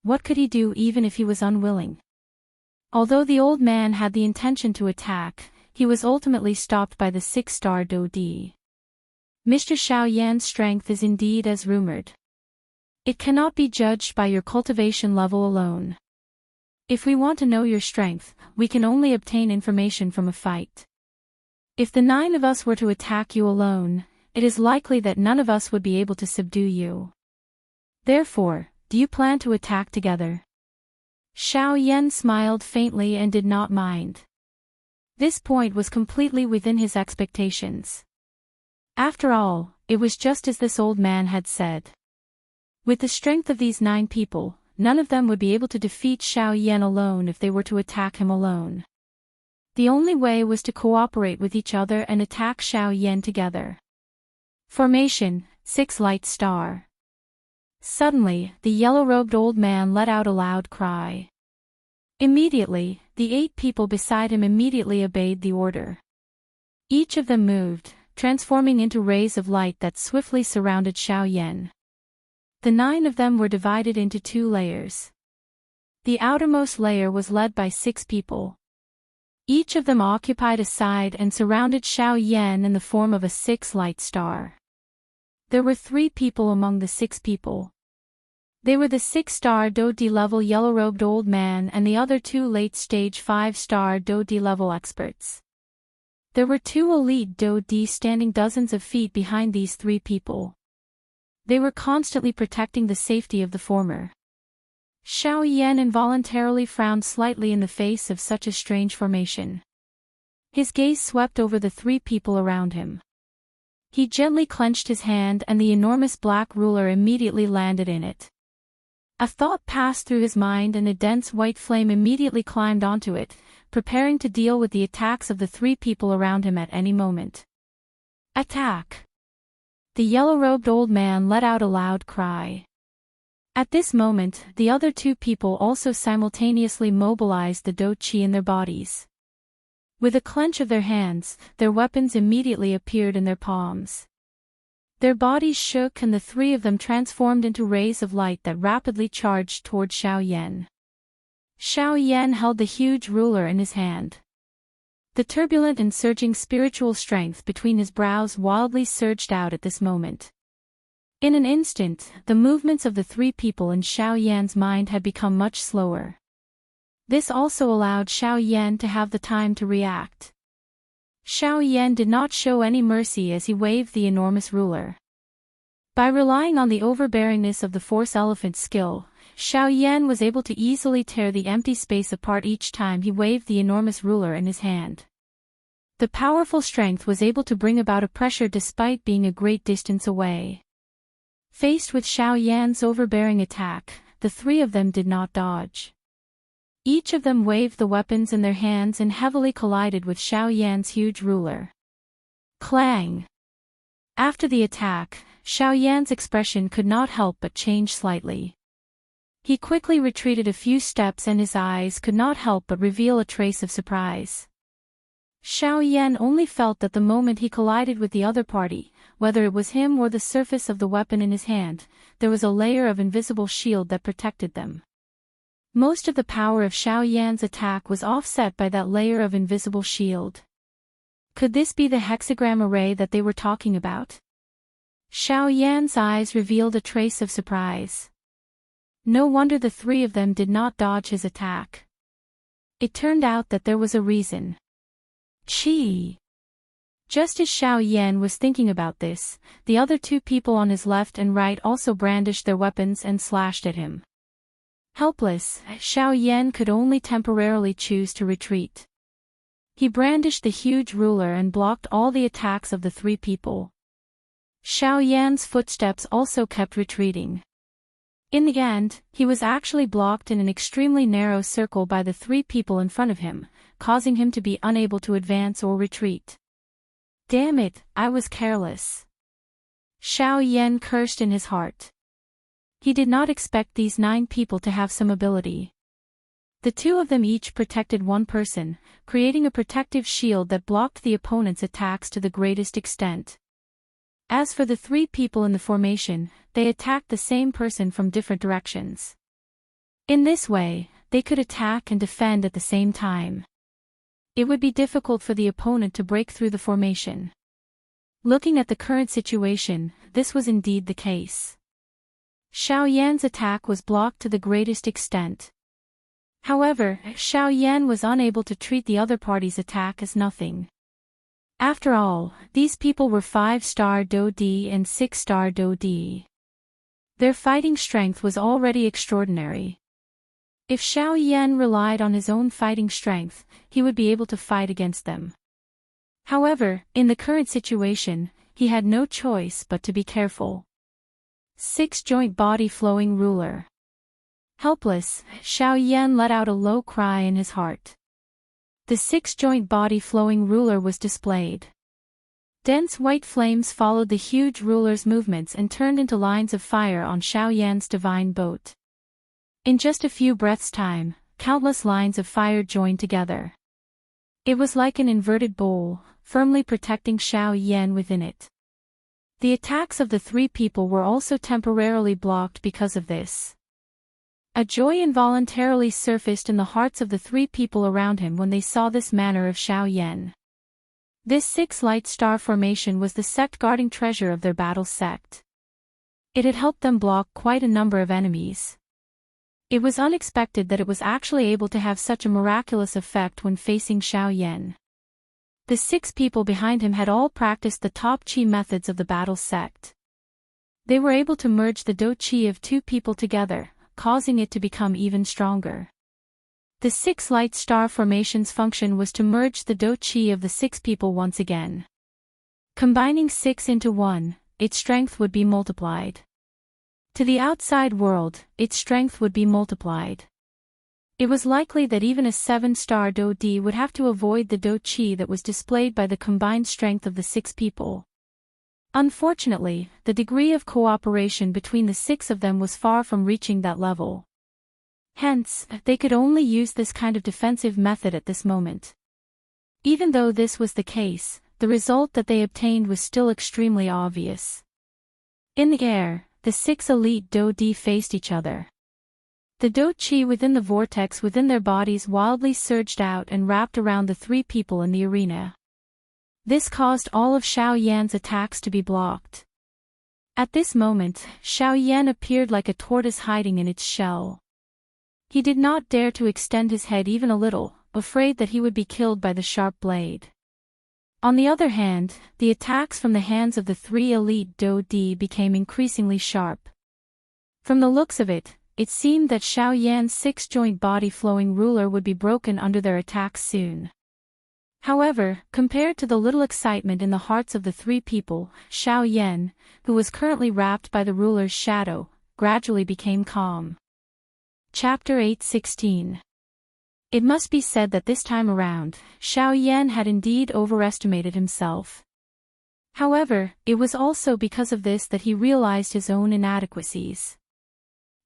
What could he do even if he was unwilling? Although the old man had the intention to attack, he was ultimately stopped by the 6-star Do Di. Mr. Xiao Yan's strength is indeed as rumored. It cannot be judged by your cultivation level alone. If we want to know your strength, we can only obtain information from a fight. If the 9 of us were to attack you alone, it is likely that none of us would be able to subdue you. Therefore, do you plan to attack together? Xiao Yan smiled faintly and did not mind. This point was completely within his expectations. After all, it was just as this old man had said. With the strength of these 9 people, none of them would be able to defeat Xiao Yan alone if they were to attack him alone. The only way was to cooperate with each other and attack Xiao Yan together. Formation, 6 light star. Suddenly, the yellow-robed old man let out a loud cry. Immediately, the 8 people beside him immediately obeyed the order. Each of them moved, transforming into rays of light that swiftly surrounded Xiao Yan. The 9 of them were divided into 2 layers. The outermost layer was led by 6 people. Each of them occupied a side and surrounded Xiao Yan in the form of a 6 light star. There were 3 people among the 6 people. They were the 6-star Do Di level yellow-robed old man and the other 2 late-stage 5-star Do Di level experts. There were 2 elite Do Di standing dozens of feet behind these 3 people. They were constantly protecting the safety of the former. Xiao Yan involuntarily frowned slightly in the face of such a strange formation. His gaze swept over the 3 people around him. He gently clenched his hand and the enormous black ruler immediately landed in it. A thought passed through his mind and a dense white flame immediately climbed onto it, preparing to deal with the attacks of the three people around him at any moment. Attack! The yellow-robed old man let out a loud cry. At this moment, the other two people also simultaneously mobilized the do chi in their bodies. With a clench of their hands, their weapons immediately appeared in their palms. Their bodies shook and the three of them transformed into rays of light that rapidly charged toward Xiao Yan. Xiao Yan held the huge ruler in his hand. The turbulent and surging spiritual strength between his brows wildly surged out at this moment. In an instant, the movements of the three people in Xiao Yan's mind had become much slower. This also allowed Xiao Yan to have the time to react. Xiao Yan did not show any mercy as he waved the enormous ruler. By relying on the overbearingness of the Force Elephant's skill, Xiao Yan was able to easily tear the empty space apart each time he waved the enormous ruler in his hand. The powerful strength was able to bring about a pressure despite being a great distance away. Faced with Xiao Yan's overbearing attack, the three of them did not dodge. Each of them waved the weapons in their hands and heavily collided with Xiao Yan's huge ruler. Clang! After the attack, Xiao Yan's expression could not help but change slightly. He quickly retreated a few steps and his eyes could not help but reveal a trace of surprise. Xiao Yan only felt that the moment he collided with the other party, whether it was him or the surface of the weapon in his hand, there was a layer of invisible shield that protected them. Most of the power of Xiao Yan's attack was offset by that layer of invisible shield. Could this be the hexagram array that they were talking about? Xiao Yan's eyes revealed a trace of surprise. No wonder the three of them did not dodge his attack. It turned out that there was a reason. Chi! Just as Xiao Yan was thinking about this, the other two people on his left and right also brandished their weapons and slashed at him. Helpless, Xiao Yan could only temporarily choose to retreat. He brandished the huge ruler and blocked all the attacks of the three people. Xiao Yan's footsteps also kept retreating. In the end, he was actually blocked in an extremely narrow circle by the three people in front of him, causing him to be unable to advance or retreat. Damn it, I was careless. Xiao Yan cursed in his heart. He did not expect these 9 people to have some ability. The two of them each protected one person, creating a protective shield that blocked the opponent's attacks to the greatest extent. As for the 3 people in the formation, they attacked the same person from different directions. In this way, they could attack and defend at the same time. It would be difficult for the opponent to break through the formation. Looking at the current situation, this was indeed the case. Xiao Yan's attack was blocked to the greatest extent. However, Xiao Yan was unable to treat the other party's attack as nothing. After all, these people were 5-star Do Di and 6-star Do Di. Their fighting strength was already extraordinary. If Xiao Yan relied on his own fighting strength, he would be able to fight against them. However, in the current situation, he had no choice but to be careful. 6-joint body flowing ruler. Helpless, Xiao Yan let out a low cry in his heart. The 6-joint body flowing ruler was displayed. Dense white flames followed the huge ruler's movements and turned into lines of fire on Xiao Yan's divine boat. In just a few breaths' time, countless lines of fire joined together. It was like an inverted bowl, firmly protecting Xiao Yan within it. The attacks of the 3 people were also temporarily blocked because of this. A joy involuntarily surfaced in the hearts of the 3 people around him when they saw this manner of Xiao Yan. This 6-light star formation was the sect-guarding treasure of their battle sect. It had helped them block quite a number of enemies. It was unexpected that it was actually able to have such a miraculous effect when facing Xiao Yan. The 6 people behind him had all practiced the top chi methods of the battle sect. They were able to merge the do chi of 2 people together, causing it to become even stronger. The 6-light star formation's function was to merge the do chi of the 6 people once again. Combining 6 into 1, its strength would be multiplied. To the outside world, its strength would be multiplied. It was likely that even a 7-star Do Di would have to avoid the Do Chi that was displayed by the combined strength of the 6 people. Unfortunately, the degree of cooperation between the 6 of them was far from reaching that level. Hence, they could only use this kind of defensive method at this moment. Even though this was the case, the result that they obtained was still extremely obvious. In the air, the 6 elite Do Di faced each other. The Do Chi within the vortex within their bodies wildly surged out and wrapped around the 3 people in the arena. This caused all of Xiao Yan's attacks to be blocked. At this moment, Xiao Yan appeared like a tortoise hiding in its shell. He did not dare to extend his head even a little, afraid that he would be killed by the sharp blade. On the other hand, the attacks from the hands of the 3 elite Do Di became increasingly sharp. From the looks of it, it seemed that Xiao Yan's 6-joint body flowing ruler would be broken under their attacks soon. However, compared to the little excitement in the hearts of the 3 people, Xiao Yan, who was currently wrapped by the ruler's shadow, gradually became calm. Chapter 8:16. It must be said that this time around, Xiao Yan had indeed overestimated himself. However, it was also because of this that he realized his own inadequacies.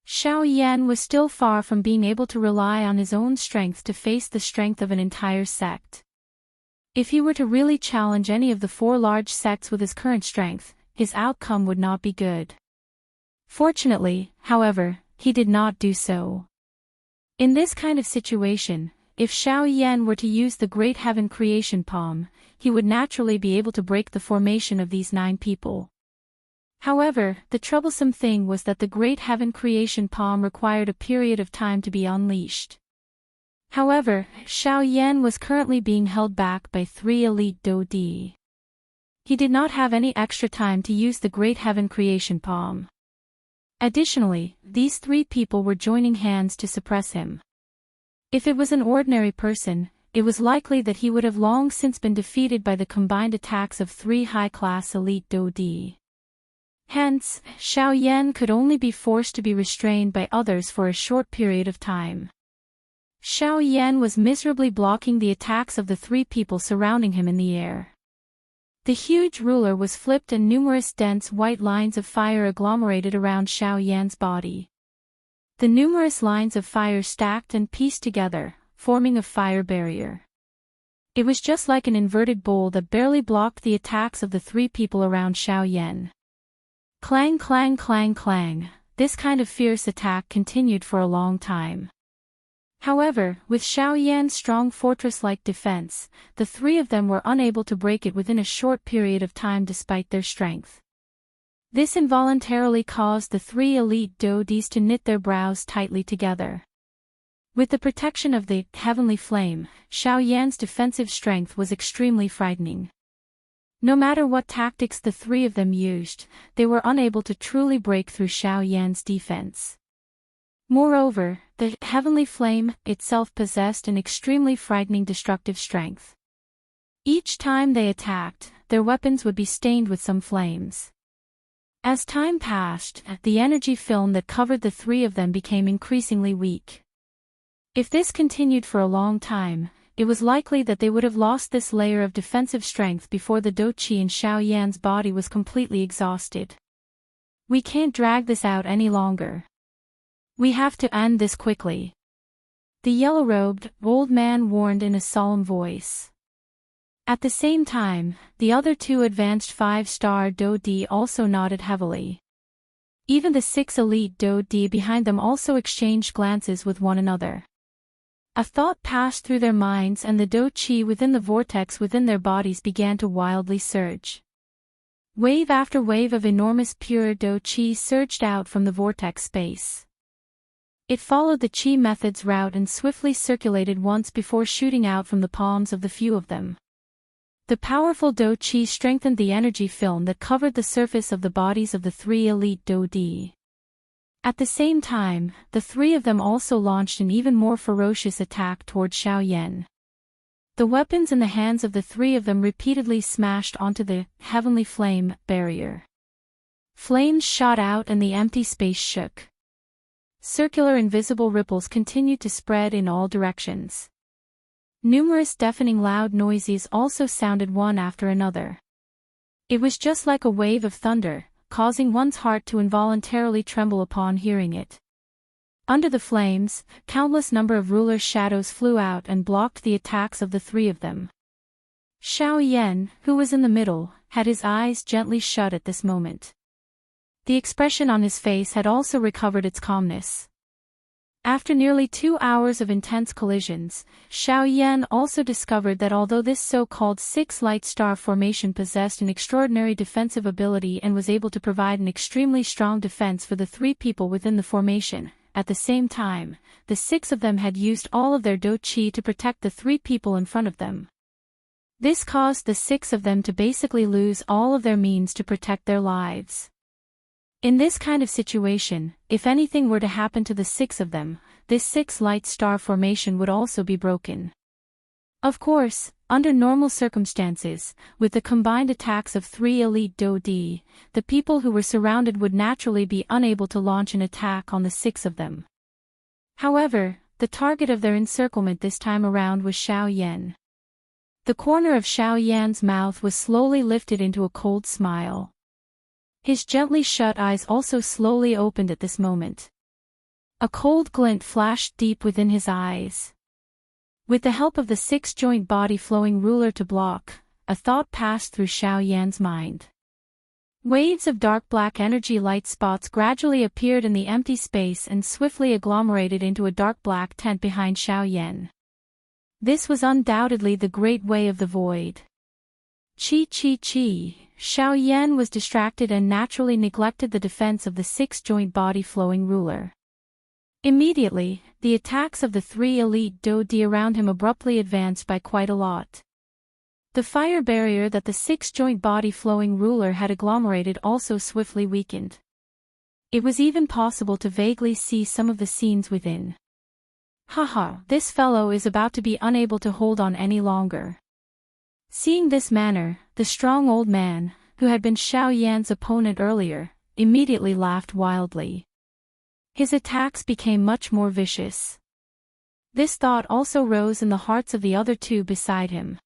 Xiao Yan was still far from being able to rely on his own strength to face the strength of an entire sect. If he were to really challenge any of the 4 large sects with his current strength, his outcome would not be good. Fortunately, however, he did not do so. In this kind of situation, if Xiao Yan were to use the Great Heaven Creation Palm, he would naturally be able to break the formation of these 9 people. However, the troublesome thing was that the Great Heaven Creation Palm required a period of time to be unleashed. However, Xiao Yan was currently being held back by 3 elite Do Di. He did not have any extra time to use the Great Heaven Creation Palm. Additionally, these 3 people were joining hands to suppress him. If it was an ordinary person, it was likely that he would have long since been defeated by the combined attacks of 3 high-class elite Do Di. Hence, Xiao Yan could only be forced to be restrained by others for a short period of time. Xiao Yan was miserably blocking the attacks of the 3 people surrounding him in the air. The huge ruler was flipped and numerous dense white lines of fire agglomerated around Xiao Yan's body. The numerous lines of fire stacked and pieced together, forming a fire barrier. It was just like an inverted bowl that barely blocked the attacks of the 3 people around Xiao Yan. Clang clang clang clang, this kind of fierce attack continued for a long time. However, with Xiao Yan's strong fortress-like defense, the 3 of them were unable to break it within a short period of time despite their strength. This involuntarily caused the 3 elite Do Dis to knit their brows tightly together. With the protection of the heavenly flame, Xiao Yan's defensive strength was extremely frightening. No matter what tactics the 3 of them used, they were unable to truly break through Xiao Yan's defense. Moreover, the heavenly flame itself possessed an extremely frightening destructive strength. Each time they attacked, their weapons would be stained with some flames. As time passed, the energy film that covered the 3 of them became increasingly weak. If this continued for a long time, it was likely that they would have lost this layer of defensive strength before the Do Chi in Xiao Yan's body was completely exhausted. We can't drag this out any longer. We have to end this quickly. The yellow-robed, old man warned in a solemn voice. At the same time, the other 2 advanced 5-star Do Di also nodded heavily. Even the 6 elite Do Di behind them also exchanged glances with one another. A thought passed through their minds and the Do Chi within the vortex within their bodies began to wildly surge. Wave after wave of enormous pure Do Chi surged out from the vortex space. It followed the Chi method's route and swiftly circulated once before shooting out from the palms of the few of them. The powerful Do Chi strengthened the energy film that covered the surface of the bodies of the 3 elite Do Di. At the same time, the 3 of them also launched an even more ferocious attack toward Xiao Yan. The weapons in the hands of the 3 of them repeatedly smashed onto the heavenly flame barrier. Flames shot out and the empty space shook. Circular invisible ripples continued to spread in all directions. Numerous deafening loud noises also sounded one after another. It was just like a wave of thunder, causing one's heart to involuntarily tremble upon hearing it. Under the flames, countless number of ruler shadows flew out and blocked the attacks of the three of them. Xiao Yan, who was in the middle, had his eyes gently shut at this moment. The expression on his face had also recovered its calmness. After nearly 2 hours of intense collisions, Xiao Yan also discovered that although this so-called six light star formation possessed an extraordinary defensive ability and was able to provide an extremely strong defense for the three people within the formation, at the same time, the six of them had used all of their do qi to protect the three people in front of them. This caused the six of them to basically lose all of their means to protect their lives. In this kind of situation, if anything were to happen to the six of them, this six light star formation would also be broken. Of course, under normal circumstances, with the combined attacks of three elite Do-Di, the people who were surrounded would naturally be unable to launch an attack on the six of them. However, the target of their encirclement this time around was Xiao Yan. The corner of Xiao Yan's mouth was slowly lifted into a cold smile. His gently shut eyes also slowly opened at this moment. A cold glint flashed deep within his eyes. With the help of the six-joint body flowing ruler to block, a thought passed through Xiao Yan's mind. Waves of dark black energy light spots gradually appeared in the empty space and swiftly agglomerated into a dark black tent behind Xiao Yan. This was undoubtedly the Great Way of the Void. Chi. Xiao Yan was distracted and naturally neglected the defense of the six-joint body flowing ruler. Immediately, the attacks of the three elite Do-Di around him abruptly advanced by quite a lot. The fire barrier that the six-joint body flowing ruler had agglomerated also swiftly weakened. It was even possible to vaguely see some of the scenes within. Haha, this fellow is about to be unable to hold on any longer. Seeing this manner, the strong old man, who had been Xiao Yan's opponent earlier, immediately laughed wildly. His attacks became much more vicious. This thought also rose in the hearts of the other two beside him.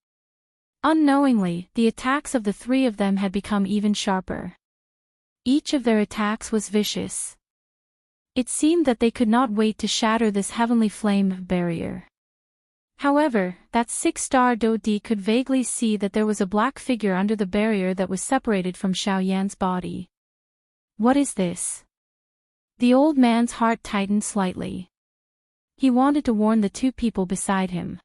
Unknowingly, the attacks of the three of them had become even sharper. Each of their attacks was vicious. It seemed that they could not wait to shatter this heavenly flame barrier. However, that six-star Do-Di could vaguely see that there was a black figure under the barrier that was separated from Xiao Yan's body. What is this? The old man's heart tightened slightly. He wanted to warn the two people beside him.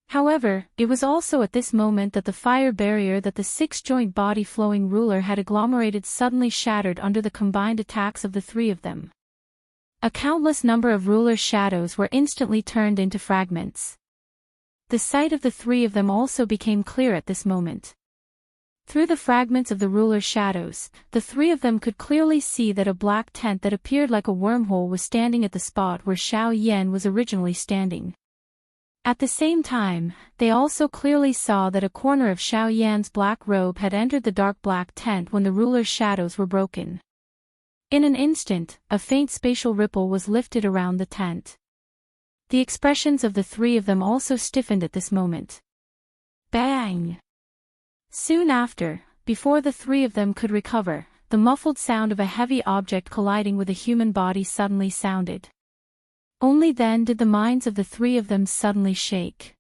However, it was also at this moment that the fire barrier that the six-joint body flowing ruler had agglomerated suddenly shattered under the combined attacks of the three of them. A countless number of ruler shadows were instantly turned into fragments. The sight of the three of them also became clear at this moment. Through the fragments of the ruler shadows, the three of them could clearly see that a black tent that appeared like a wormhole was standing at the spot where Xiao Yan was originally standing. At the same time, they also clearly saw that a corner of Xiao Yan's black robe had entered the dark black tent when the ruler's shadows were broken. In an instant, a faint spatial ripple was lifted around the tent. The expressions of the three of them also stiffened at this moment. Bang! Soon after, before the three of them could recover, the muffled sound of a heavy object colliding with a human body suddenly sounded. Only then did the minds of the three of them suddenly shake.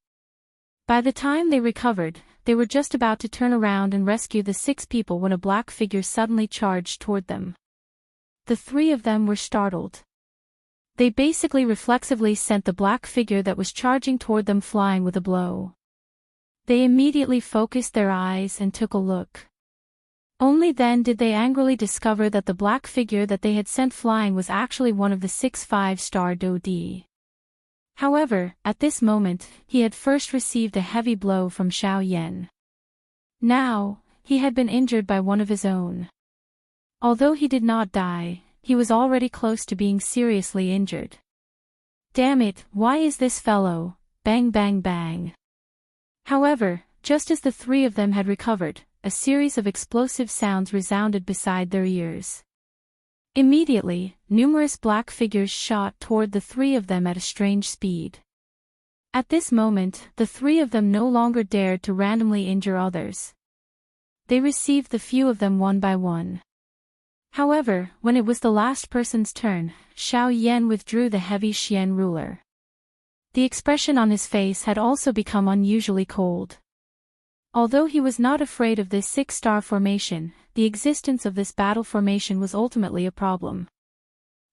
By the time they recovered, they were just about to turn around and rescue the six people when a black figure suddenly charged toward them. The three of them were startled. They basically reflexively sent the black figure that was charging toward them flying with a blow. They immediately focused their eyes and took a look. Only then did they angrily discover that the black figure that they had sent flying was actually one of the 6 5-star Do-Di. However, at this moment, he had first received a heavy blow from Xiao Yan. Now, he had been injured by one of his own. Although he did not die, he was already close to being seriously injured. Damn it, why is this fellow? Bang bang bang. However, just as the three of them had recovered, a series of explosive sounds resounded beside their ears. Immediately, numerous black figures shot toward the three of them at a strange speed. At this moment, the three of them no longer dared to randomly injure others. They received the few of them one by one. However, when it was the last person's turn, Xiao Yan withdrew the heavy Xian ruler. The expression on his face had also become unusually cold. Although he was not afraid of this six-star formation, the existence of this battle formation was ultimately a problem.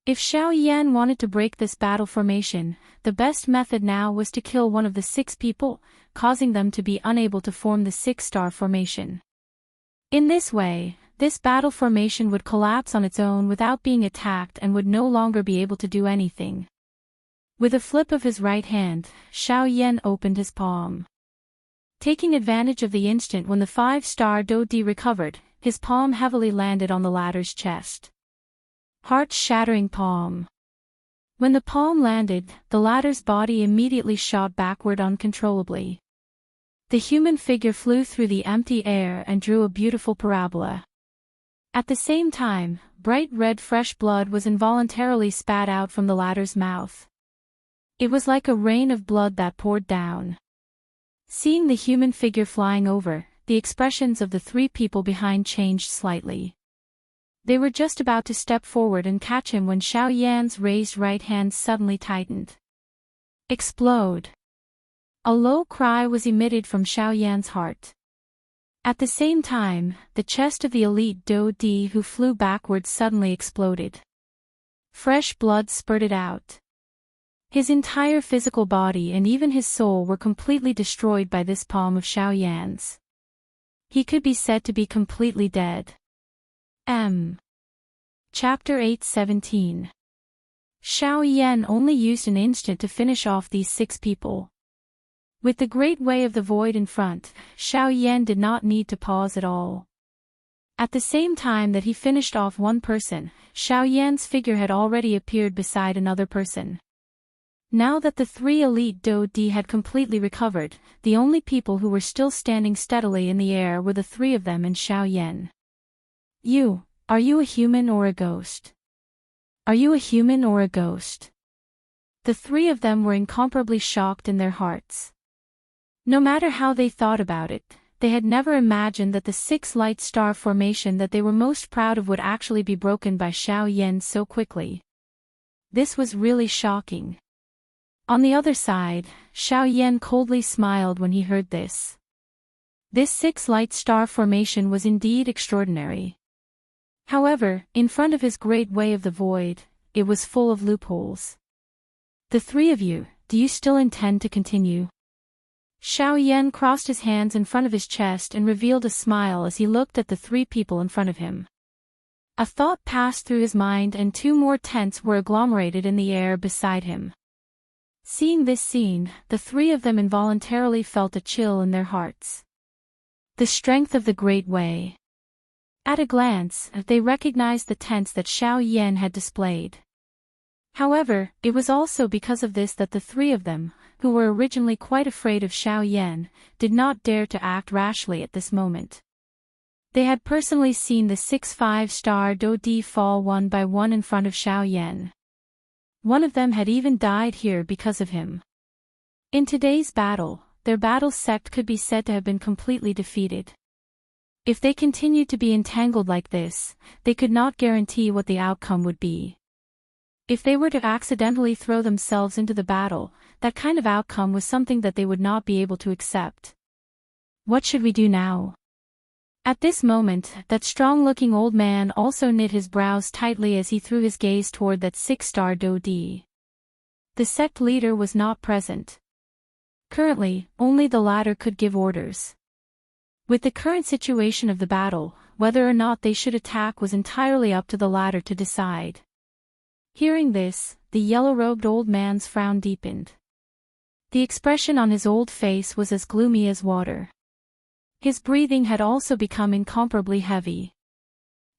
If Xiao Yan wanted to break this battle formation, the best method now was to kill one of the 6 people, causing them to be unable to form the six-star formation. In this way, this battle formation would collapse on its own without being attacked and would no longer be able to do anything. With a flip of his right hand, Xiao Yan opened his palm. Taking advantage of the instant when the 5-star Do-Di recovered, his palm heavily landed on the latter's chest. Heart-shattering palm. When the palm landed, the latter's body immediately shot backward uncontrollably. The human figure flew through the empty air and drew a beautiful parabola. At the same time, bright red fresh blood was involuntarily spat out from the latter's mouth. It was like a rain of blood that poured down. Seeing the human figure flying over, the expressions of the 3 people behind changed slightly. They were just about to step forward and catch him when Xiao Yan's raised right hand suddenly tightened. Explode! A low cry was emitted from Xiao Yan's heart. At the same time, the chest of the elite Do-Di who flew backwards suddenly exploded. Fresh blood spurted out. His entire physical body and even his soul were completely destroyed by this palm of Xiao Yan's. He could be said to be completely dead. Chapter 8:17. Xiao Yan only used an instant to finish off these 6 people. With the great way of the void in front, Xiao Yan did not need to pause at all. At the same time that he finished off one person, Xiao Yan's figure had already appeared beside another person. Now that the 3 elite Do-Di had completely recovered, the only people who were still standing steadily in the air were the 3 of them and Xiao Yan. Are you a human or a ghost? Are you a human or a ghost? The 3 of them were incomparably shocked in their hearts. No matter how they thought about it, they had never imagined that the 6 light star formation that they were most proud of would actually be broken by Xiao Yan so quickly. This was really shocking. On the other side, Xiao Yan coldly smiled when he heard this. This 6 light star formation was indeed extraordinary. However, in front of his great way of the void, it was full of loopholes. The 3 of you, do you still intend to continue? Xiao Yan crossed his hands in front of his chest and revealed a smile as he looked at the 3 people in front of him. A thought passed through his mind and 2 more tents were agglomerated in the air beside him. Seeing this scene, the 3 of them involuntarily felt a chill in their hearts. The strength of the Great Way. At a glance, they recognized the tents that Xiao Yan had displayed. However, it was also because of this that the 3 of them, who were originally quite afraid of Xiao Yan, did not dare to act rashly at this moment. They had personally seen the 6 5-star Do-Di fall one by one in front of Xiao Yan. One of them had even died here because of him. In today's battle, their battle sect could be said to have been completely defeated. If they continued to be entangled like this, they could not guarantee what the outcome would be. If they were to accidentally throw themselves into the battle, that kind of outcome was something that they would not be able to accept. What should we do now? At this moment, that strong-looking old man also knit his brows tightly as he threw his gaze toward that 6-star Do-Di. The sect leader was not present. Currently, only the latter could give orders. With the current situation of the battle, whether or not they should attack was entirely up to the latter to decide. Hearing this, the yellow-robed old man's frown deepened. The expression on his old face was as gloomy as water. His breathing had also become incomparably heavy.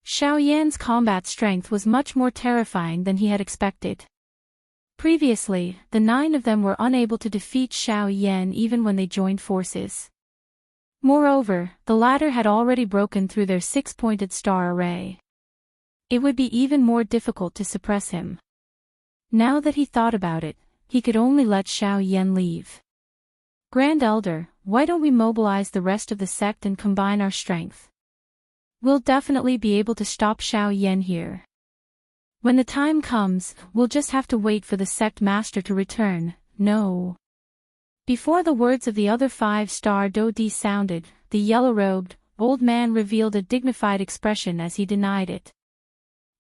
Xiao Yan's combat strength was much more terrifying than he had expected. Previously, the 9 of them were unable to defeat Xiao Yan even when they joined forces. Moreover, the latter had already broken through their six-pointed star array. It would be even more difficult to suppress him. Now that he thought about it, he could only let Xiao Yan leave. Grand Elder, why don't we mobilize the rest of the sect and combine our strength? We'll definitely be able to stop Xiao Yan here. When the time comes, we'll just have to wait for the sect master to return. No. Before the words of the other 5-star Dodi sounded, the yellow-robed, old man revealed a dignified expression as he denied it.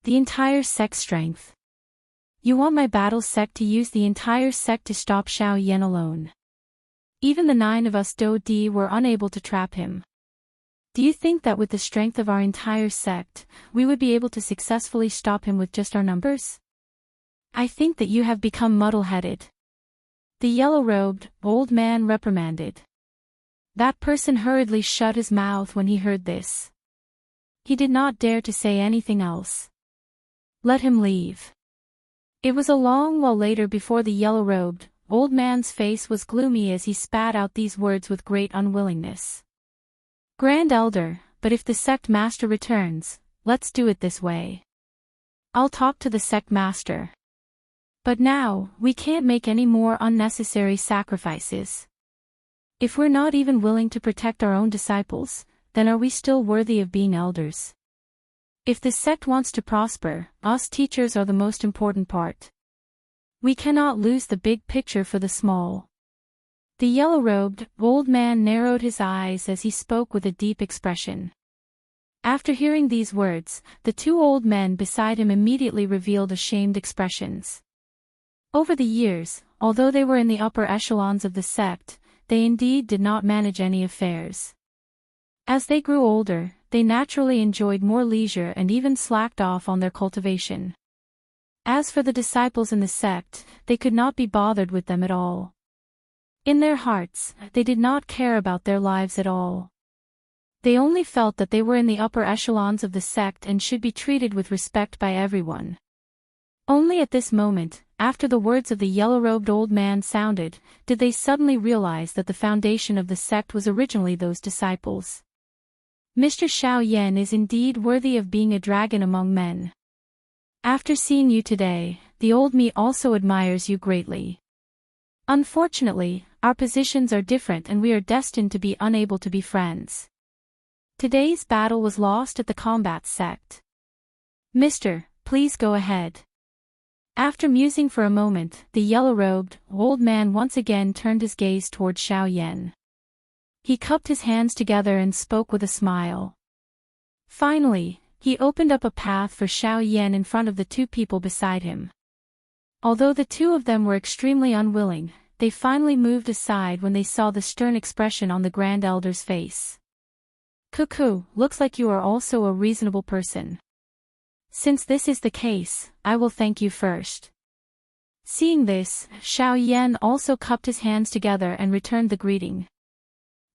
The entire sect's strength. You want my battle sect to use the entire sect to stop Xiao Yan alone. Even the 9 of us Dodi were unable to trap him. Do you think that with the strength of our entire sect, we would be able to successfully stop him with just our numbers? I think that you have become muddle-headed. The yellow-robed, old man reprimanded. That person hurriedly shut his mouth when he heard this. He did not dare to say anything else. Let him leave. It was a long while later before the yellow-robed, old man's face was gloomy as he spat out these words with great unwillingness. Grand Elder, but if the sect master returns, let's do it this way. I'll talk to the sect master. But now, we can't make any more unnecessary sacrifices. If we're not even willing to protect our own disciples, then are we still worthy of being elders? If the sect wants to prosper, us teachers are the most important part. We cannot lose the big picture for the small. The yellow-robed, old man narrowed his eyes as he spoke with a deep expression. After hearing these words, the 2 old men beside him immediately revealed ashamed expressions. Over the years, although they were in the upper echelons of the sect, they indeed did not manage any affairs. As they grew older, they naturally enjoyed more leisure and even slacked off on their cultivation. As for the disciples in the sect, they could not be bothered with them at all. In their hearts, they did not care about their lives at all. They only felt that they were in the upper echelons of the sect and should be treated with respect by everyone. Only at this moment, after the words of the yellow-robed old man sounded, did they suddenly realize that the foundation of the sect was originally those disciples. Mr. Xiao Yan is indeed worthy of being a dragon among men. After seeing you today, the old me also admires you greatly. Unfortunately, our positions are different and we are destined to be unable to be friends. Today's battle was lost at the combat sect. Mister, please go ahead. After musing for a moment, the yellow-robed, old man once again turned his gaze toward Xiao Yan. He cupped his hands together and spoke with a smile. Finally, he opened up a path for Xiao Yan in front of the 2 people beside him. Although the 2 of them were extremely unwilling, they finally moved aside when they saw the stern expression on the Grand Elder's face. Cuckoo, looks like you are also a reasonable person. Since this is the case, I will thank you first. Seeing this, Xiao Yan also cupped his hands together and returned the greeting.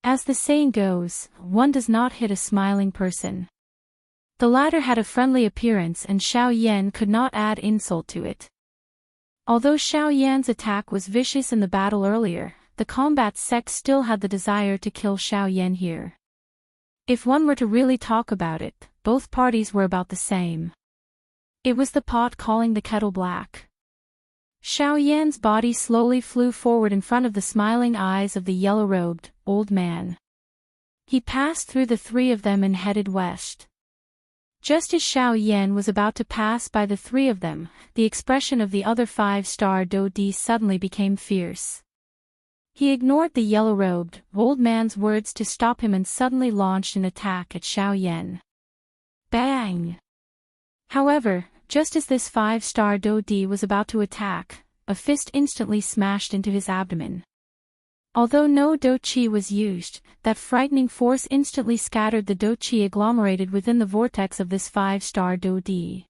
As the saying goes, one does not hit a smiling person. The latter had a friendly appearance and Xiao Yan could not add insult to it. Although Xiao Yan's attack was vicious in the battle earlier, the combat sect still had the desire to kill Xiao Yan here. If one were to really talk about it, both parties were about the same. It was the pot calling the kettle black. Xiao Yan's body slowly flew forward in front of the smiling eyes of the yellow-robed, old man. He passed through the 3 of them and headed west. Just as Xiao Yan was about to pass by the 3 of them, the expression of the other 5-star Dodi suddenly became fierce. He ignored the yellow-robed, old man's words to stop him and suddenly launched an attack at Xiao Yan. Bang! However, just as this 5-star Dodi was about to attack, a fist instantly smashed into his abdomen. Although no Do-Chi was used, that frightening force instantly scattered the Do-Chi agglomerated within the vortex of this 5-star Dodi.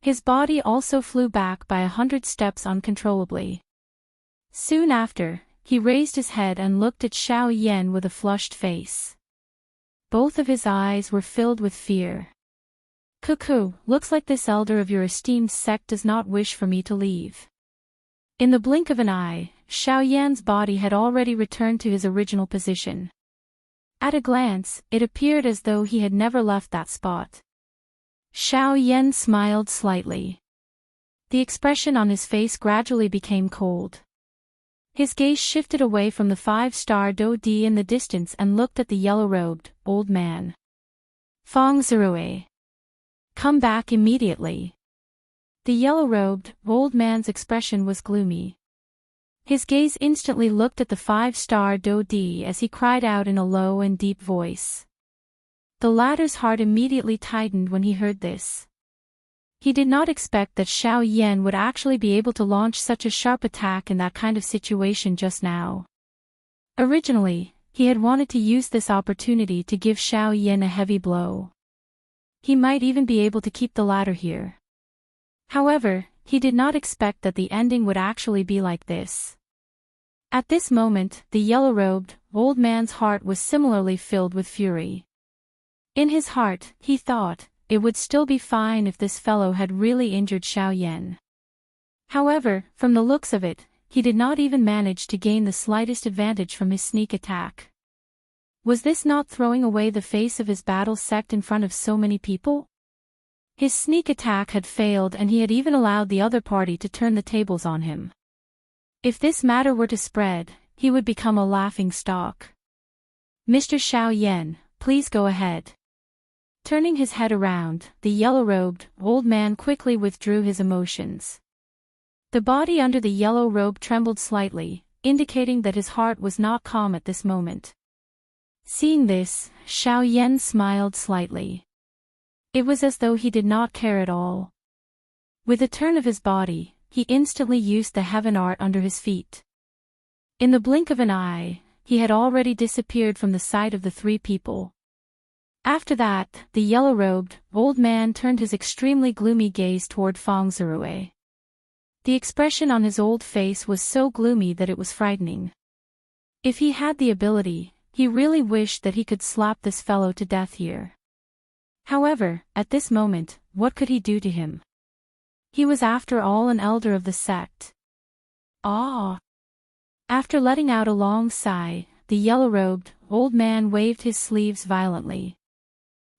His body also flew back by 100 steps uncontrollably. Soon after, he raised his head and looked at Xiao Yan with a flushed face. Both of his eyes were filled with fear. Cuckoo, looks like this elder of your esteemed sect does not wish for me to leave. In the blink of an eye, Xiao Yan's body had already returned to his original position. At a glance, it appeared as though he had never left that spot. Xiao Yan smiled slightly. The expression on his face gradually became cold. His gaze shifted away from the 5-star Do Di in the distance and looked at the yellow-robed, old man. Feng Zirue. Come back immediately. The yellow-robed, old man's expression was gloomy. His gaze instantly looked at the 5-star Do Di as he cried out in a low and deep voice. The latter's heart immediately tightened when he heard this. He did not expect that Xiao Yan would actually be able to launch such a sharp attack in that kind of situation just now. Originally, he had wanted to use this opportunity to give Xiao Yan a heavy blow. He might even be able to keep the latter here. However, he did not expect that the ending would actually be like this. At this moment, the yellow-robed, old man's heart was similarly filled with fury. In his heart, he thought, it would still be fine if this fellow had really injured Xiao Yan. However, from the looks of it, he did not even manage to gain the slightest advantage from his sneak attack. Was this not throwing away the face of his battle sect in front of so many people? His sneak attack had failed and he had even allowed the other party to turn the tables on him. If this matter were to spread, he would become a laughing stock. Mr. Xiao Yan, please go ahead. Turning his head around, the yellow-robed, old man quickly withdrew his emotions. The body under the yellow robe trembled slightly, indicating that his heart was not calm at this moment. Seeing this, Xiao Yan smiled slightly. It was as though he did not care at all. With a turn of his body, he instantly used the heaven art under his feet. In the blink of an eye, he had already disappeared from the sight of the three people. After that, the yellow-robed, old man turned his extremely gloomy gaze toward Feng Zirue. The expression on his old face was so gloomy that it was frightening. If he had the ability, he really wished that he could slap this fellow to death here. However, at this moment, what could he do to him? He was after all an elder of the sect. Ah! After letting out a long sigh, the yellow-robed, old man waved his sleeves violently.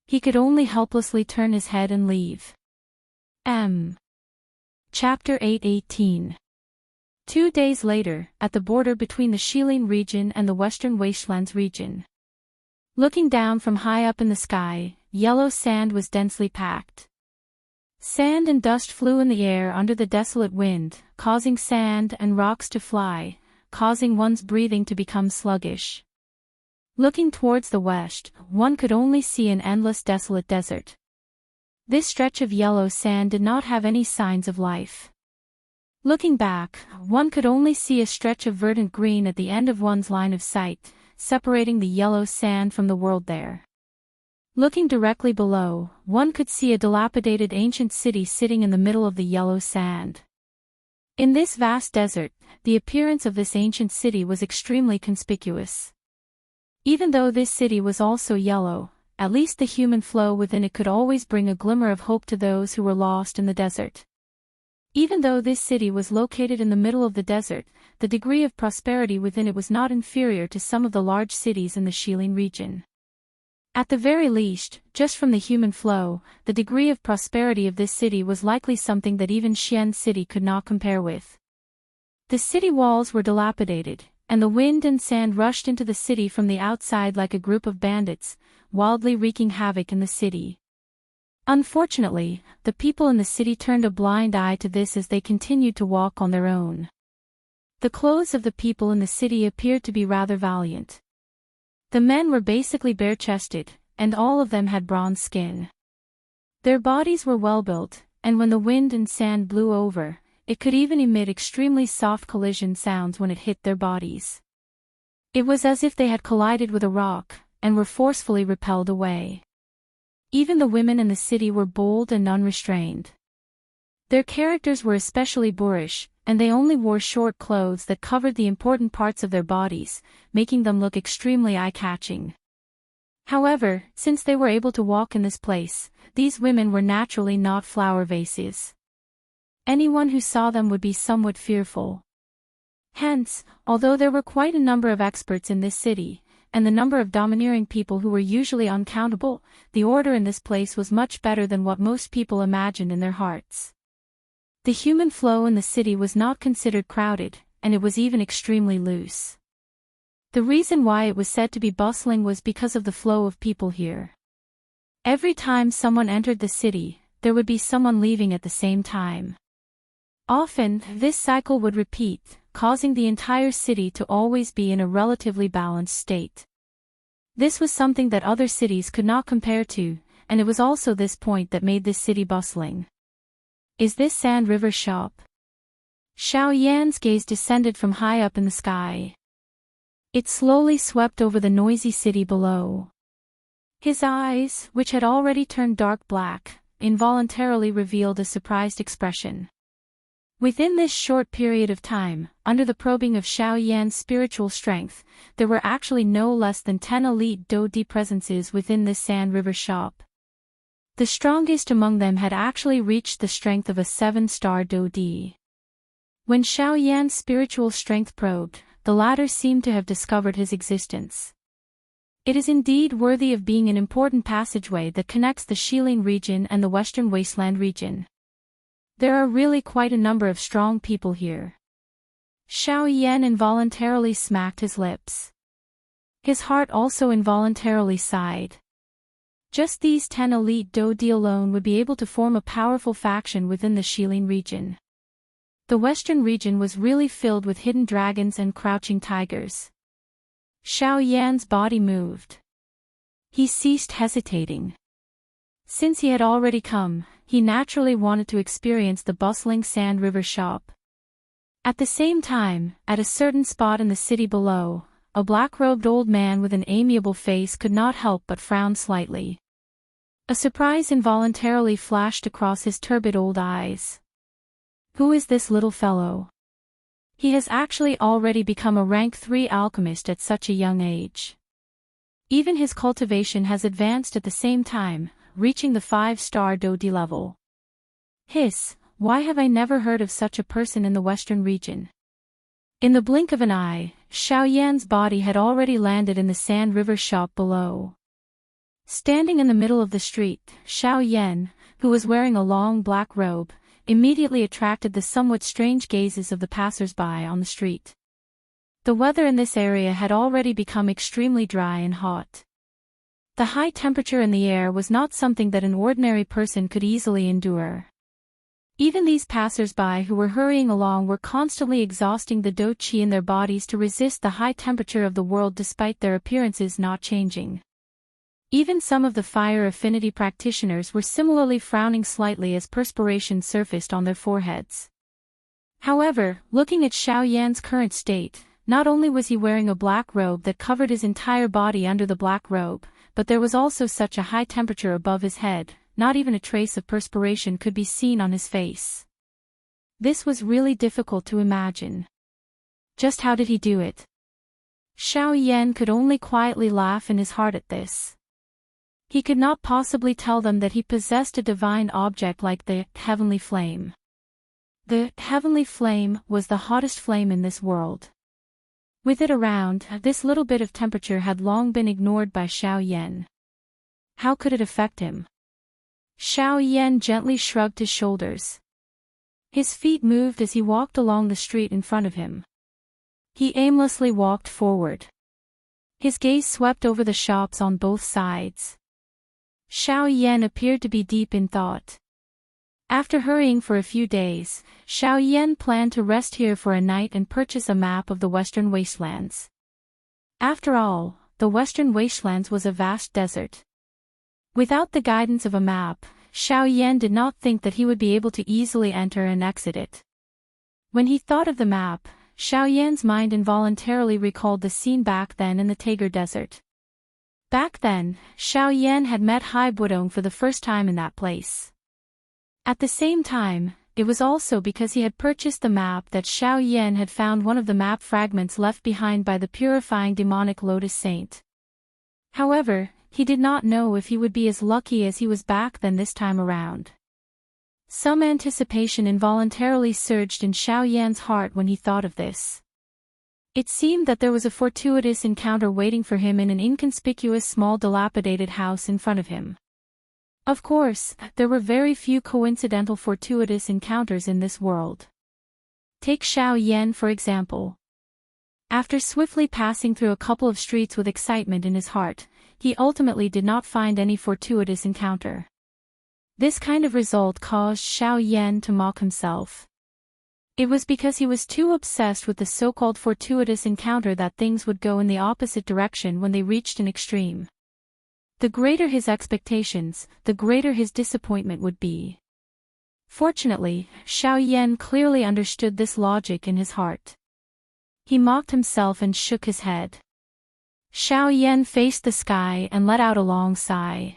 He could only helplessly turn his head and leave. Chapter 8:18. 2 days later, at the border between the Shilin region and the Western Wastelands region. Looking down from high up in the sky, yellow sand was densely packed. Sand and dust flew in the air under the desolate wind, causing sand and rocks to fly, causing one's breathing to become sluggish. Looking towards the west, one could only see an endless desolate desert. This stretch of yellow sand did not have any signs of life. Looking back, one could only see a stretch of verdant green at the end of one's line of sight, separating the yellow sand from the world there. Looking directly below, one could see a dilapidated ancient city sitting in the middle of the yellow sand. In this vast desert, the appearance of this ancient city was extremely conspicuous. Even though this city was also yellow, at least the human flow within it could always bring a glimmer of hope to those who were lost in the desert. Even though this city was located in the middle of the desert, the degree of prosperity within it was not inferior to some of the large cities in the Shilin region. At the very least, just from the human flow, the degree of prosperity of this city was likely something that even Xian City could not compare with. The city walls were dilapidated, and the wind and sand rushed into the city from the outside like a group of bandits, wildly wreaking havoc in the city. Unfortunately, the people in the city turned a blind eye to this as they continued to walk on their own. The clothes of the people in the city appeared to be rather valiant. The men were basically bare-chested, and all of them had bronze skin. Their bodies were well-built, and when the wind and sand blew over, it could even emit extremely soft collision sounds when it hit their bodies. It was as if they had collided with a rock, and were forcefully repelled away. Even the women in the city were bold and unrestrained. Their characters were especially boorish, and they only wore short clothes that covered the important parts of their bodies, making them look extremely eye-catching. However, since they were able to walk in this place, these women were naturally not flower vases. Anyone who saw them would be somewhat fearful. Hence, although there were quite a number of experts in this city, and the number of domineering people who were usually uncountable, the order in this place was much better than what most people imagined in their hearts. The human flow in the city was not considered crowded, and it was even extremely loose. The reason why it was said to be bustling was because of the flow of people here. Every time someone entered the city, there would be someone leaving at the same time. Often, this cycle would repeat, causing the entire city to always be in a relatively balanced state. This was something that other cities could not compare to, and it was also this point that made this city bustling. Is this Sand River shop? Xiao Yan's gaze descended from high up in the sky. It slowly swept over the noisy city below. His eyes, which had already turned dark black, involuntarily revealed a surprised expression. Within this short period of time, under the probing of Xiao Yan's spiritual strength, there were actually no less than 10 elite Do-Di presences within this Sand River shop. The strongest among them had actually reached the strength of a 7-star Do-Di. When Xiao Yan's spiritual strength probed, the latter seemed to have discovered his existence. It is indeed worthy of being an important passageway that connects the Shilin region and the Western Wasteland region. There are really quite a number of strong people here. Xiao Yan involuntarily smacked his lips. His heart also involuntarily sighed. Just these 10 elite Do-Di alone would be able to form a powerful faction within the Shilin region. The western region was really filled with hidden dragons and crouching tigers. Xiao Yan's body moved. He ceased hesitating. Since he had already come, he naturally wanted to experience the bustling Sand River shop. At the same time, at a certain spot in the city below, a black-robed old man with an amiable face could not help but frown slightly. A surprise involuntarily flashed across his turbid old eyes. Who is this little fellow? He has actually already become a rank 3 alchemist at such a young age. Even his cultivation has advanced at the same time, reaching the 5-star Do-Di level. Hiss, why have I never heard of such a person in the western region? In the blink of an eye, Xiao Yan's body had already landed in the Sand River shop below. Standing in the middle of the street, Xiao Yan, who was wearing a long black robe, immediately attracted the somewhat strange gazes of the passers-by on the street. The weather in this area had already become extremely dry and hot. The high temperature in the air was not something that an ordinary person could easily endure. Even these passers-by who were hurrying along were constantly exhausting the do-qi in their bodies to resist the high temperature of the world despite their appearances not changing. Even some of the fire affinity practitioners were similarly frowning slightly as perspiration surfaced on their foreheads. However, looking at Xiao Yan's current state, not only was he wearing a black robe that covered his entire body under the black robe, but there was also such a high temperature above his head, not even a trace of perspiration could be seen on his face. This was really difficult to imagine. Just how did he do it? Xiao Yan could only quietly laugh in his heart at this. He could not possibly tell them that he possessed a divine object like the heavenly flame. The heavenly flame was the hottest flame in this world. With it around, this little bit of temperature had long been ignored by Xiao Yan. How could it affect him? Xiao Yan gently shrugged his shoulders. His feet moved as he walked along the street in front of him. He aimlessly walked forward. His gaze swept over the shops on both sides. Xiao Yan appeared to be deep in thought. After hurrying for a few days, Xiao Yan planned to rest here for a night and purchase a map of the Western Wastelands. After all, the Western Wastelands was a vast desert. Without the guidance of a map, Xiao Yan did not think that he would be able to easily enter and exit it. When he thought of the map, Xiao Yan's mind involuntarily recalled the scene back then in the Tager Desert. Back then, Xiao Yan had met Hai Budong for the first time in that place. At the same time, it was also because he had purchased the map that Xiao Yan had found one of the map fragments left behind by the purifying demonic Lotus Saint. However, he did not know if he would be as lucky as he was back then this time around. Some anticipation involuntarily surged in Xiao Yan's heart when he thought of this. It seemed that there was a fortuitous encounter waiting for him in an inconspicuous small dilapidated house in front of him. Of course, there were very few coincidental fortuitous encounters in this world. Take Xiao Yan for example. After swiftly passing through a couple of streets with excitement in his heart, he ultimately did not find any fortuitous encounter. This kind of result caused Xiao Yan to mock himself. It was because he was too obsessed with the so-called fortuitous encounter that things would go in the opposite direction when they reached an extreme. The greater his expectations, the greater his disappointment would be. Fortunately, Xiao Yan clearly understood this logic in his heart. He mocked himself and shook his head. Xiao Yan faced the sky and let out a long sigh.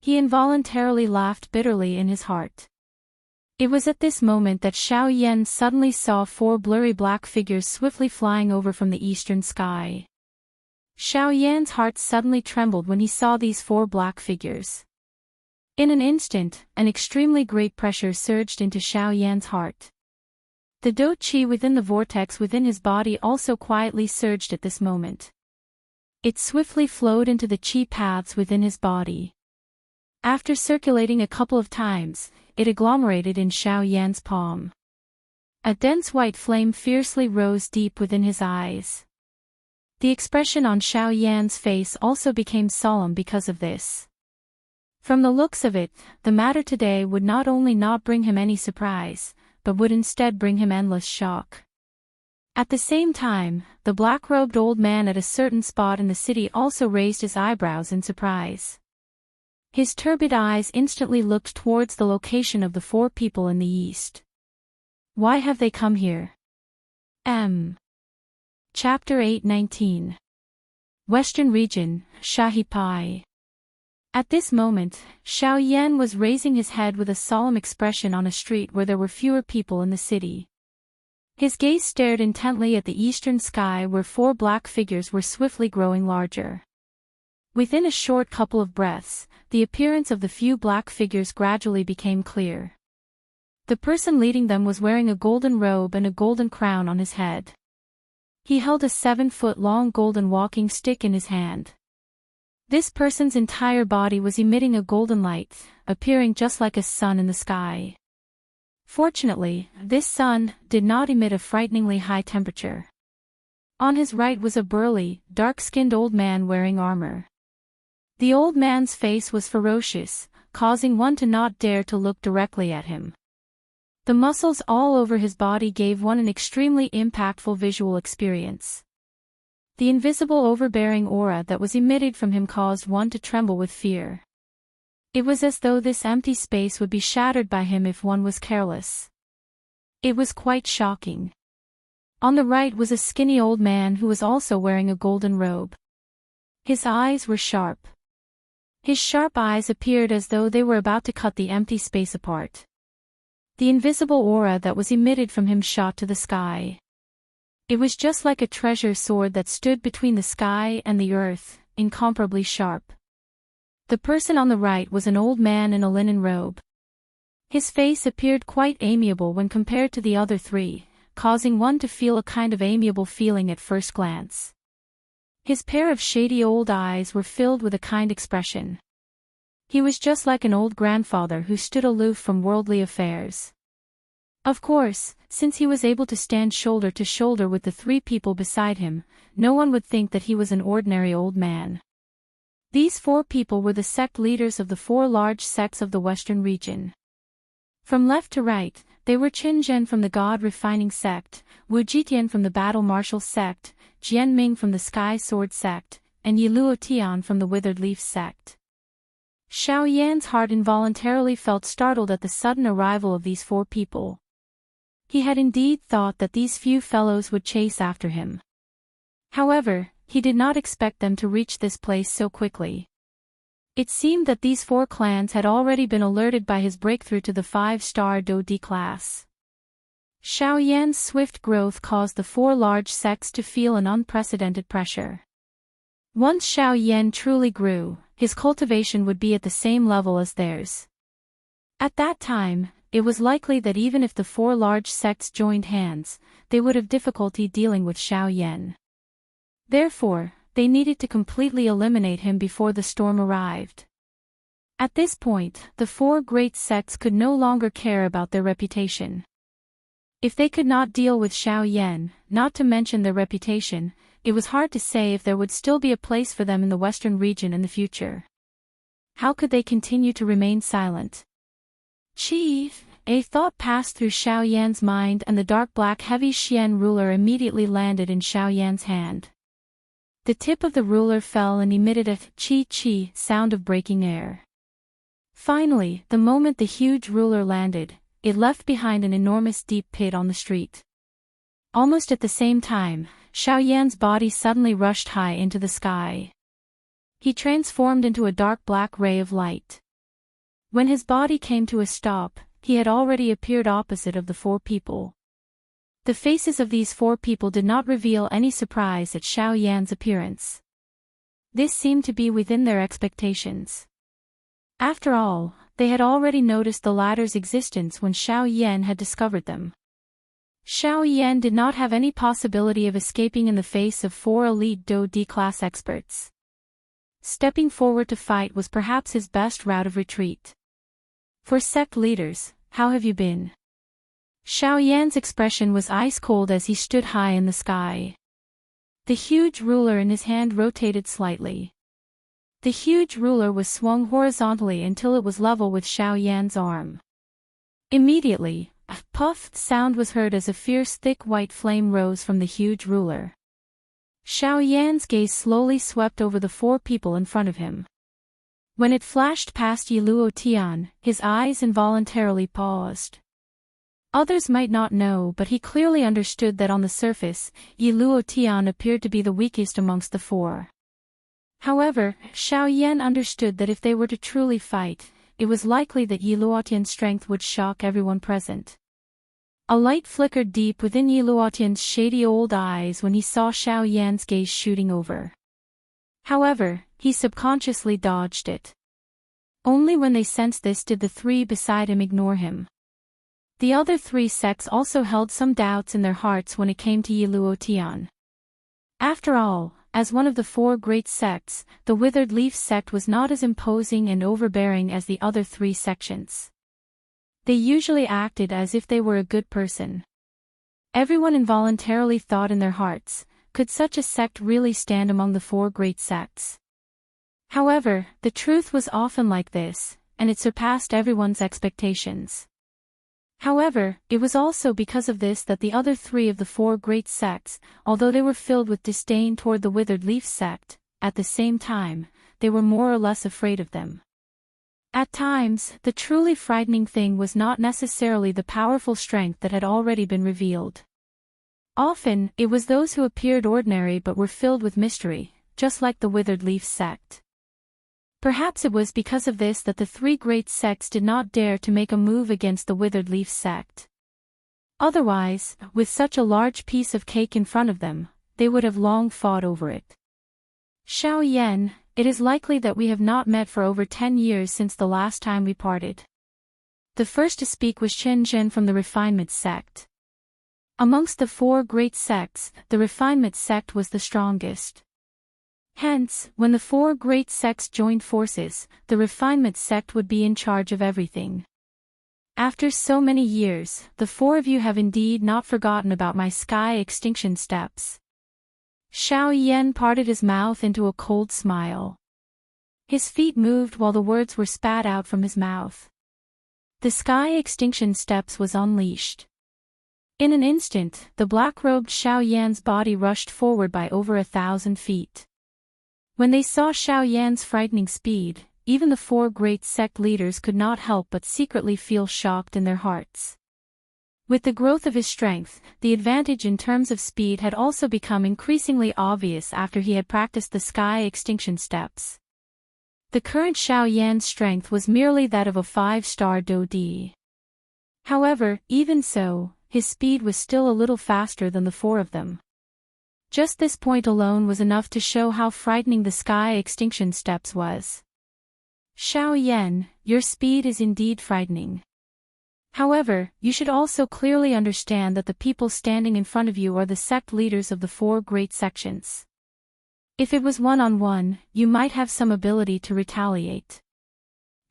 He involuntarily laughed bitterly in his heart. It was at this moment that Xiao Yan suddenly saw 4 blurry black figures swiftly flying over from the eastern sky. Xiao Yan's heart suddenly trembled when he saw these 4 black figures. In an instant, an extremely great pressure surged into Xiao Yan's heart. The Do Qi within the vortex within his body also quietly surged at this moment. It swiftly flowed into the Qi paths within his body. After circulating a couple of times, it agglomerated in Xiao Yan's palm. A dense white flame fiercely rose deep within his eyes. The expression on Xiao Yan's face also became solemn because of this. From the looks of it, the matter today would not only not bring him any surprise, but would instead bring him endless shock. At the same time, the black-robed old man at a certain spot in the city also raised his eyebrows in surprise. His turbid eyes instantly looked towards the location of the 4 people in the east. Why have they come here? Chapter 8:19. Western Region, Shahi Pai. At this moment, Xiao Yan was raising his head with a solemn expression on a street where there were fewer people in the city. His gaze stared intently at the eastern sky where 4 black figures were swiftly growing larger. Within a short couple of breaths, the appearance of the few black figures gradually became clear. The person leading them was wearing a golden robe and a golden crown on his head. He held a 7-foot-long golden walking stick in his hand. This person's entire body was emitting a golden light, appearing just like a sun in the sky. Fortunately, this sun did not emit a frighteningly high temperature. On his right was a burly, dark-skinned old man wearing armor. The old man's face was ferocious, causing one to not dare to look directly at him. The muscles all over his body gave one an extremely impactful visual experience. The invisible overbearing aura that was emitted from him caused one to tremble with fear. It was as though this empty space would be shattered by him if one was careless. It was quite shocking. On the right was a skinny old man who was also wearing a golden robe. His eyes were sharp. His sharp eyes appeared as though they were about to cut the empty space apart. The invisible aura that was emitted from him shot to the sky. It was just like a treasure sword that stood between the sky and the earth, incomparably sharp. The person on the right was an old man in a linen robe. His face appeared quite amiable when compared to the other 3, causing one to feel a kind of amiable feeling at first glance. His pair of shady old eyes were filled with a kind expression. He was just like an old grandfather who stood aloof from worldly affairs. Of course, since he was able to stand shoulder to shoulder with the 3 people beside him, no one would think that he was an ordinary old man. These 4 people were the sect leaders of the 4 large sects of the Western region. From left to right, they were Qin Zhen from the God Refining sect, Wu Jitian from the Battle Martial sect, Jian Ming from the Sky Sword sect, and Yi Luo Tian from the Withered Leaf sect. Xiao Yan's heart involuntarily felt startled at the sudden arrival of these 4 people. He had indeed thought that these few fellows would chase after him. However, he did not expect them to reach this place so quickly. It seemed that these 4 clans had already been alerted by his breakthrough to the 5-star Do D class. Xiao Yan's swift growth caused the 4 large sects to feel an unprecedented pressure. Once Xiao Yan truly grew, his cultivation would be at the same level as theirs. At that time, it was likely that even if the four large sects joined hands, they would have difficulty dealing with Xiao Yan. Therefore, they needed to completely eliminate him before the storm arrived. At this point, the four great sects could no longer care about their reputation. If they could not deal with Xiao Yan, not to mention their reputation, it was hard to say if there would still be a place for them in the western region in the future. How could they continue to remain silent? Chief, a thought passed through Xiao Yan's mind, and the dark black heavy Xian ruler immediately landed in Xiao Yan's hand. The tip of the ruler fell and emitted a chi-chi sound of breaking air. Finally, the moment the huge ruler landed, it left behind an enormous deep pit on the street. Almost at the same time, Xiao Yan's body suddenly rushed high into the sky. He transformed into a dark black ray of light. When his body came to a stop, he had already appeared opposite of the four people. The faces of these four people did not reveal any surprise at Xiao Yan's appearance. This seemed to be within their expectations. After all, they had already noticed the latter's existence when Xiao Yan had discovered them. Xiao Yan did not have any possibility of escaping in the face of four elite Do D-class experts. Stepping forward to fight was perhaps his best route of retreat. For sect leaders, how have you been? Xiao Yan's expression was ice-cold as he stood high in the sky. The huge ruler in his hand rotated slightly. The huge ruler was swung horizontally until it was level with Xiao Yan's arm. Immediately, a puffed sound was heard as a fierce thick white flame rose from the huge ruler. Xiao Yan's gaze slowly swept over the four people in front of him. When it flashed past Yi Luotian, his eyes involuntarily paused. Others might not know, but he clearly understood that on the surface, Yi Luotian appeared to be the weakest amongst the four. However, Xiao Yan understood that if they were to truly fight, it was likely that Yi Luotian's strength would shock everyone present. A light flickered deep within Yi Luotian's shady old eyes when he saw Xiao Yan's gaze shooting over. However, he subconsciously dodged it. Only when they sensed this did the three beside him ignore him. The other three sects also held some doubts in their hearts when it came to Yi Luotian. After all, as one of the four great sects, the Withered Leaf sect was not as imposing and overbearing as the other three sections. They usually acted as if they were a good person. Everyone involuntarily thought in their hearts, could such a sect really stand among the four great sects? However, the truth was often like this, and it surpassed everyone's expectations. However, it was also because of this that the other three of the four great sects, although they were filled with disdain toward the Withered Leaf sect, at the same time, they were more or less afraid of them. At times, the truly frightening thing was not necessarily the powerful strength that had already been revealed. Often, it was those who appeared ordinary but were filled with mystery, just like the Withered Leaf sect. Perhaps it was because of this that the three great sects did not dare to make a move against the Withered Leaf sect. Otherwise, with such a large piece of cake in front of them, they would have long fought over it. Xiao Yan, it is likely that we have not met for over 10 years since the last time we parted. The first to speak was Chen Zhen from the Refinement sect. Amongst the four great sects, the Refinement sect was the strongest. Hence, when the four great sects joined forces, the Refinement sect would be in charge of everything. After so many years, the four of you have indeed not forgotten about my sky extinction steps. Xiao Yan parted his mouth into a cold smile. His feet moved while the words were spat out from his mouth. The sky extinction steps was unleashed. In an instant, the black-robed Xiao Yan's body rushed forward by over 1,000 feet. When they saw Xiao Yan's frightening speed, even the four great sect leaders could not help but secretly feel shocked in their hearts. With the growth of his strength, the advantage in terms of speed had also become increasingly obvious after he had practiced the sky extinction steps. The current Xiao Yan's strength was merely that of a 5-star Do Di. However, even so, his speed was still a little faster than the four of them. Just this point alone was enough to show how frightening the sky extinction steps was. Xiao Yan, your speed is indeed frightening. However, you should also clearly understand that the people standing in front of you are the sect leaders of the four great sections. If it was one-on-one, you might have some ability to retaliate.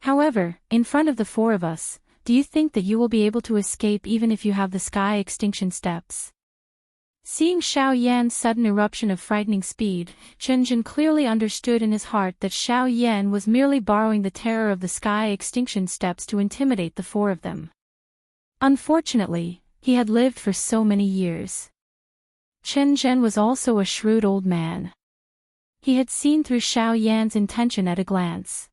However, in front of the four of us, do you think that you will be able to escape even if you have the sky extinction steps? Seeing Xiao Yan's sudden eruption of frightening speed, Chen Jin clearly understood in his heart that Xiao Yan was merely borrowing the terror of the sky extinction steps to intimidate the four of them. Unfortunately, he had lived for so many years. Chen Zhen was also a shrewd old man. He had seen through Xiao Yan's intention at a glance.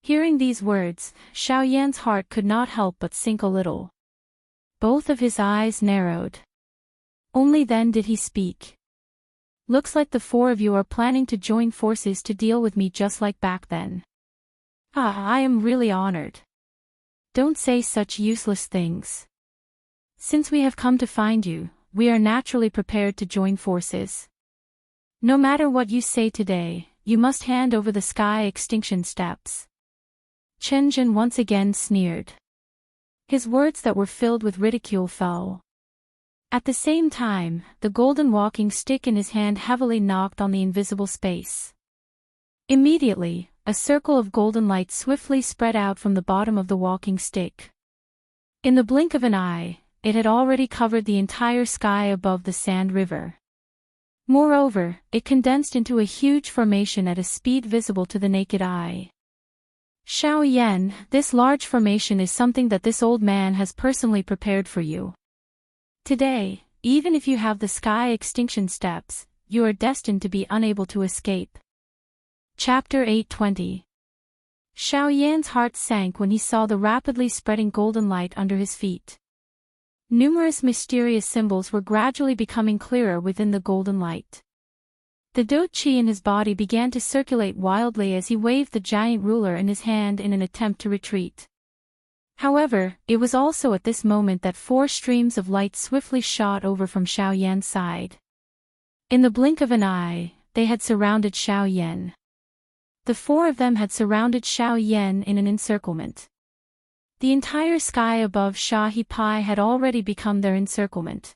Hearing these words, Xiao Yan's heart could not help but sink a little. Both of his eyes narrowed. Only then did he speak. Looks like the four of you are planning to join forces to deal with me just like back then. I am really honored. Don't say such useless things. Since we have come to find you, we are naturally prepared to join forces. No matter what you say today, you must hand over the sky extinction steps. Chen Jin once again sneered. His words that were filled with ridicule fell. At the same time, the golden walking stick in his hand heavily knocked on the invisible space. Immediately, a circle of golden light swiftly spread out from the bottom of the walking stick. In the blink of an eye, it had already covered the entire sky above the sand river. Moreover, it condensed into a huge formation at a speed visible to the naked eye. Xiao Yan, this large formation is something that this old man has personally prepared for you. Today, even if you have the sky extinction steps, you are destined to be unable to escape. Chapter 820. Xiao Yan's heart sank when he saw the rapidly spreading golden light under his feet. Numerous mysterious symbols were gradually becoming clearer within the golden light. The Do Qi in his body began to circulate wildly as he waved the giant ruler in his hand in an attempt to retreat. However, it was also at this moment that four streams of light swiftly shot over from Xiao Yan's side. In the blink of an eye, they had surrounded Xiao Yan. The four of them had surrounded Xiao Yan in an encirclement. The entire sky above Shahi Pai had already become their encirclement.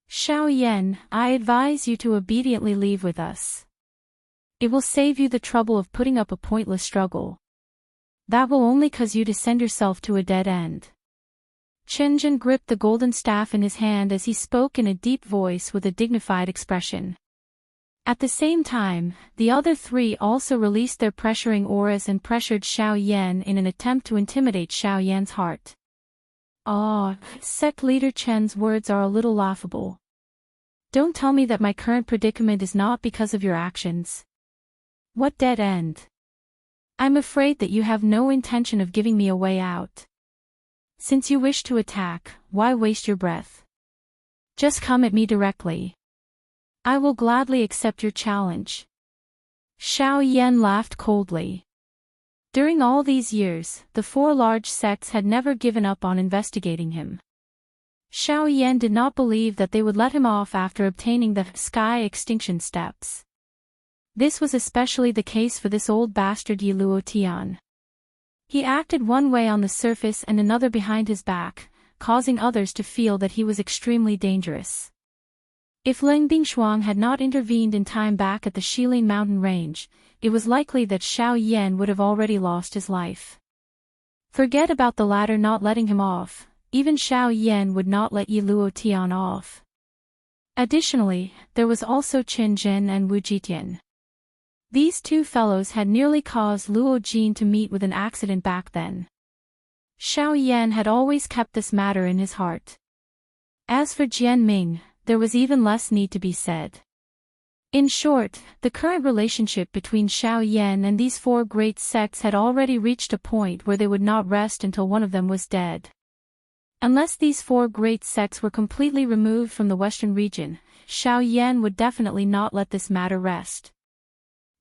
Xiao Yan, I advise you to obediently leave with us. It will save you the trouble of putting up a pointless struggle. That will only cause you to send yourself to a dead end. Chen Jin gripped the golden staff in his hand as he spoke in a deep voice with a dignified expression. At the same time, the other three also released their pressuring auras and pressured Xiao Yan in an attempt to intimidate Xiao Yan's heart. Sect leader Chen's words are a little laughable. Don't tell me that my current predicament is not because of your actions. What dead end? I'm afraid that you have no intention of giving me a way out. Since you wish to attack, why waste your breath? Just come at me directly. I will gladly accept your challenge. Xiao Yan laughed coldly. During all these years, the four large sects had never given up on investigating him. Xiao Yan did not believe that they would let him off after obtaining the sky extinction steps. This was especially the case for this old bastard Yi Luo Tian. He acted one way on the surface and another behind his back, causing others to feel that he was extremely dangerous. If Leng Bingshuang had not intervened in time back at the Shilin mountain range, it was likely that Xiao Yan would have already lost his life. Forget about the latter not letting him off, even Xiao Yan would not let Yi Luo Tian off. Additionally, there was also Qin Zhen and Wu Jitian. These two fellows had nearly caused Luo Jin to meet with an accident back then. Xiao Yan had always kept this matter in his heart. As for Jian Ming, there was even less need to be said. In short, the current relationship between Xiao Yan and these four great sects had already reached a point where they would not rest until one of them was dead. Unless these four great sects were completely removed from the western region, Xiao Yan would definitely not let this matter rest.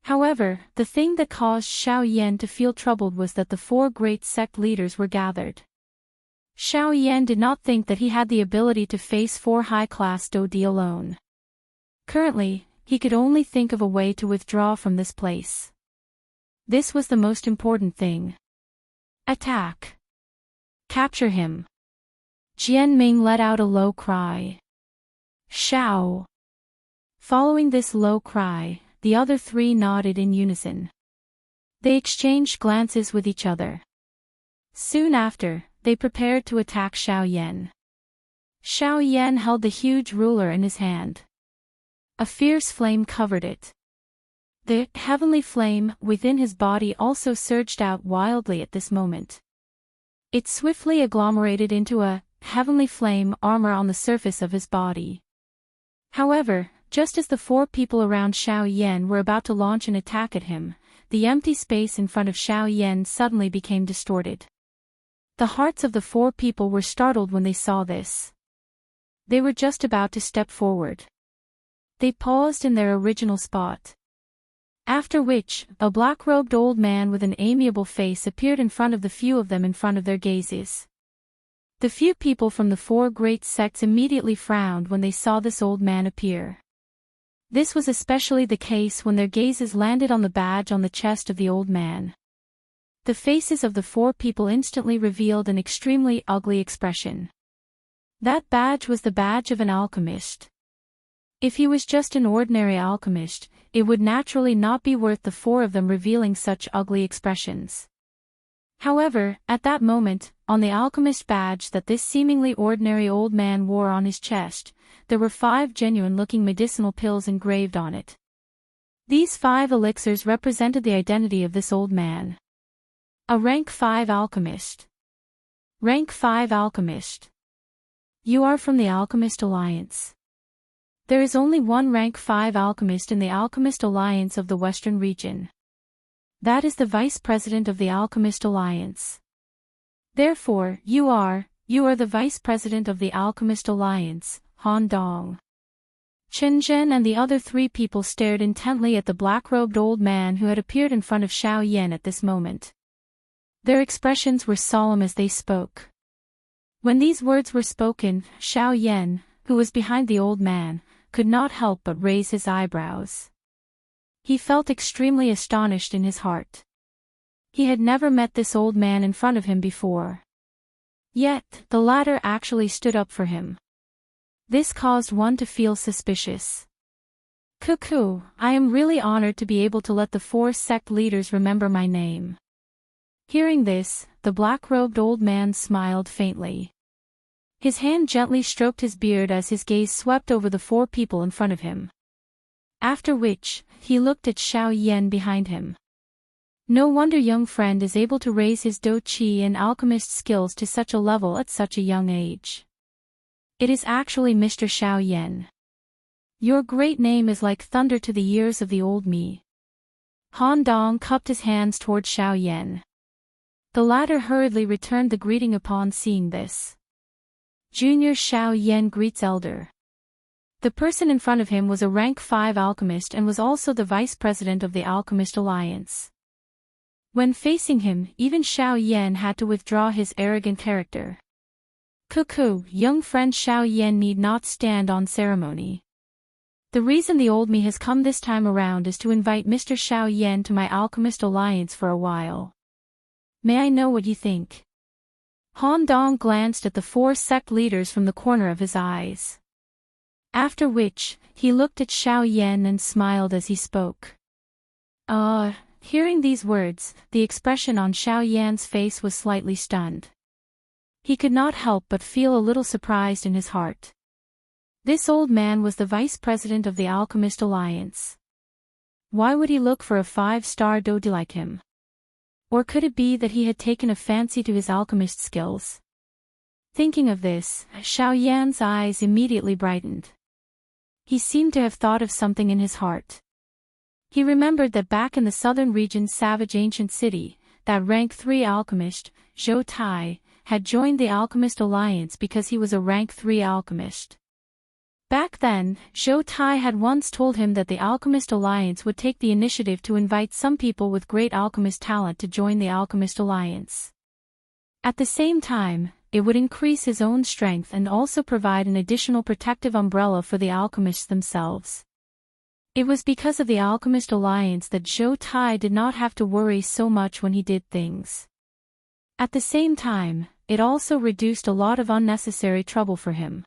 However, the thing that caused Xiao Yan to feel troubled was that the four great sect leaders were gathered. Xiao Yan did not think that he had the ability to face four high-class Dodi alone. Currently, he could only think of a way to withdraw from this place. This was the most important thing. Attack! Capture him. Jianming let out a low cry. Shao. Following this low cry, the other three nodded in unison. They exchanged glances with each other. Soon after, they prepared to attack Xiao Yan. Xiao Yan held the huge ruler in his hand. A fierce flame covered it. The heavenly flame within his body also surged out wildly at this moment. It swiftly agglomerated into a heavenly flame armor on the surface of his body. However, just as the four people around Xiao Yan were about to launch an attack at him, the empty space in front of Xiao Yan suddenly became distorted. The hearts of the four people were startled when they saw this. They were just about to step forward. They paused in their original spot. After which, a black-robed old man with an amiable face appeared in front of the few of them in front of their gazes. The few people from the four great sects immediately frowned when they saw this old man appear. This was especially the case when their gazes landed on the badge on the chest of the old man. The faces of the four people instantly revealed an extremely ugly expression. That badge was the badge of an alchemist. If he was just an ordinary alchemist, it would naturally not be worth the four of them revealing such ugly expressions. However, at that moment, on the alchemist badge that this seemingly ordinary old man wore on his chest, there were 5 genuine-looking medicinal pills engraved on it. These 5 elixirs represented the identity of this old man. A rank 5 alchemist. Rank 5 alchemist. You are from the Alchemist Alliance. There is only one rank 5 alchemist in the Alchemist Alliance of the Western region. That is the Vice President of the Alchemist Alliance. Therefore, you are the Vice President of the Alchemist Alliance, Han Dong. Chen Zhen and the other 3 people stared intently at the black-robed old man who had appeared in front of Xiao Yan at this moment. Their expressions were solemn as they spoke. When these words were spoken, Xiao Yan, who was behind the old man, could not help but raise his eyebrows. He felt extremely astonished in his heart. He had never met this old man in front of him before. Yet, the latter actually stood up for him. This caused one to feel suspicious. Cuckoo, I am really honored to be able to let the 4 sect leaders remember my name. Hearing this, the black-robed old man smiled faintly. His hand gently stroked his beard as his gaze swept over the 4 people in front of him. After which, he looked at Xiao Yan behind him. No wonder young friend is able to raise his Do Qi and alchemist skills to such a level at such a young age. It is actually Mr. Xiao Yan. Your great name is like thunder to the ears of the old me. Han Dong cupped his hands toward Xiao Yan. The latter hurriedly returned the greeting upon seeing this. Junior Xiao Yan greets elder. The person in front of him was a rank 5 alchemist and was also the vice president of the Alchemist Alliance. When facing him, even Xiao Yan had to withdraw his arrogant character. Cuckoo, young friend Xiao Yan need not stand on ceremony. The reason the old me has come this time around is to invite Mr. Xiao Yan to my Alchemist Alliance for a while. May I know what you think? Han Dong glanced at the 4 sect leaders from the corner of his eyes. After which, he looked at Xiao Yan and smiled as he spoke. Hearing these words, the expression on Xiao Yan's face was slightly stunned. He could not help but feel a little surprised in his heart. This old man was the vice president of the Alchemist Alliance. Why would he look for a 5-star doji like him? Or could it be that he had taken a fancy to his alchemist skills? Thinking of this, Xiao Yan's eyes immediately brightened. He seemed to have thought of something in his heart. He remembered that back in the southern region's savage ancient city, that rank 3 alchemist, Zhou Tai, had joined the Alchemist Alliance because he was a rank 3 alchemist. Back then, Zhou Tai had once told him that the Alchemist Alliance would take the initiative to invite some people with great alchemist talent to join the Alchemist Alliance. At the same time, it would increase his own strength and also provide an additional protective umbrella for the alchemists themselves. It was because of the Alchemist Alliance that Zhou Tai did not have to worry so much when he did things. At the same time, it also reduced a lot of unnecessary trouble for him.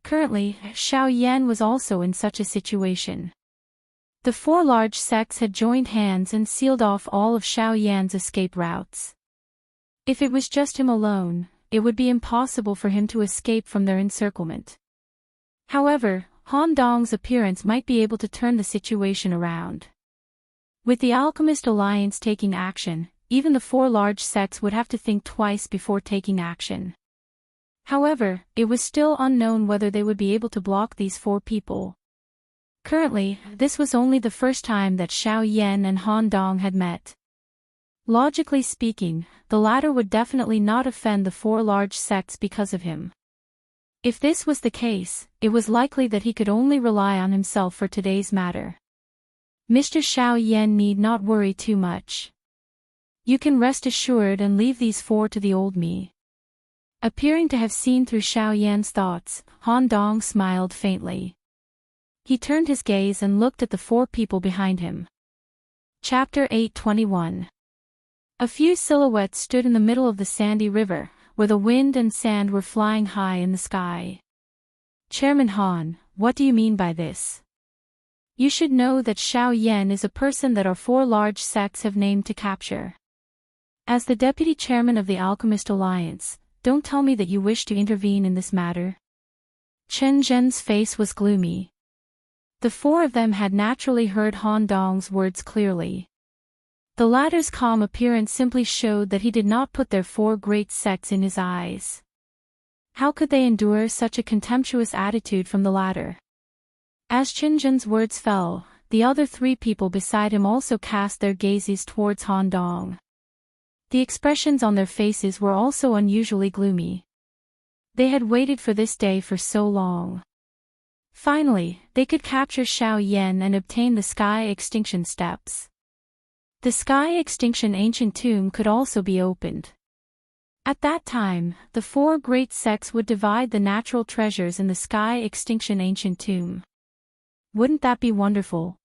Currently, Xiao Yan was also in such a situation. The 4 large sects had joined hands and sealed off all of Xiao Yan's escape routes. If it was just him alone, it would be impossible for him to escape from their encirclement. However, Han Dong's appearance might be able to turn the situation around. With the Alchemist Alliance taking action, even the 4 large sects would have to think twice before taking action. However, it was still unknown whether they would be able to block these 4 people. Currently, this was only the first time that Xiao Yan and Han Dong had met. Logically speaking, the latter would definitely not offend the 4 large sects because of him. If this was the case, it was likely that he could only rely on himself for today's matter. Mr. Xiao Yan need not worry too much. You can rest assured and leave these 4 to the old me. Appearing to have seen through Xiao Yan's thoughts, Han Dong smiled faintly. He turned his gaze and looked at the 4 people behind him. Chapter 8:21. A few silhouettes stood in the middle of the sandy river, where the wind and sand were flying high in the sky. Chairman Han, what do you mean by this? You should know that Xiao Yan is a person that our 4 large sects have named to capture. As the deputy chairman of the Alchemist Alliance, don't tell me that you wish to intervene in this matter. Chen Zhen's face was gloomy. The 4 of them had naturally heard Han Dong's words clearly. The latter's calm appearance simply showed that he did not put their 4 great sects in his eyes. How could they endure such a contemptuous attitude from the latter? As Chen Zhen's words fell, the other 3 people beside him also cast their gazes towards Han Dong. The expressions on their faces were also unusually gloomy. They had waited for this day for so long. Finally, they could capture Xiao Yan and obtain the Sky Extinction Steps. The Sky Extinction Ancient Tomb could also be opened. At that time, the 4 great sects would divide the natural treasures in the Sky Extinction Ancient Tomb. Wouldn't that be wonderful?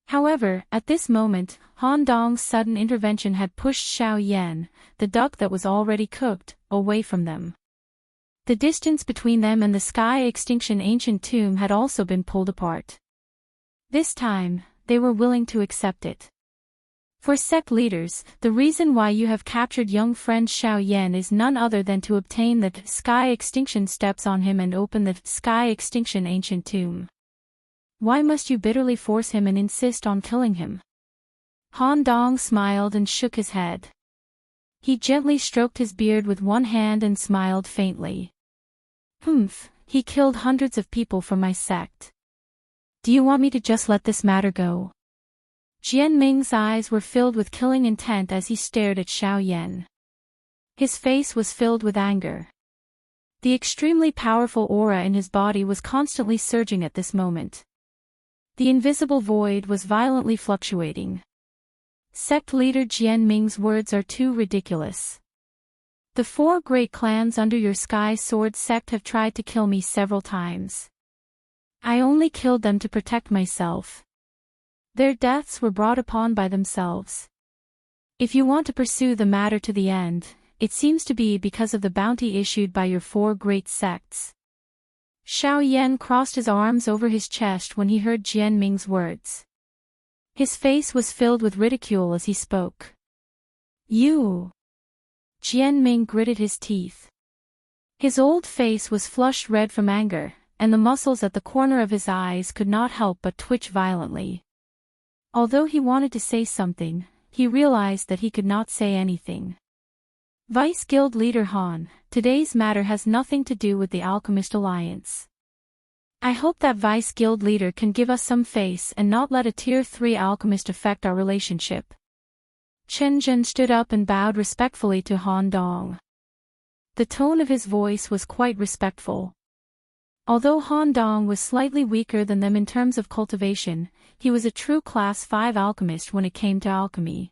However, at this moment, Han Dong's sudden intervention had pushed Xiao Yan, the duck that was already cooked, away from them. The distance between them and the Sky Extinction Ancient Tomb had also been pulled apart. This time, they were willing to accept it. For sect leaders, the reason why you have captured young friend Xiao Yan is none other than to obtain the Sky Extinction Steps on him and open the Sky Extinction Ancient Tomb. Why must you bitterly force him and insist on killing him? Han Dong smiled and shook his head. He gently stroked his beard with one hand and smiled faintly. He killed hundreds of people from my sect. Do you want me to just let this matter go? Jian Ming's eyes were filled with killing intent as he stared at Xiao Yan. His face was filled with anger. The extremely powerful aura in his body was constantly surging at this moment. The invisible void was violently fluctuating. Sect leader Jian Ming's words are too ridiculous. The 4 great clans under your Sky Sword sect have tried to kill me several times. I only killed them to protect myself. Their deaths were brought upon by themselves. If you want to pursue the matter to the end, it seems to be because of the bounty issued by your 4 great sects. Xiao Yan crossed his arms over his chest when he heard Jian Ming's words. His face was filled with ridicule as he spoke. You! Jian Ming gritted his teeth. His old face was flushed red from anger, and the muscles at the corner of his eyes could not help but twitch violently. Although he wanted to say something, he realized that he could not say anything. Vice Guild Leader Han, today's matter has nothing to do with the Alchemist Alliance. I hope that Vice Guild Leader can give us some face and not let a Tier 3 alchemist affect our relationship. Chen Zhen stood up and bowed respectfully to Han Dong. The tone of his voice was quite respectful. Although Han Dong was slightly weaker than them in terms of cultivation, he was a true Class 5 alchemist when it came to alchemy.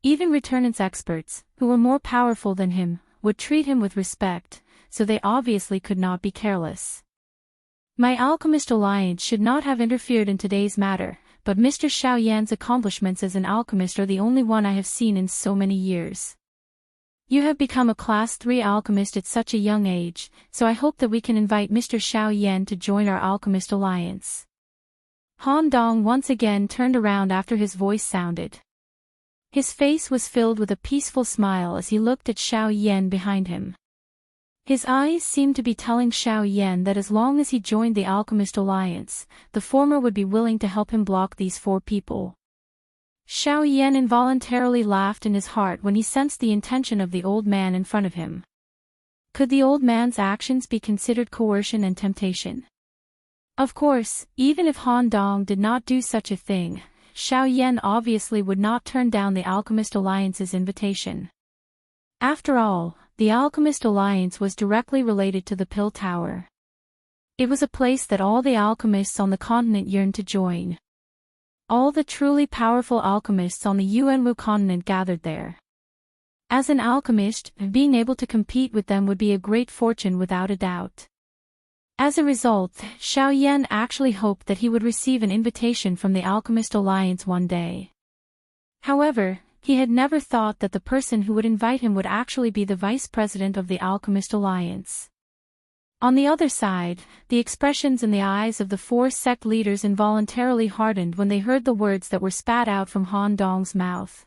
Even returnance experts, who were more powerful than him, would treat him with respect, so they obviously could not be careless. My Alchemist Alliance should not have interfered in today's matter, but Mr. Xiao Yan's accomplishments as an alchemist are the only one I have seen in so many years. You have become a Class 3 alchemist at such a young age, so I hope that we can invite Mr. Xiao Yan to join our alchemist alliance. Han Dong once again turned around after his voice sounded. His face was filled with a peaceful smile as he looked at Xiao Yan behind him. His eyes seemed to be telling Xiao Yan that as long as he joined the alchemist alliance, the former would be willing to help him block these 4 people. Xiao Yan involuntarily laughed in his heart when he sensed the intention of the old man in front of him. Could the old man's actions be considered coercion and temptation? Of course, even if Han Dong did not do such a thing, Xiao Yan obviously would not turn down the Alchemist Alliance's invitation. After all, the Alchemist Alliance was directly related to the Pill Tower. It was a place that all the alchemists on the continent yearned to join. All the truly powerful alchemists on the Yuanwu continent gathered there. As an alchemist, being able to compete with them would be a great fortune without a doubt. As a result, Xiao Yan actually hoped that he would receive an invitation from the Alchemist Alliance one day. However, he had never thought that the person who would invite him would actually be the vice president of the Alchemist Alliance. On the other side, the expressions in the eyes of the 4 sect leaders involuntarily hardened when they heard the words that were spat out from Han Dong's mouth.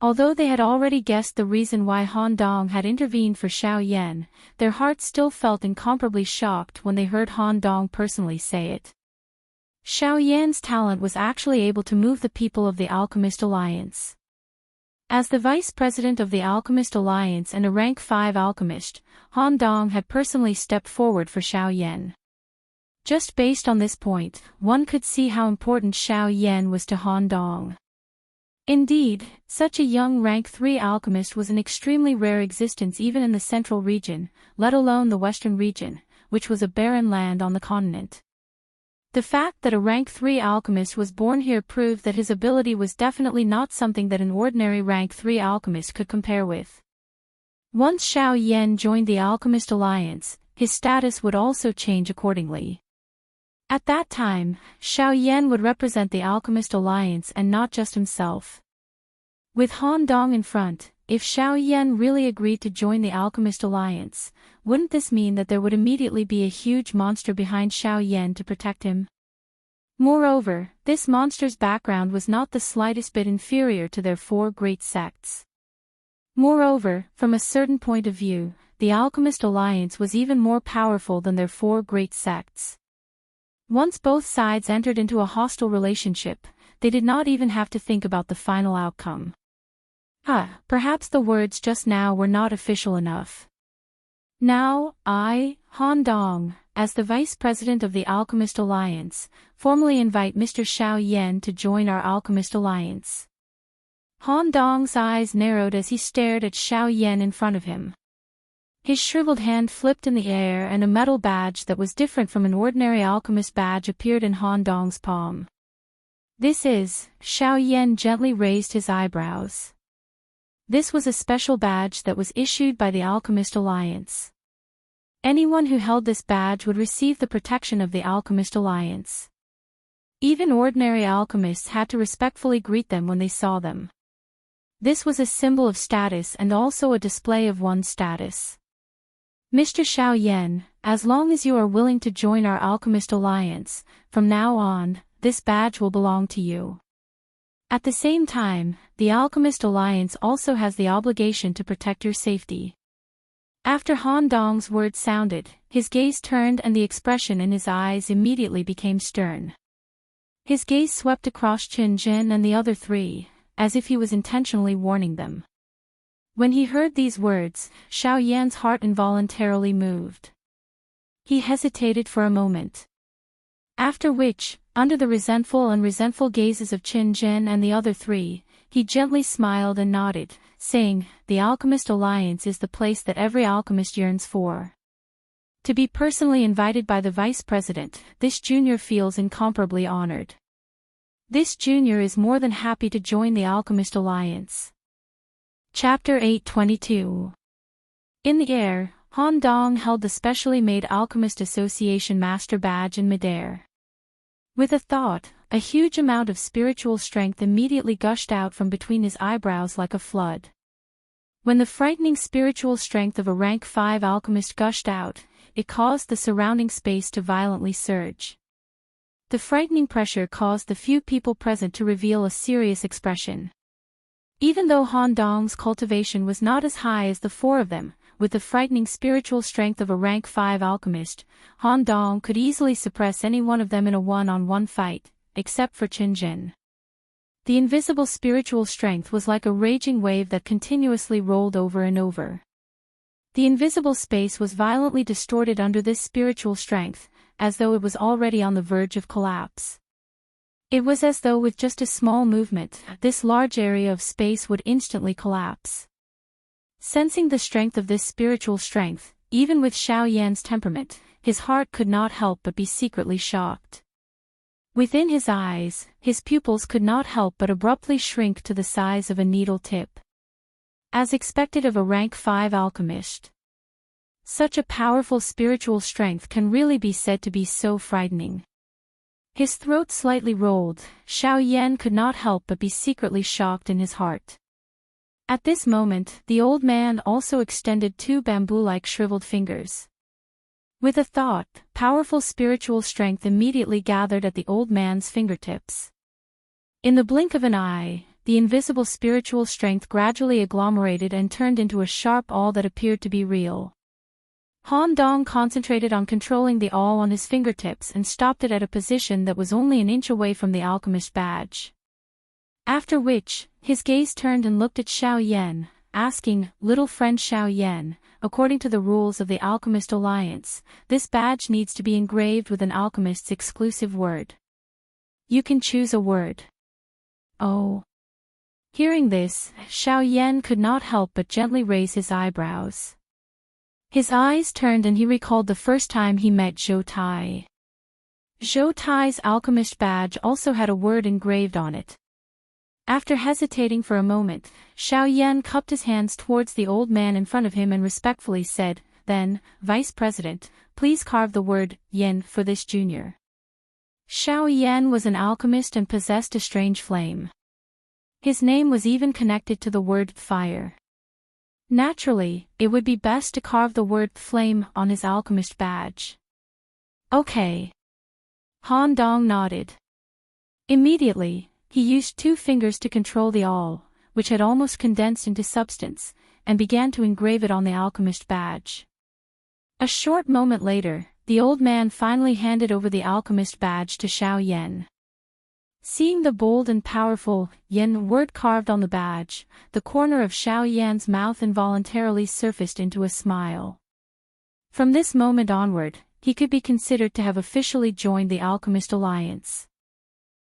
Although they had already guessed the reason why Han Dong had intervened for Xiao Yan, their hearts still felt incomparably shocked when they heard Han Dong personally say it. Xiao Yan's talent was actually able to move the people of the Alchemist Alliance. As the vice president of the Alchemist Alliance and a rank 5 alchemist, Han Dong had personally stepped forward for Xiao Yan. Just based on this point, one could see how important Xiao Yan was to Han Dong. Indeed, such a young rank 3 alchemist was an extremely rare existence even in the central region, let alone the western region, which was a barren land on the continent. The fact that a rank 3 alchemist was born here proved that his ability was definitely not something that an ordinary rank 3 alchemist could compare with. Once Xiao Yan joined the Alchemist Alliance, his status would also change accordingly. At that time, Xiao Yan would represent the Alchemist Alliance and not just himself. With Han Dong in front, if Xiao Yan really agreed to join the Alchemist Alliance, wouldn't this mean that there would immediately be a huge monster behind Xiao Yan to protect him? Moreover, this monster's background was not the slightest bit inferior to their 4 great sects. Moreover, from a certain point of view, the Alchemist Alliance was even more powerful than their 4 great sects. Once both sides entered into a hostile relationship, they did not even have to think about the final outcome. Perhaps the words just now were not official enough. Now, I, Han Dong, as the Vice President of the Alchemist Alliance, formally invite Mr. Xiao Yan to join our Alchemist Alliance. Han Dong's eyes narrowed as he stared at Xiao Yan in front of him. His shriveled hand flipped in the air and a metal badge that was different from an ordinary alchemist badge appeared in Han Dong's palm. This is, Xiao Yan gently raised his eyebrows. This was a special badge that was issued by the Alchemist Alliance. Anyone who held this badge would receive the protection of the Alchemist Alliance. Even ordinary alchemists had to respectfully greet them when they saw them. This was a symbol of status and also a display of one's status. Mr. Xiao Yan, as long as you are willing to join our Alchemist Alliance, from now on, this badge will belong to you. At the same time, the Alchemist Alliance also has the obligation to protect your safety. After Han Dong's words sounded, his gaze turned and the expression in his eyes immediately became stern. His gaze swept across Qin Jin and the other 3, as if he was intentionally warning them. When he heard these words, Xiao Yan's heart involuntarily moved. He hesitated for a moment. After which, under the resentful gazes of Qin Jin and the other 3, he gently smiled and nodded, saying, "The Alchemist Alliance is the place that every alchemist yearns for." To be personally invited by the vice president, this junior feels incomparably honored. This junior is more than happy to join the Alchemist Alliance. Chapter 822. In the air, Han Dong held the specially made Alchemist Association Master Badge in midair. With a thought, a huge amount of spiritual strength immediately gushed out from between his eyebrows like a flood. When the frightening spiritual strength of a rank 5 alchemist gushed out, it caused the surrounding space to violently surge. The frightening pressure caused the few people present to reveal a serious expression. Even though Han Dong's cultivation was not as high as the four of them, with the frightening spiritual strength of a rank 5 alchemist, Han Dong could easily suppress any one of them in a one-on-one fight, except for Qin Jin. The invisible spiritual strength was like a raging wave that continuously rolled over and over. The invisible space was violently distorted under this spiritual strength, as though it was already on the verge of collapse. It was as though with just a small movement, this large area of space would instantly collapse. Sensing the strength of this spiritual strength, even with Xiao Yan's temperament, his heart could not help but be secretly shocked. Within his eyes, his pupils could not help but abruptly shrink to the size of a needle tip. As expected of a rank 5 alchemist. Such a powerful spiritual strength can really be said to be so frightening. His throat slightly rolled, Xiao Yan could not help but be secretly shocked in his heart. At this moment, the old man also extended two bamboo-like shriveled fingers. With a thought, powerful spiritual strength immediately gathered at the old man's fingertips. In the blink of an eye, the invisible spiritual strength gradually agglomerated and turned into a sharp awl that appeared to be real. Han Dong concentrated on controlling the awl on his fingertips and stopped it at a position that was only an inch away from the alchemist badge. After which, his gaze turned and looked at Xiao Yan, asking, "Little friend Xiao Yan, according to the rules of the Alchemist Alliance, this badge needs to be engraved with an alchemist's exclusive word. You can choose a word." Oh. Hearing this, Xiao Yan could not help but gently raise his eyebrows. His eyes turned and he recalled the first time he met Zhou Tai. Zhou Tai's alchemist badge also had a word engraved on it. After hesitating for a moment, Xiao Yan cupped his hands towards the old man in front of him and respectfully said, "Then, Vice President, please carve the word, Yin, for this junior." Xiao Yan was an alchemist and possessed a strange flame. His name was even connected to the word fire. Naturally, it would be best to carve the word flame on his alchemist badge. Okay. Han Dong nodded. Immediately, he used two fingers to control the awl, which had almost condensed into substance, and began to engrave it on the alchemist badge. A short moment later, the old man finally handed over the alchemist badge to Xiao Yan. Seeing the bold and powerful Yin word carved on the badge, the corner of Xiao Yan's mouth involuntarily surfaced into a smile. From this moment onward, he could be considered to have officially joined the Alchemist Alliance.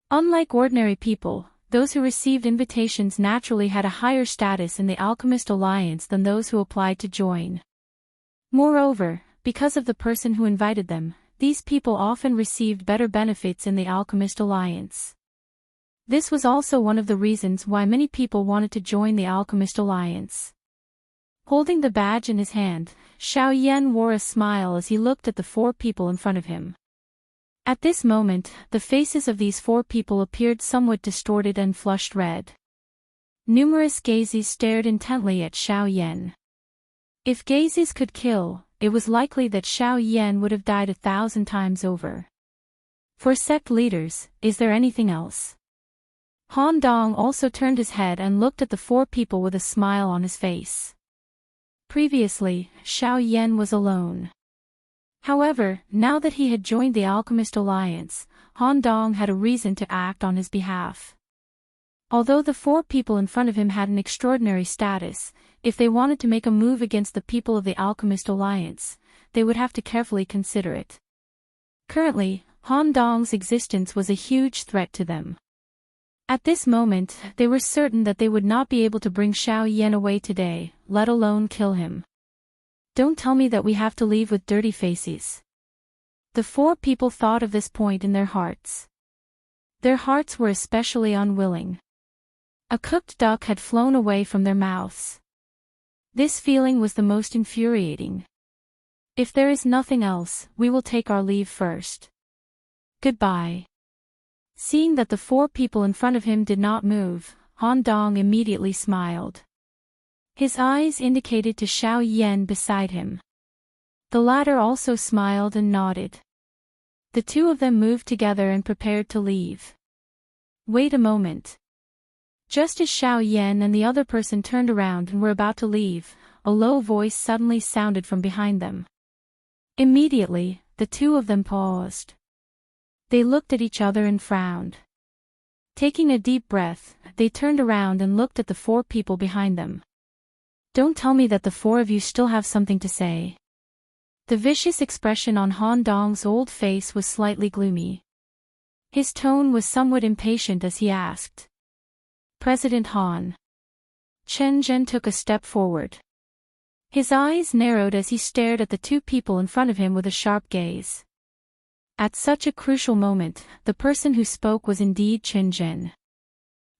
Unlike ordinary people, those who received invitations naturally had a higher status in the Alchemist Alliance than those who applied to join. Moreover, because of the person who invited them, these people often received better benefits in the Alchemist Alliance. This was also one of the reasons why many people wanted to join the Alchemist Alliance. Holding the badge in his hand, Xiao Yan wore a smile as he looked at the four people in front of him. At this moment, the faces of these four people appeared somewhat distorted and flushed red. Numerous gazes stared intently at Xiao Yan. If gazes could kill, it was likely that Xiao Yan would have died 1,000 times over. For sect leaders, is there anything else? Han Dong also turned his head and looked at the four people with a smile on his face. Previously, Xiao Yan was alone. However, now that he had joined the Alchemist Alliance, Han Dong had a reason to act on his behalf. Although the four people in front of him had an extraordinary status, if they wanted to make a move against the people of the Alchemist Alliance, they would have to carefully consider it. Currently, Han Dong's existence was a huge threat to them. At this moment, they were certain that they would not be able to bring Xiao Yan away today, let alone kill him. Don't tell me that we have to leave with dirty faces. The four people thought of this point in their hearts. Their hearts were especially unwilling. A cooked duck had flown away from their mouths. This feeling was the most infuriating. If there is nothing else, we will take our leave first. Goodbye. Seeing that the four people in front of him did not move, Han Dong immediately smiled. His eyes indicated to Xiao Yan beside him. The latter also smiled and nodded. The two of them moved together and prepared to leave. Wait a moment. Just as Xiao Yan and the other person turned around and were about to leave, a low voice suddenly sounded from behind them. Immediately, the two of them paused. They looked at each other and frowned. Taking a deep breath, they turned around and looked at the four people behind them. Don't tell me that the four of you still have something to say. The vicious expression on Han Dong's old face was slightly gloomy. His tone was somewhat impatient as he asked. President Han. Chen Zhen took a step forward. His eyes narrowed as he stared at the two people in front of him with a sharp gaze. At such a crucial moment, the person who spoke was indeed Chen Zhen.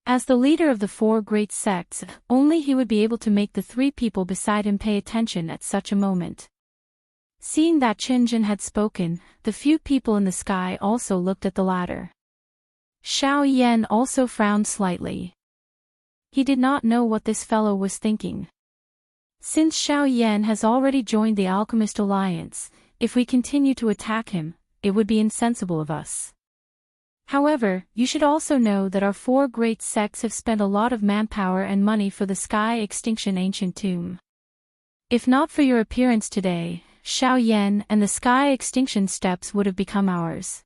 As the leader of the four great sects, only he would be able to make the three people beside him pay attention at such a moment. Seeing that Chen Zhen had spoken, the few people in the sky also looked at the latter. Xiao Yan also frowned slightly. He did not know what this fellow was thinking. Since Xiao Yan has already joined the Alchemist Alliance, if we continue to attack him, it would be insensible of us. However, you should also know that our four great sects have spent a lot of manpower and money for the Sky Extinction Ancient Tomb. If not for your appearance today, Xiao Yan and the Sky Extinction Steps would have become ours.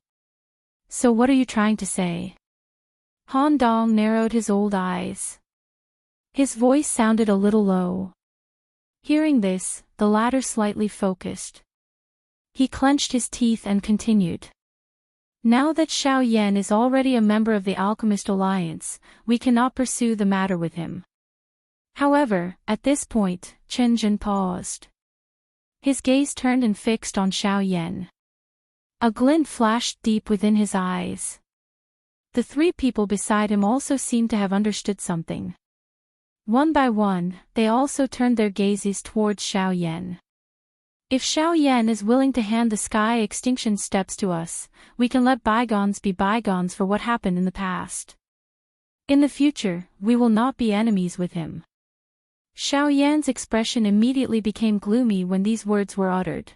So what are you trying to say? Han Dong narrowed his old eyes. His voice sounded a little low. Hearing this, the latter slightly focused. He clenched his teeth and continued. Now that Xiao Yan is already a member of the Alchemist Alliance, we cannot pursue the matter with him. However, at this point, Chen Zhen paused. His gaze turned and fixed on Xiao Yan. A glint flashed deep within his eyes. The three people beside him also seemed to have understood something. One by one, they also turned their gazes towards Xiao Yan. If Xiao Yan is willing to hand the Sky Extinction Steps to us, we can let bygones be bygones for what happened in the past. In the future, we will not be enemies with him. Xiao Yan's expression immediately became gloomy when these words were uttered.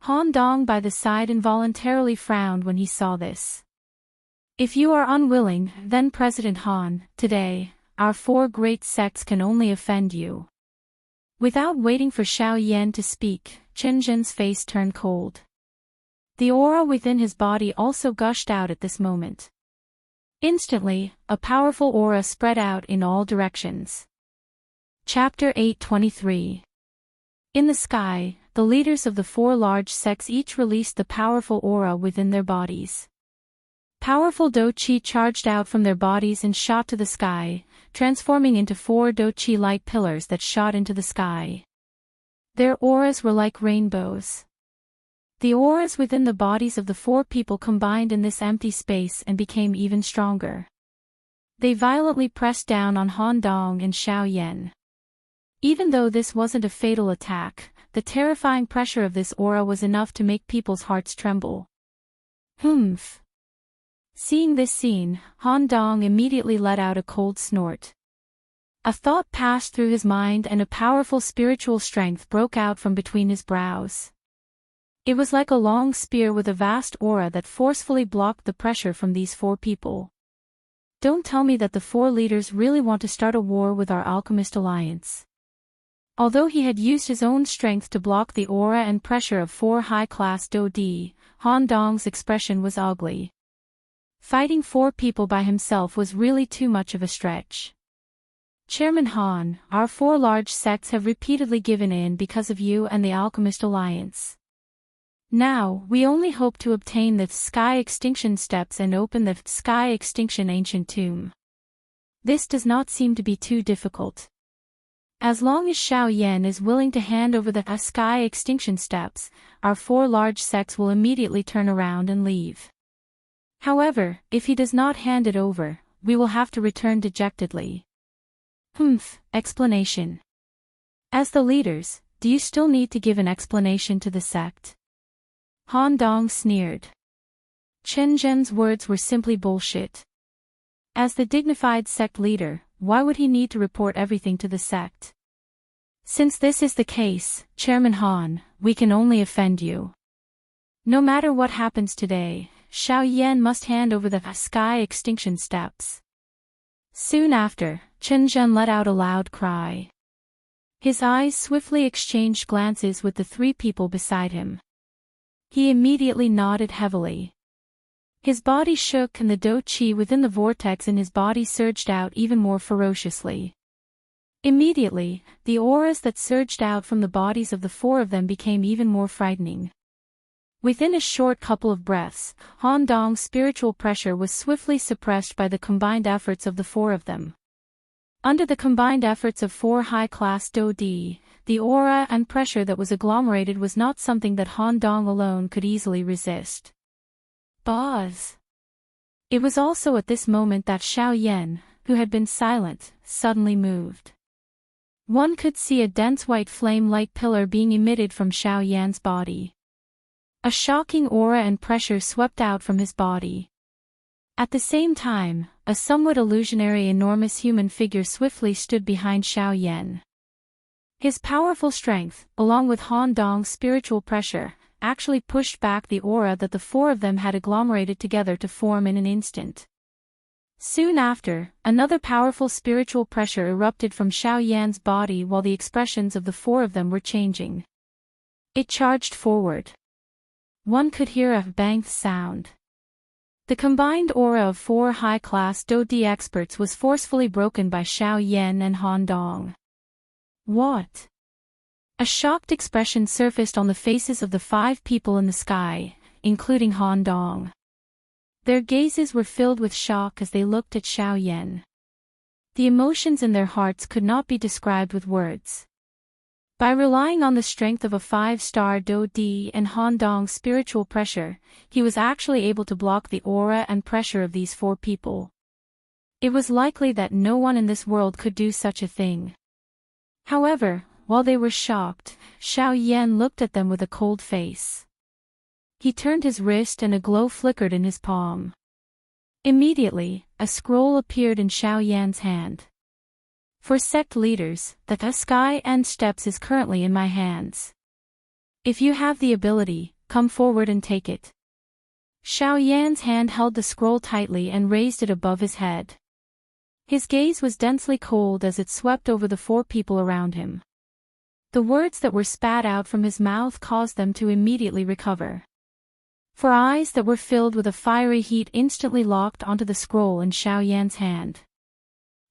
Han Dong by the side involuntarily frowned when he saw this. If you are unwilling, then President Han, today, our four great sects can only offend you. Without waiting for Xiao Yan to speak, Chen Zhen's face turned cold. The aura within his body also gushed out at this moment. Instantly, a powerful aura spread out in all directions. Chapter 8:23. In the sky, the leaders of the four large sects each released the powerful aura within their bodies. Powerful Do-Chi charged out from their bodies and shot to the sky, transforming into four Do-Chi light pillars that shot into the sky. Their auras were like rainbows. The auras within the bodies of the four people combined in this empty space and became even stronger. They violently pressed down on Han Dong and Xiao Yan. Even though this wasn't a fatal attack, the terrifying pressure of this aura was enough to make people's hearts tremble. Humph. Seeing this scene, Han Dong immediately let out a cold snort. A thought passed through his mind and a powerful spiritual strength broke out from between his brows. It was like a long spear with a vast aura that forcefully blocked the pressure from these four people. Don't tell me that the four leaders really want to start a war with our Alchemist Alliance. Although he had used his own strength to block the aura and pressure of four high-class Do-Di, Han Dong's expression was ugly. Fighting four people by himself was really too much of a stretch. Chairman Han, our four large sects have repeatedly given in because of you and the Alchemist Alliance. Now, we only hope to obtain the Sky Extinction Steps and open the Sky Extinction Ancient Tomb. This does not seem to be too difficult. As long as Xiao Yan is willing to hand over the Sky Extinction Steps, our four large sects will immediately turn around and leave. However, if he does not hand it over, we will have to return dejectedly. Explanation. As the leaders, do you still need to give an explanation to the sect? Han Dong sneered. Chen Zhen's words were simply bullshit. As the dignified sect leader, why would he need to report everything to the sect? Since this is the case, Chairman Han, we can only offend you. No matter what happens today, Xiao Yan must hand over the sky extinction steps. Soon after, Chen Zhen let out a loud cry. His eyes swiftly exchanged glances with the three people beside him. He immediately nodded heavily. His body shook and the dou qi within the vortex in his body surged out even more ferociously. Immediately, the auras that surged out from the bodies of the four of them became even more frightening. Within a short couple of breaths, Han Dong's spiritual pressure was swiftly suppressed by the combined efforts of the four of them. Under the combined efforts of four high-class dou di, the aura and pressure that was agglomerated was not something that Han Dong alone could easily resist. Buzz! It was also at this moment that Xiao Yan, who had been silent, suddenly moved. One could see a dense white flame-like pillar being emitted from Xiao Yan's body. A shocking aura and pressure swept out from his body. At the same time, a somewhat illusionary enormous human figure swiftly stood behind Xiao Yan. His powerful strength, along with Han Dong's spiritual pressure, actually pushed back the aura that the four of them had agglomerated together to form in an instant. Soon after, another powerful spiritual pressure erupted from Xiao Yan's body while the expressions of the four of them were changing. It charged forward. One could hear a bang sound. The combined aura of four high-class dou di experts was forcefully broken by Xiao Yan and Han Dong. What? A shocked expression surfaced on the faces of the five people in the sky, including Han Dong. Their gazes were filled with shock as they looked at Xiao Yan. The emotions in their hearts could not be described with words. By relying on the strength of a five-star dou di and Han Dong's spiritual pressure, he was actually able to block the aura and pressure of these four people. It was likely that no one in this world could do such a thing. However, while they were shocked, Xiao Yan looked at them with a cold face. He turned his wrist and a glow flickered in his palm. Immediately, a scroll appeared in Xiao Yan's hand. For sect leaders, the sky and steps is currently in my hands. If you have the ability, come forward and take it. Xiao Yan's hand held the scroll tightly and raised it above his head. His gaze was densely cold as it swept over the four people around him. The words that were spat out from his mouth caused them to immediately recover. For eyes that were filled with a fiery heat instantly locked onto the scroll in Xiao Yan's hand.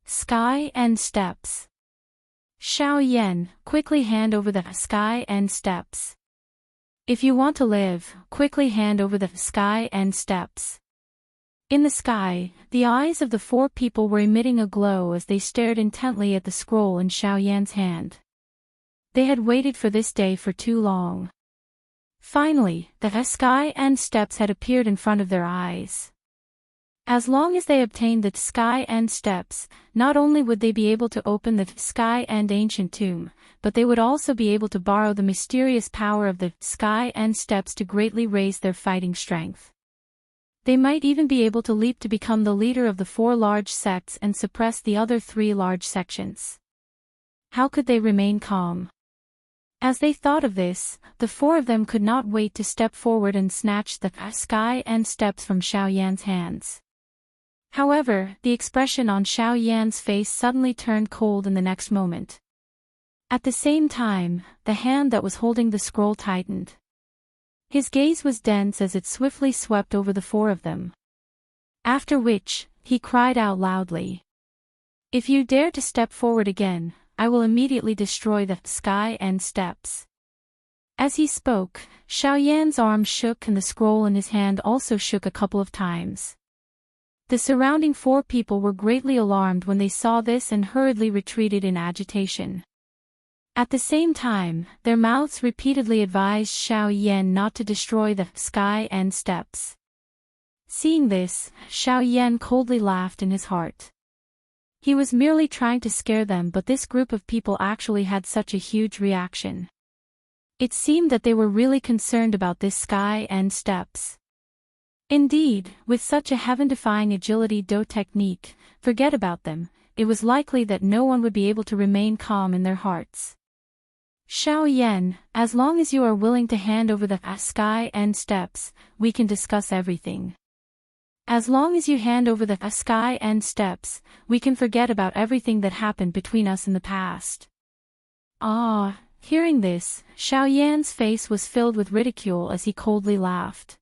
Sky and steps. Xiao Yan, quickly hand over the sky and steps. If you want to live, quickly hand over the sky and steps. In the sky, the eyes of the four people were emitting a glow as they stared intently at the scroll in Xiao Yan's hand. They had waited for this day for too long. Finally, the sky and steps had appeared in front of their eyes. As long as they obtained the sky and steps, not only would they be able to open the sky and ancient tomb, but they would also be able to borrow the mysterious power of the sky and steps to greatly raise their fighting strength. They might even be able to leap to become the leader of the four large sects and suppress the other three large sections. How could they remain calm? As they thought of this, the four of them could not wait to step forward and snatch the sky and steps from Xiao Yan's hands. However, the expression on Xiao Yan's face suddenly turned cold in the next moment. At the same time, the hand that was holding the scroll tightened. His gaze was dense as it swiftly swept over the four of them. After which, he cried out loudly. If you dare to step forward again, I will immediately destroy the sky and steps. As he spoke, Xiao Yan's arm shook and the scroll in his hand also shook a couple of times. The surrounding four people were greatly alarmed when they saw this and hurriedly retreated in agitation. At the same time, their mouths repeatedly advised Xiao Yan not to destroy the sky and steps. Seeing this, Xiao Yan coldly laughed in his heart. He was merely trying to scare them, but this group of people actually had such a huge reaction. It seemed that they were really concerned about this sky and steps. Indeed, with such a heaven-defying agility dou technique, forget about them, it was likely that no one would be able to remain calm in their hearts. Xiao Yan, as long as you are willing to hand over the sky and steps, we can discuss everything. As long as you hand over the sky and steps, we can forget about everything that happened between us in the past. Ah, hearing this, Xiao Yan's face was filled with ridicule as he coldly laughed.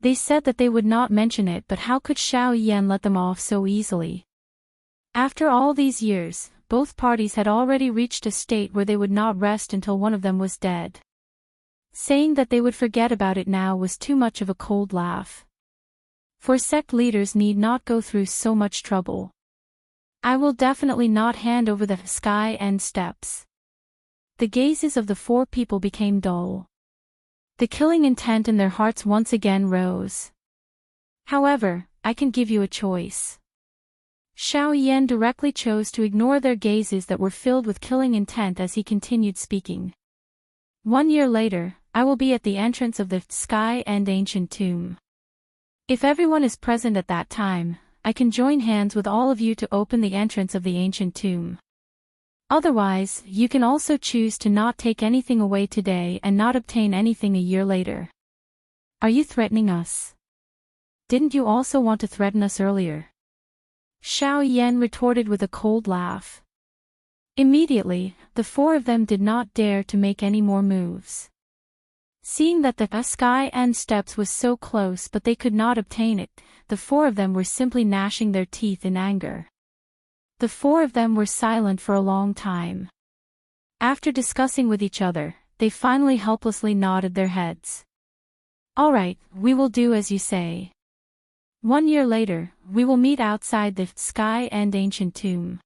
They said that they would not mention it, but how could Xiao Yan let them off so easily? After all these years, both parties had already reached a state where they would not rest until one of them was dead. Saying that they would forget about it now was too much of a cold laugh. For sect leaders need not go through so much trouble. I will definitely not hand over the sky and steps. The gazes of the four people became dull. The killing intent in their hearts once again rose. However, I can give you a choice. Xiao Yan directly chose to ignore their gazes that were filled with killing intent as he continued speaking. 1 year later, I will be at the entrance of the sky and ancient tomb. If everyone is present at that time, I can join hands with all of you to open the entrance of the ancient tomb. Otherwise, you can also choose to not take anything away today and not obtain anything a year later. Are you threatening us? Didn't you also want to threaten us earlier? Xiao Yan retorted with a cold laugh. Immediately, the four of them did not dare to make any more moves. Seeing that the sky and steps was so close but they could not obtain it, the four of them were simply gnashing their teeth in anger. The four of them were silent for a long time. After discussing with each other, they finally helplessly nodded their heads. All right, we will do as you say. 1 year later, we will meet outside the sky and ancient tomb.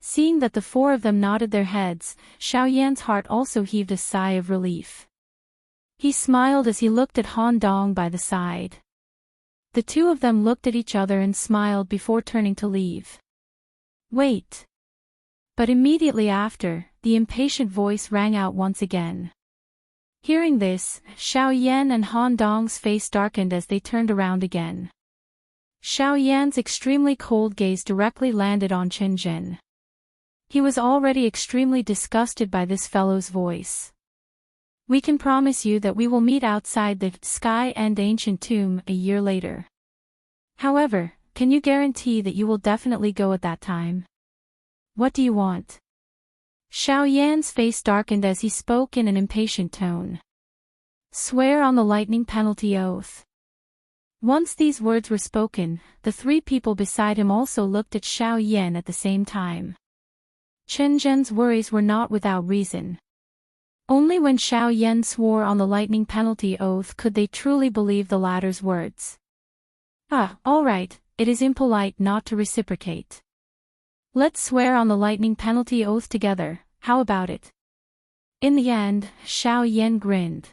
Seeing that the four of them nodded their heads, Xiao Yan's heart also heaved a sigh of relief. He smiled as he looked at Han Dong by the side. The two of them looked at each other and smiled before turning to leave. Wait. But immediately after, the impatient voice rang out once again. Hearing this, Xiao Yan and Han Dong's face darkened as they turned around again. Xiao Yan's extremely cold gaze directly landed on Chen Zhen. He was already extremely disgusted by this fellow's voice. We can promise you that we will meet outside the sky and ancient tomb a year later. However, can you guarantee that you will definitely go at that time? What do you want? Xiao Yan's face darkened as he spoke in an impatient tone. Swear on the lightning penalty oath. Once these words were spoken, the three people beside him also looked at Xiao Yan at the same time. Chen Zhen's worries were not without reason. Only when Xiao Yan swore on the lightning penalty oath could they truly believe the latter's words. All right, it is impolite not to reciprocate. Let's swear on the lightning penalty oath together, how about it? In the end, Xiao Yan grinned.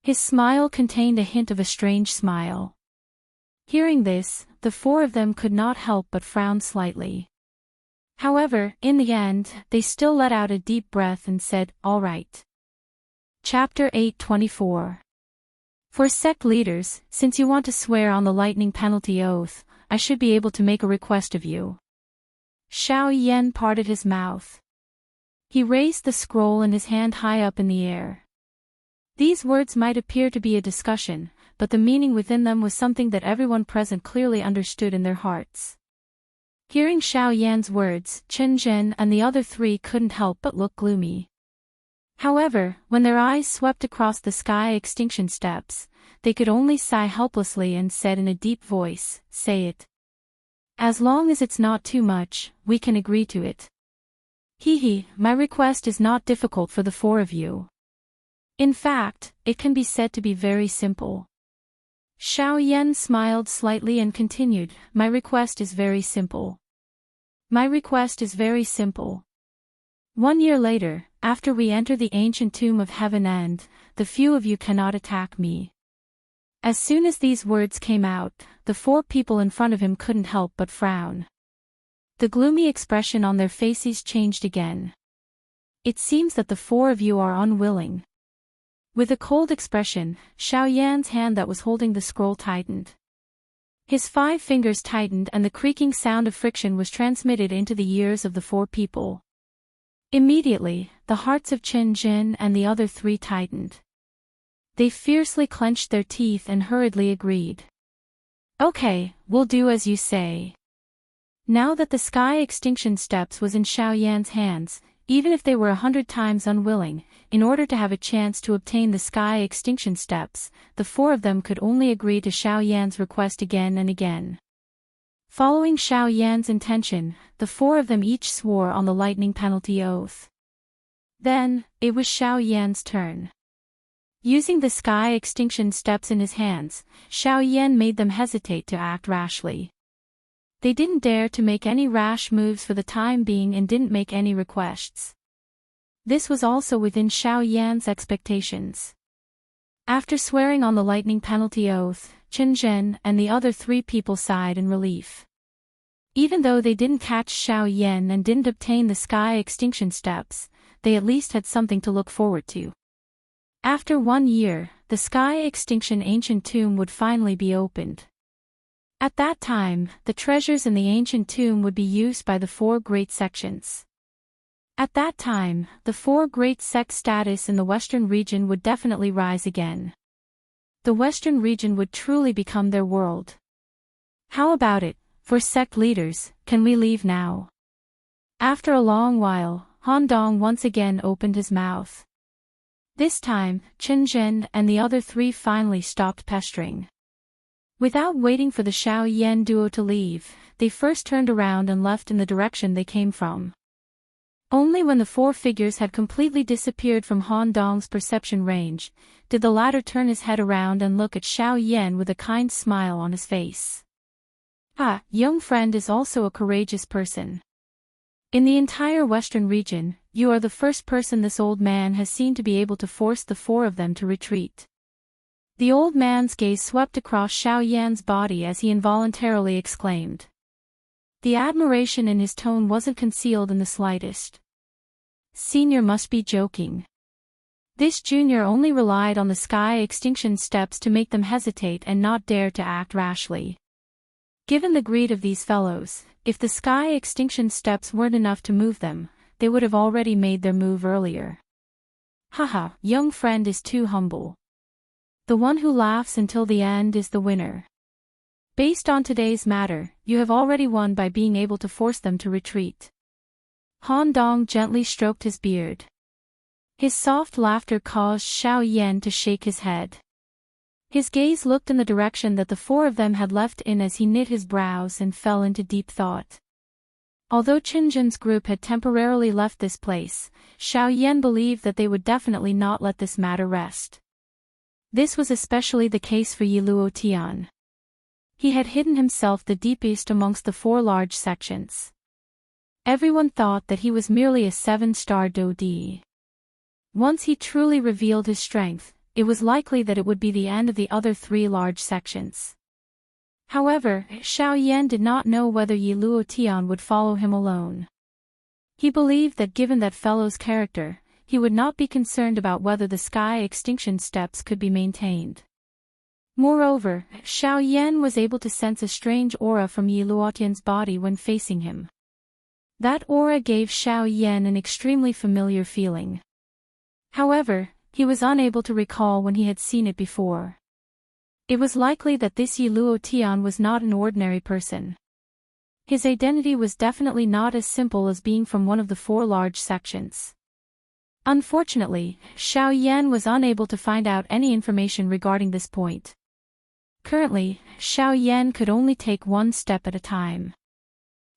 His smile contained a hint of a strange smile. Hearing this, the four of them could not help but frown slightly. However, in the end, they still let out a deep breath and said, all right. Chapter 8:24. For sect leaders, since you want to swear on the lightning penalty oath, I should be able to make a request of you. Xiao Yan parted his mouth. He raised the scroll in his hand high up in the air. These words might appear to be a discussion, but the meaning within them was something that everyone present clearly understood in their hearts. Hearing Xiao Yan's words, Chen Zhen and the other three couldn't help but look gloomy. However, when their eyes swept across the sky extinction steps, they could only sigh helplessly and said in a deep voice, say it. As long as it's not too much, we can agree to it. My request is not difficult for the four of you. In fact, it can be said to be very simple. Xiao Yan smiled slightly and continued, my request is very simple. My request is very simple. 1 year later, after we enter the ancient tomb of heaven and, the few of you cannot attack me. As soon as these words came out, the four people in front of him couldn't help but frown. The gloomy expression on their faces changed again. It seems that the four of you are unwilling. With a cold expression, Xiao Yan's hand that was holding the scroll tightened. His 5 fingers tightened and the creaking sound of friction was transmitted into the ears of the four people. Immediately, the hearts of Chen Jin and the other three tightened. They fiercely clenched their teeth and hurriedly agreed. Okay, we'll do as you say. Now that the Sky Extinction Steps was in Xiao Yan's hands, even if they were 100 times unwilling, in order to have a chance to obtain the Sky Extinction Steps, the four of them could only agree to Xiao Yan's request again and again. Following Xiao Yan's intention, the four of them each swore on the lightning penalty oath. Then, it was Xiao Yan's turn. Using the Sky Extinction Steps in his hands, Xiao Yan made them hesitate to act rashly. They didn't dare to make any rash moves for the time being and didn't make any requests. This was also within Xiao Yan's expectations. After swearing on the lightning penalty oath, Chen Zhen and the other three people sighed in relief. Even though they didn't catch Xiao Yan and didn't obtain the Sky Extinction Steps, they at least had something to look forward to. After 1 year, the Sky Extinction Ancient Tomb would finally be opened. At that time, the treasures in the ancient tomb would be used by the four great sections. At that time, the four great sect status in the Western region would definitely rise again. The Western region would truly become their world. How about it, for sect leaders, can we leave now? After a long while, Han Dong once again opened his mouth. This time, Chen Zhen and the other three finally stopped pestering. Without waiting for the Xiao Yan duo to leave, they first turned around and left in the direction they came from. Only when the four figures had completely disappeared from Han Dong's perception range, did the latter turn his head around and look at Xiao Yan with a kind smile on his face. Ah, young friend is also a courageous person. In the entire Western region, you are the first person this old man has seen to be able to force the four of them to retreat. The old man's gaze swept across Xiao Yan's body as he involuntarily exclaimed. The admiration in his tone wasn't concealed in the slightest. Senior must be joking. This junior only relied on the Sky Extinction Steps to make them hesitate and not dare to act rashly. Given the greed of these fellows, if the Sky Extinction Steps weren't enough to move them, they would have already made their move earlier. Haha, young friend is too humble. The one who laughs until the end is the winner. Based on today's matter, you have already won by being able to force them to retreat. Han Dong gently stroked his beard. His soft laughter caused Xiao Yan to shake his head. His gaze looked in the direction that the four of them had left in as he knit his brows and fell into deep thought. Although Chen Zhen's group had temporarily left this place, Xiao Yan believed that they would definitely not let this matter rest. This was especially the case for Yi Luo Tian. He had hidden himself the deepest amongst the four large sections. Everyone thought that he was merely a 7-star Do Di. Once he truly revealed his strength, it was likely that it would be the end of the other three large sections. However, Xiao Yan did not know whether Yi Luo Tian would follow him alone. He believed that given that fellow's character, he would not be concerned about whether the Sky Extinction Steps could be maintained. Moreover, Xiao Yan was able to sense a strange aura from Yi Luotian's body when facing him. That aura gave Xiao Yan an extremely familiar feeling. However, he was unable to recall when he had seen it before. It was likely that this Yi Luo Tian was not an ordinary person. His identity was definitely not as simple as being from one of the four large sections. Unfortunately, Xiao Yan was unable to find out any information regarding this point. Currently, Xiao Yan could only take one step at a time.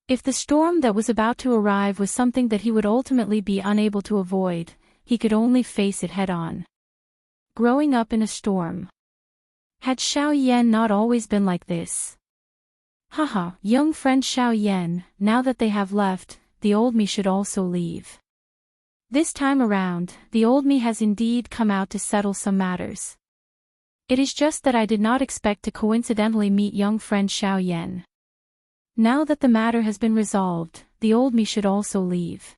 If the storm that was about to arrive was something that he would ultimately be unable to avoid, he could only face it head-on. Growing up in a storm. Had Xiao Yan not always been like this? Haha, young friend Xiao Yan, now that they have left, the old me should also leave. This time around, the old me has indeed come out to settle some matters. It is just that I did not expect to coincidentally meet young friend Xiao Yan. Now that the matter has been resolved, the old me should also leave.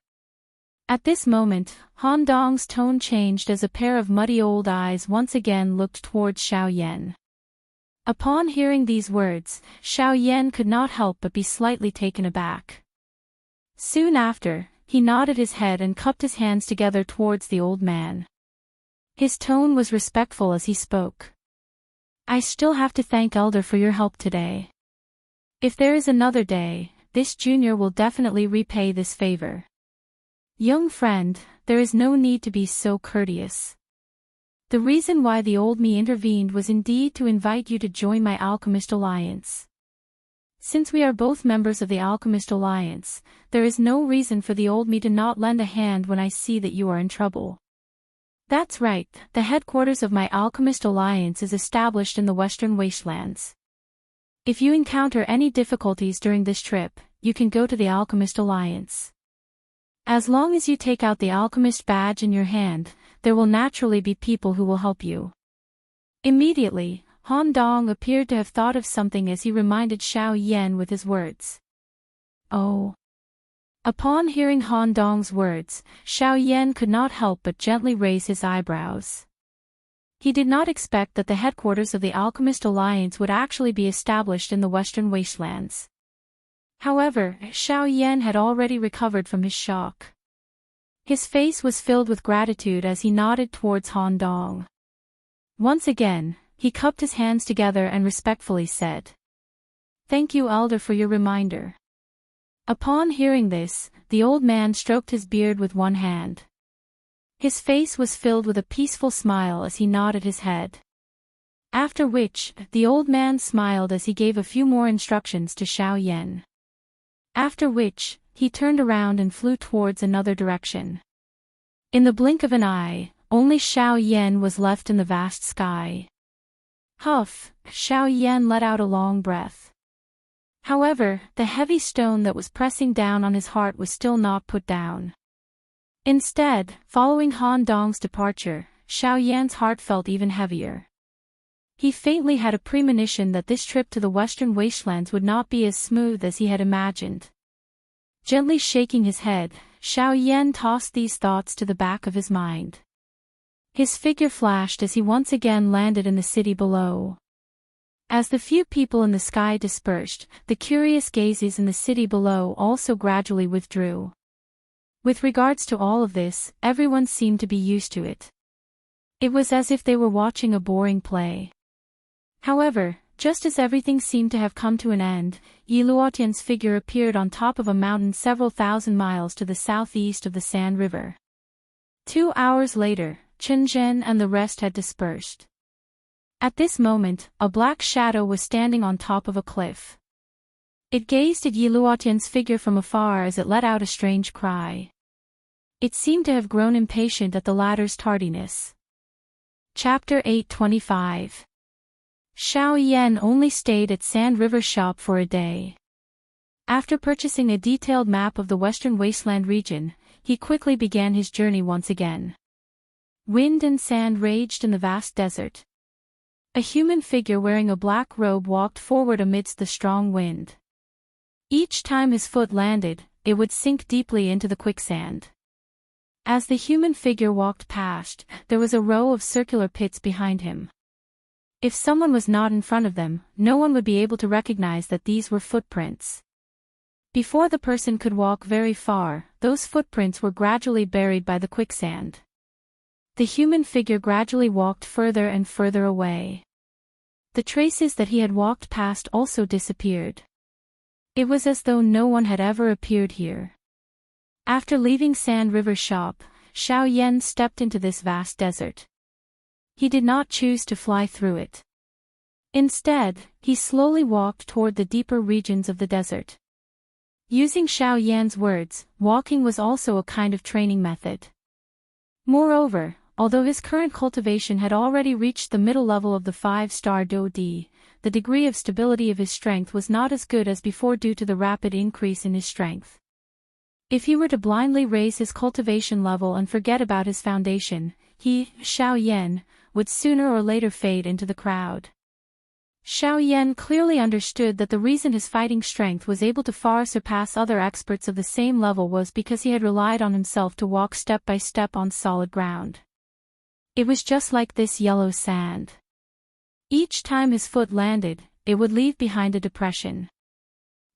At this moment, Han Dong's tone changed as a pair of muddy old eyes once again looked towards Xiao Yan. Upon hearing these words, Xiao Yan could not help but be slightly taken aback. Soon after, he nodded his head and cupped his hands together towards the old man. His tone was respectful as he spoke. I still have to thank Elder for your help today. If there is another day, this junior will definitely repay this favor. Young friend, there is no need to be so courteous. The reason why the old me intervened was indeed to invite you to join my Alchemist Alliance. Since we are both members of the Alchemist Alliance, there is no reason for the old me to not lend a hand when I see that you are in trouble. That's right, the headquarters of my Alchemist Alliance is established in the Western Wastelands. If you encounter any difficulties during this trip, you can go to the Alchemist Alliance. As long as you take out the Alchemist badge in your hand, there will naturally be people who will help you. Immediately, Han Dong appeared to have thought of something as he reminded Xiao Yan with his words. Oh. Upon hearing Han Dong's words, Xiao Yan could not help but gently raise his eyebrows. He did not expect that the headquarters of the Alchemist Alliance would actually be established in the Western Wastelands. However, Xiao Yan had already recovered from his shock. His face was filled with gratitude as he nodded towards Han Dong. Once again, he cupped his hands together and respectfully said, Thank you, Elder, for your reminder. Upon hearing this, the old man stroked his beard with one hand. His face was filled with a peaceful smile as he nodded his head. After which, the old man smiled as he gave a few more instructions to Xiao Yan. After which, he turned around and flew towards another direction. In the blink of an eye, only Xiao Yan was left in the vast sky. Huff, Xiao Yan let out a long breath. However, the heavy stone that was pressing down on his heart was still not put down. Instead, following Han Dong's departure, Xiao Yan's heart felt even heavier. He faintly had a premonition that this trip to the Western Wastelands would not be as smooth as he had imagined. Gently shaking his head, Xiao Yan tossed these thoughts to the back of his mind. His figure flashed as he once again landed in the city below. As the few people in the sky dispersed, the curious gazes in the city below also gradually withdrew. With regards to all of this, everyone seemed to be used to it. It was as if they were watching a boring play. However, just as everything seemed to have come to an end, Yi Luotian's figure appeared on top of a mountain several thousand miles to the southeast of the Sand River. 2 hours later, Chen Zhen and the rest had dispersed. At this moment, a black shadow was standing on top of a cliff. It gazed at Yi Luotian's figure from afar as it let out a strange cry. It seemed to have grown impatient at the latter's tardiness. Chapter 825. Xiao Yan only stayed at Sand River shop for a day. After purchasing a detailed map of the Western Wasteland region, he quickly began his journey once again. Wind and sand raged in the vast desert. A human figure wearing a black robe walked forward amidst the strong wind. Each time his foot landed, it would sink deeply into the quicksand. As the human figure walked past, there was a row of circular pits behind him. If someone was not in front of them, no one would be able to recognize that these were footprints. Before the person could walk very far, those footprints were gradually buried by the quicksand. The human figure gradually walked further and further away. The traces that he had walked past also disappeared. It was as though no one had ever appeared here. After leaving Sand River shop, Xiao Yan stepped into this vast desert. He did not choose to fly through it. Instead, he slowly walked toward the deeper regions of the desert. Using Xiao Yan's words, walking was also a kind of training method. Moreover, although his current cultivation had already reached the middle level of the 5-star Do Di, the degree of stability of his strength was not as good as before due to the rapid increase in his strength. If he were to blindly raise his cultivation level and forget about his foundation, he, Xiao Yan, would sooner or later fade into the crowd. Xiao Yan clearly understood that the reason his fighting strength was able to far surpass other experts of the same level was because he had relied on himself to walk step by step on solid ground. It was just like this yellow sand. Each time his foot landed, it would leave behind a depression.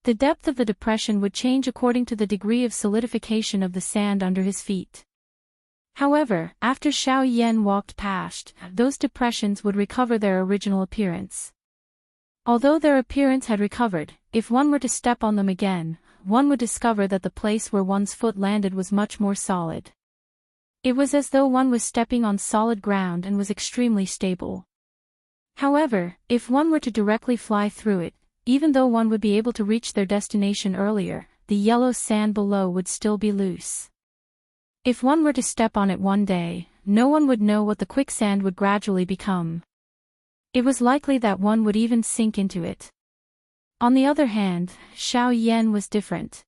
The depth of the depression would change according to the degree of solidification of the sand under his feet. However, after Xiao Yan walked past, those depressions would recover their original appearance. Although their appearance had recovered, if one were to step on them again, one would discover that the place where one's foot landed was much more solid. It was as though one was stepping on solid ground and was extremely stable. However, if one were to directly fly through it, even though one would be able to reach their destination earlier, the yellow sand below would still be loose. If one were to step on it one day, no one would know what the quicksand would gradually become. It was likely that one would even sink into it. On the other hand, Xiao Yan was different.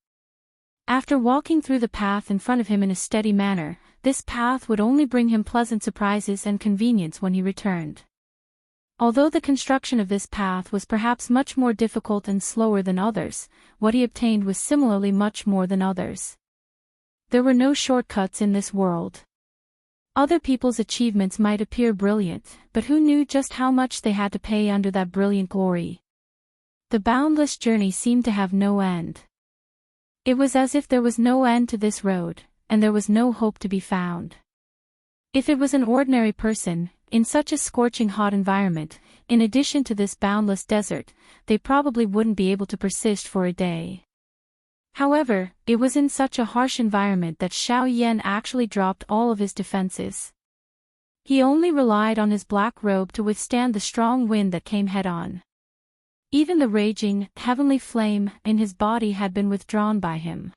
After walking through the path in front of him in a steady manner, this path would only bring him pleasant surprises and convenience when he returned. Although the construction of this path was perhaps much more difficult and slower than others, what he obtained was similarly much more than others. There were no shortcuts in this world. Other people's achievements might appear brilliant, but who knew just how much they had to pay under that brilliant glory? The boundless journey seemed to have no end. It was as if there was no end to this road, and there was no hope to be found. If it was an ordinary person, in such a scorching hot environment, in addition to this boundless desert, they probably wouldn't be able to persist for a day. However, it was in such a harsh environment that Xiao Yan actually dropped all of his defenses. He only relied on his black robe to withstand the strong wind that came head-on. Even the raging, heavenly flame in his body had been withdrawn by him.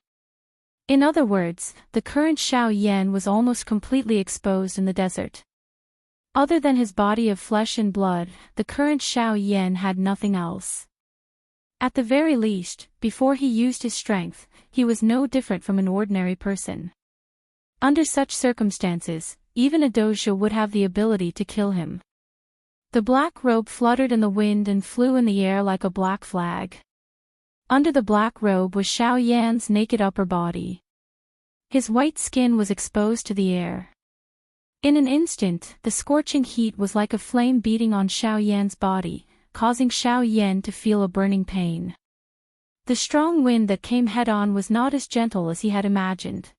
In other words, the current Xiao Yan was almost completely exposed in the desert. Other than his body of flesh and blood, the current Xiao Yan had nothing else. At the very least, before he used his strength, he was no different from an ordinary person. Under such circumstances, even a dojo would have the ability to kill him. The black robe fluttered in the wind and flew in the air like a black flag. Under the black robe was Xiao Yan's naked upper body. His white skin was exposed to the air. In an instant, the scorching heat was like a flame beating on Xiao Yan's body, causing Xiao Yan to feel a burning pain. The strong wind that came head-on was not as gentle as he had imagined.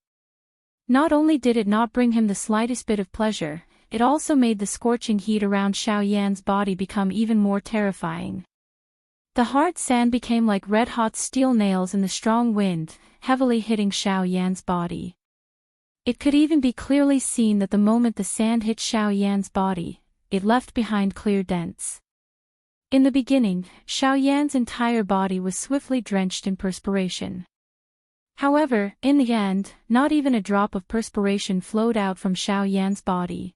Not only did it not bring him the slightest bit of pleasure, it also made the scorching heat around Xiao Yan's body become even more terrifying. The hard sand became like red-hot steel nails in the strong wind, heavily hitting Xiao Yan's body. It could even be clearly seen that the moment the sand hit Xiao Yan's body, it left behind clear dents. In the beginning, Xiao Yan's entire body was swiftly drenched in perspiration. However, in the end, not even a drop of perspiration flowed out from Xiao Yan's body.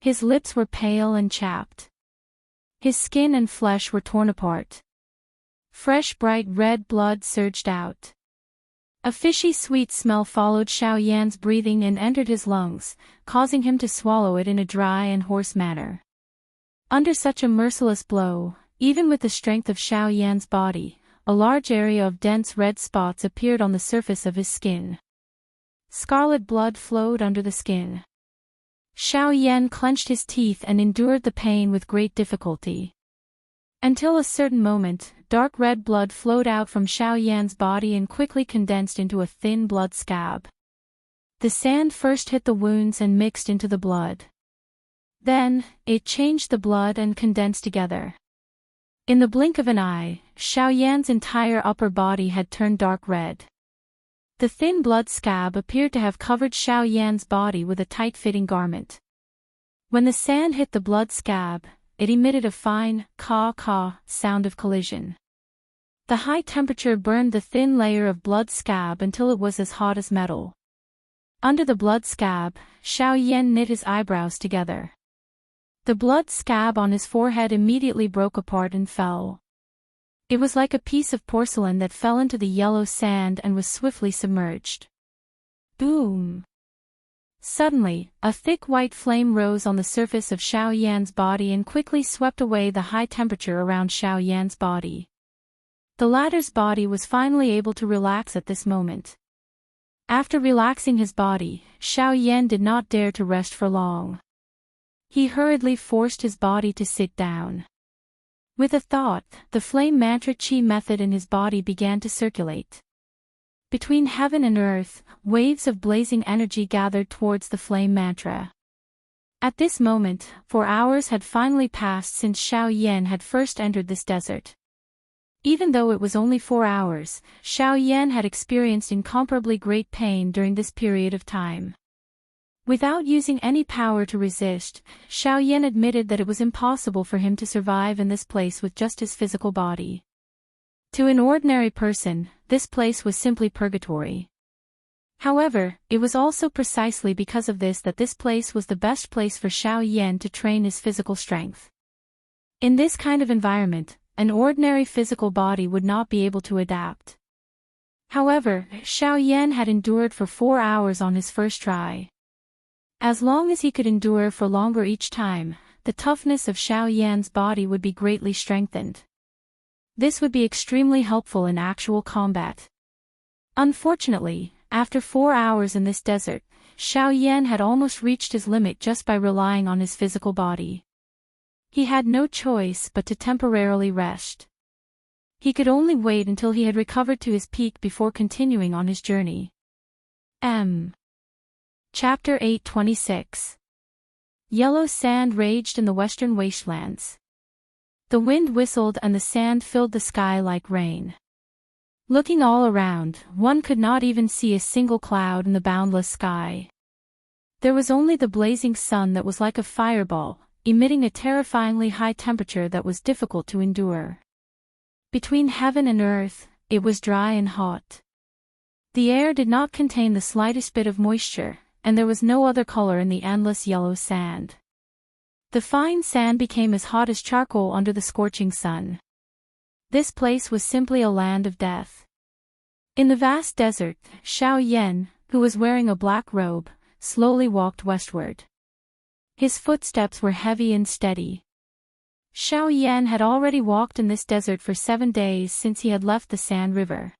His lips were pale and chapped. His skin and flesh were torn apart. Fresh bright red blood surged out. A fishy sweet smell followed Xiao Yan's breathing and entered his lungs, causing him to swallow it in a dry and hoarse manner. Under such a merciless blow, even with the strength of Xiao Yan's body, a large area of dense red spots appeared on the surface of his skin. Scarlet blood flowed under the skin. Xiao Yan clenched his teeth and endured the pain with great difficulty. Until a certain moment, dark red blood flowed out from Xiao Yan's body and quickly condensed into a thin blood scab. The sand first hit the wounds and mixed into the blood. Then, it changed the blood and condensed together. In the blink of an eye, Xiao Yan's entire upper body had turned dark red. The thin blood scab appeared to have covered Xiao Yan's body with a tight-fitting garment. When the sand hit the blood scab, it emitted a fine, caw-caw sound of collision. The high temperature burned the thin layer of blood scab until it was as hot as metal. Under the blood scab, Xiao Yan knit his eyebrows together. The blood scab on his forehead immediately broke apart and fell. It was like a piece of porcelain that fell into the yellow sand and was swiftly submerged. Boom! Suddenly, a thick white flame rose on the surface of Xiao Yan's body and quickly swept away the high temperature around Xiao Yan's body. The latter's body was finally able to relax at this moment. After relaxing his body, Xiao Yan did not dare to rest for long. He hurriedly forced his body to sit down. With a thought, the flame mantra chi method in his body began to circulate. Between heaven and earth, waves of blazing energy gathered towards the flame mantra. At this moment, 4 hours had finally passed since Xiao Yan had first entered this desert. Even though it was only 4 hours, Xiao Yan had experienced incomparably great pain during this period of time. Without using any power to resist, Xiao Yan admitted that it was impossible for him to survive in this place with just his physical body. To an ordinary person, this place was simply purgatory. However, it was also precisely because of this that this place was the best place for Xiao Yan to train his physical strength. In this kind of environment, an ordinary physical body would not be able to adapt. However, Xiao Yan had endured for 4 hours on his first try. As long as he could endure for longer each time, the toughness of Xiao Yan's body would be greatly strengthened. This would be extremely helpful in actual combat. Unfortunately, after 4 hours in this desert, Xiao Yan had almost reached his limit just by relying on his physical body. He had no choice but to temporarily rest. He could only wait until he had recovered to his peak before continuing on his journey. Chapter 8:26. Yellow sand raged in the western wastelands. The wind whistled and the sand filled the sky like rain. Looking all around, one could not even see a single cloud in the boundless sky. There was only the blazing sun that was like a fireball, emitting a terrifyingly high temperature that was difficult to endure. Between heaven and earth, it was dry and hot. The air did not contain the slightest bit of moisture, and there was no other color in the endless yellow sand. The fine sand became as hot as charcoal under the scorching sun. This place was simply a land of death. In the vast desert, Xiao Yan, who was wearing a black robe, slowly walked westward. His footsteps were heavy and steady. Xiao Yan had already walked in this desert for 7 days since he had left the Sand River.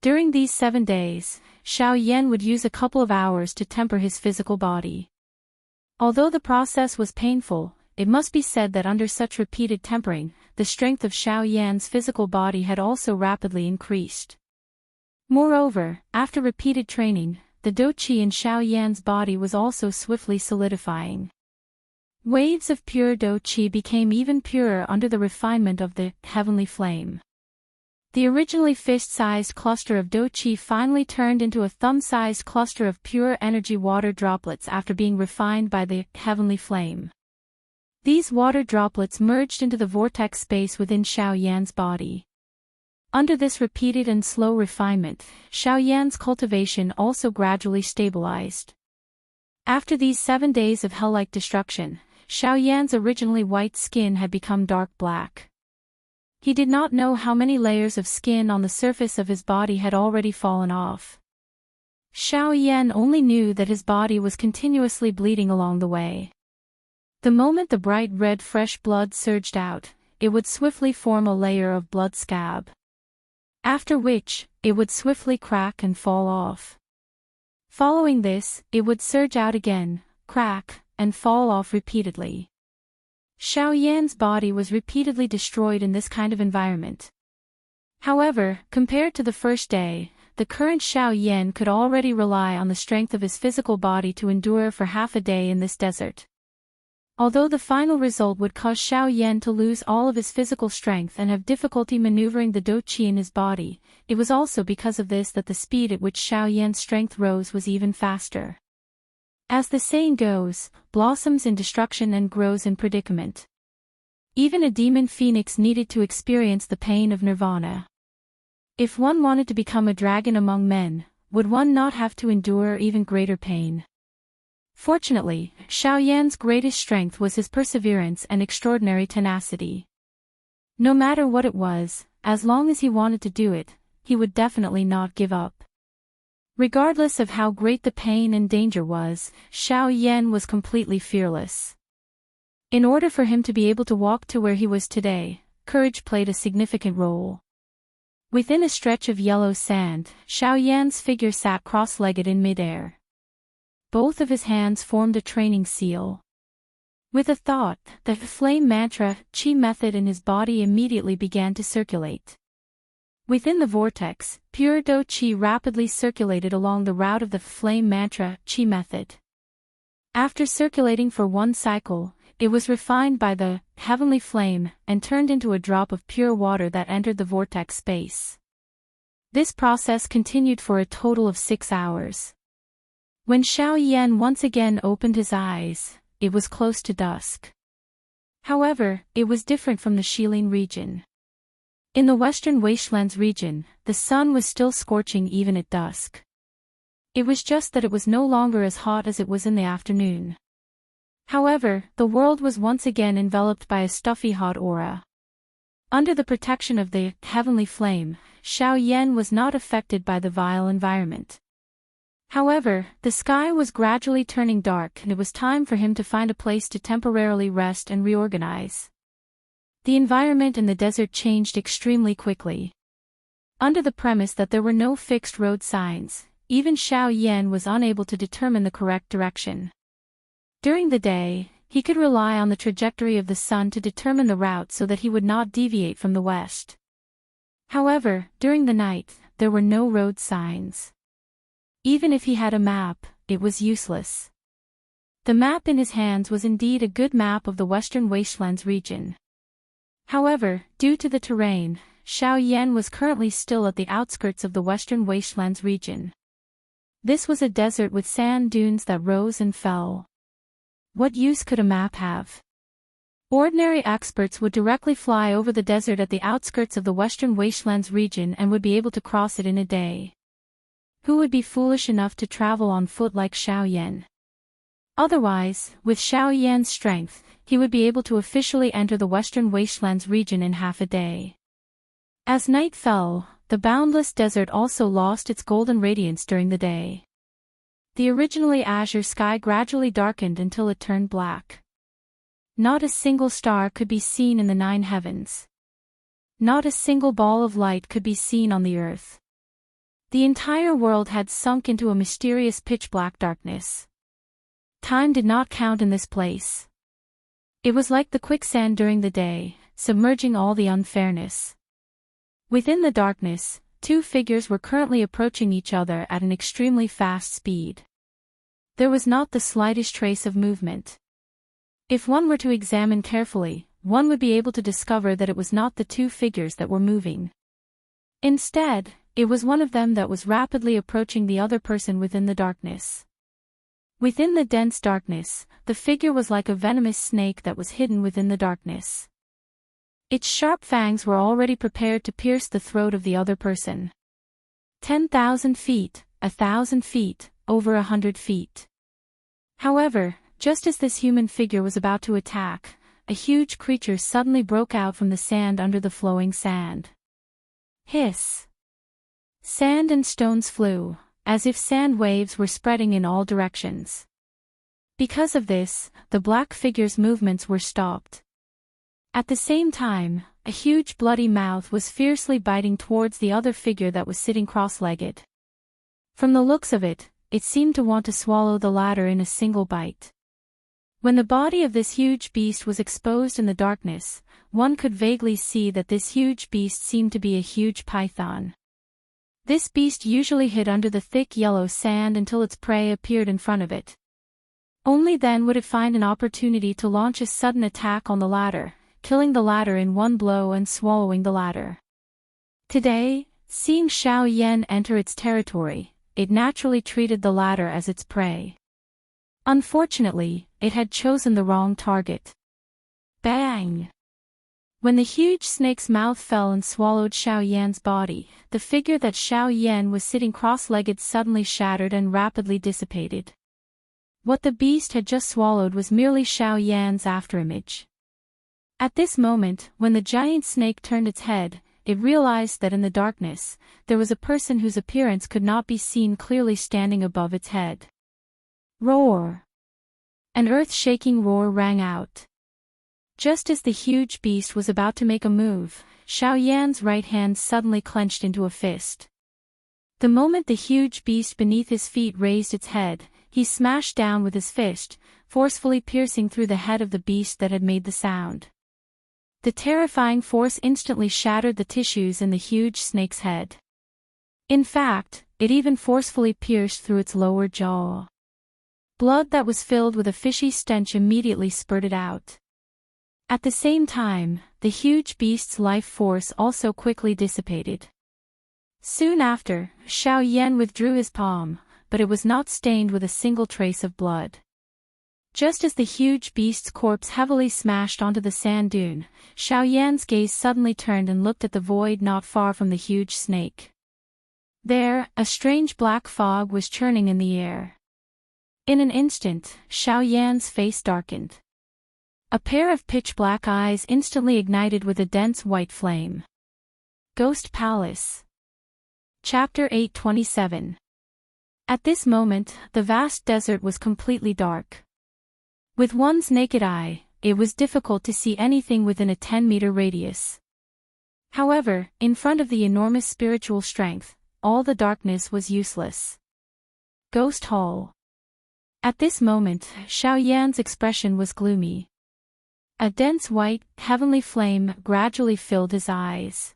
During these 7 days, Xiao Yan would use a couple of hours to temper his physical body. Although the process was painful, it must be said that under such repeated tempering, the strength of Xiao Yan's physical body had also rapidly increased. Moreover, after repeated training, the dou qi in Xiao Yan's body was also swiftly solidifying. Waves of pure dou qi became even purer under the refinement of the heavenly flame. The originally fist-sized cluster of dou qi finally turned into a thumb-sized cluster of pure energy water droplets after being refined by the heavenly flame. These water droplets merged into the vortex space within Xiao Yan's body. Under this repeated and slow refinement, Xiao Yan's cultivation also gradually stabilized. After these 7 days of hell-like destruction, Xiao Yan's originally white skin had become dark black. He did not know how many layers of skin on the surface of his body had already fallen off. Xiao Yan only knew that his body was continuously bleeding along the way. The moment the bright red fresh blood surged out, it would swiftly form a layer of blood scab. After which, it would swiftly crack and fall off. Following this, it would surge out again, crack, and fall off repeatedly. Xiao Yan's body was repeatedly destroyed in this kind of environment. However, compared to the first day, the current Xiao Yan could already rely on the strength of his physical body to endure for half a day in this desert. Although the final result would cause Xiao Yan to lose all of his physical strength and have difficulty maneuvering the dou qi in his body, it was also because of this that the speed at which Xiao Yan's strength rose was even faster. As the saying goes, blossoms in destruction and grows in predicament. Even a demon phoenix needed to experience the pain of nirvana. If one wanted to become a dragon among men, would one not have to endure even greater pain? Fortunately, Xiao Yan's greatest strength was his perseverance and extraordinary tenacity. No matter what it was, as long as he wanted to do it, he would definitely not give up. Regardless of how great the pain and danger was, Xiao Yan was completely fearless. In order for him to be able to walk to where he was today, courage played a significant role. Within a stretch of yellow sand, Xiao Yan's figure sat cross-legged in midair. Both of his hands formed a training seal. With a thought, the flame mantra, chi method in his body immediately began to circulate. Within the vortex, pure do chi rapidly circulated along the route of the flame mantra, chi method. After circulating for one cycle, it was refined by the heavenly flame and turned into a drop of pure water that entered the vortex space. This process continued for a total of 6 hours. When Xiao Yan once again opened his eyes, it was close to dusk. However, it was different from the Shilin region. In the western wastelands region, the sun was still scorching even at dusk. It was just that it was no longer as hot as it was in the afternoon. However, the world was once again enveloped by a stuffy hot aura. Under the protection of the heavenly flame, Xiao Yan was not affected by the vile environment. However, the sky was gradually turning dark and it was time for him to find a place to temporarily rest and reorganize. The environment in the desert changed extremely quickly. Under the premise that there were no fixed road signs, even Xiao Yan was unable to determine the correct direction. During the day, he could rely on the trajectory of the sun to determine the route so that he would not deviate from the west. However, during the night, there were no road signs. Even if he had a map, it was useless. The map in his hands was indeed a good map of the western wastelands region. However, due to the terrain, Xiao Yan was currently still at the outskirts of the western wastelands region. This was a desert with sand dunes that rose and fell. What use could a map have? Ordinary experts would directly fly over the desert at the outskirts of the western wastelands region and would be able to cross it in a day. Who would be foolish enough to travel on foot like Xiao Yan? Otherwise, with Xiao Yan's strength, he would be able to officially enter the western wastelands region in half a day. As night fell, the boundless desert also lost its golden radiance during the day. The originally azure sky gradually darkened until it turned black. Not a single star could be seen in the 9 heavens. Not a single ball of light could be seen on the earth. The entire world had sunk into a mysterious pitch-black darkness. Time did not count in this place. It was like the quicksand during the day, submerging all the unfairness. Within the darkness, 2 figures were currently approaching each other at an extremely fast speed. There was not the slightest trace of movement. If one were to examine carefully, one would be able to discover that it was not the 2 figures that were moving. Instead, it was one of them that was rapidly approaching the other person within the darkness. Within the dense darkness, the figure was like a venomous snake that was hidden within the darkness. Its sharp fangs were already prepared to pierce the throat of the other person. 10,000 feet, 1,000 feet, over 100 feet. However, just as this human figure was about to attack, a huge creature suddenly broke out from the sand under the flowing sand. Hiss! Sand and stones flew, as if sand waves were spreading in all directions. Because of this, the black figure's movements were stopped. At the same time, a huge bloody mouth was fiercely biting towards the other figure that was sitting cross-legged. From the looks of it, it seemed to want to swallow the latter in a single bite. When the body of this huge beast was exposed in the darkness, one could vaguely see that this huge beast seemed to be a huge python. This beast usually hid under the thick yellow sand until its prey appeared in front of it. Only then would it find an opportunity to launch a sudden attack on the latter, killing the latter in one blow and swallowing the latter. Today, seeing Xiao Yan enter its territory, it naturally treated the latter as its prey. Unfortunately, it had chosen the wrong target. Bang! When the huge snake's mouth fell and swallowed Xiao Yan's body, the figure that Xiao Yan was sitting cross-legged suddenly shattered and rapidly dissipated. What the beast had just swallowed was merely Xiao Yan's afterimage. At this moment, when the giant snake turned its head, it realized that in the darkness, there was a person whose appearance could not be seen clearly standing above its head. Roar! An earth-shaking roar rang out. Just as the huge beast was about to make a move, Xiao Yan's right hand suddenly clenched into a fist. The moment the huge beast beneath his feet raised its head, he smashed down with his fist, forcefully piercing through the head of the beast that had made the sound. The terrifying force instantly shattered the tissues in the huge snake's head. In fact, it even forcefully pierced through its lower jaw. Blood that was filled with a fishy stench immediately spurted out. At the same time, the huge beast's life force also quickly dissipated. Soon after, Xiao Yan withdrew his palm, but it was not stained with a single trace of blood. Just as the huge beast's corpse heavily smashed onto the sand dune, Xiao Yan's gaze suddenly turned and looked at the void not far from the huge snake. There, a strange black fog was churning in the air. In an instant, Xiao Yan's face darkened. A pair of pitch-black eyes instantly ignited with a dense white flame. Ghost Palace. Chapter 827. At this moment, the vast desert was completely dark. With one's naked eye, it was difficult to see anything within a 10-meter radius. However, in front of the enormous spiritual strength, all the darkness was useless. Ghost Hall. At this moment, Xiao Yan's expression was gloomy. A dense white, heavenly flame gradually filled his eyes.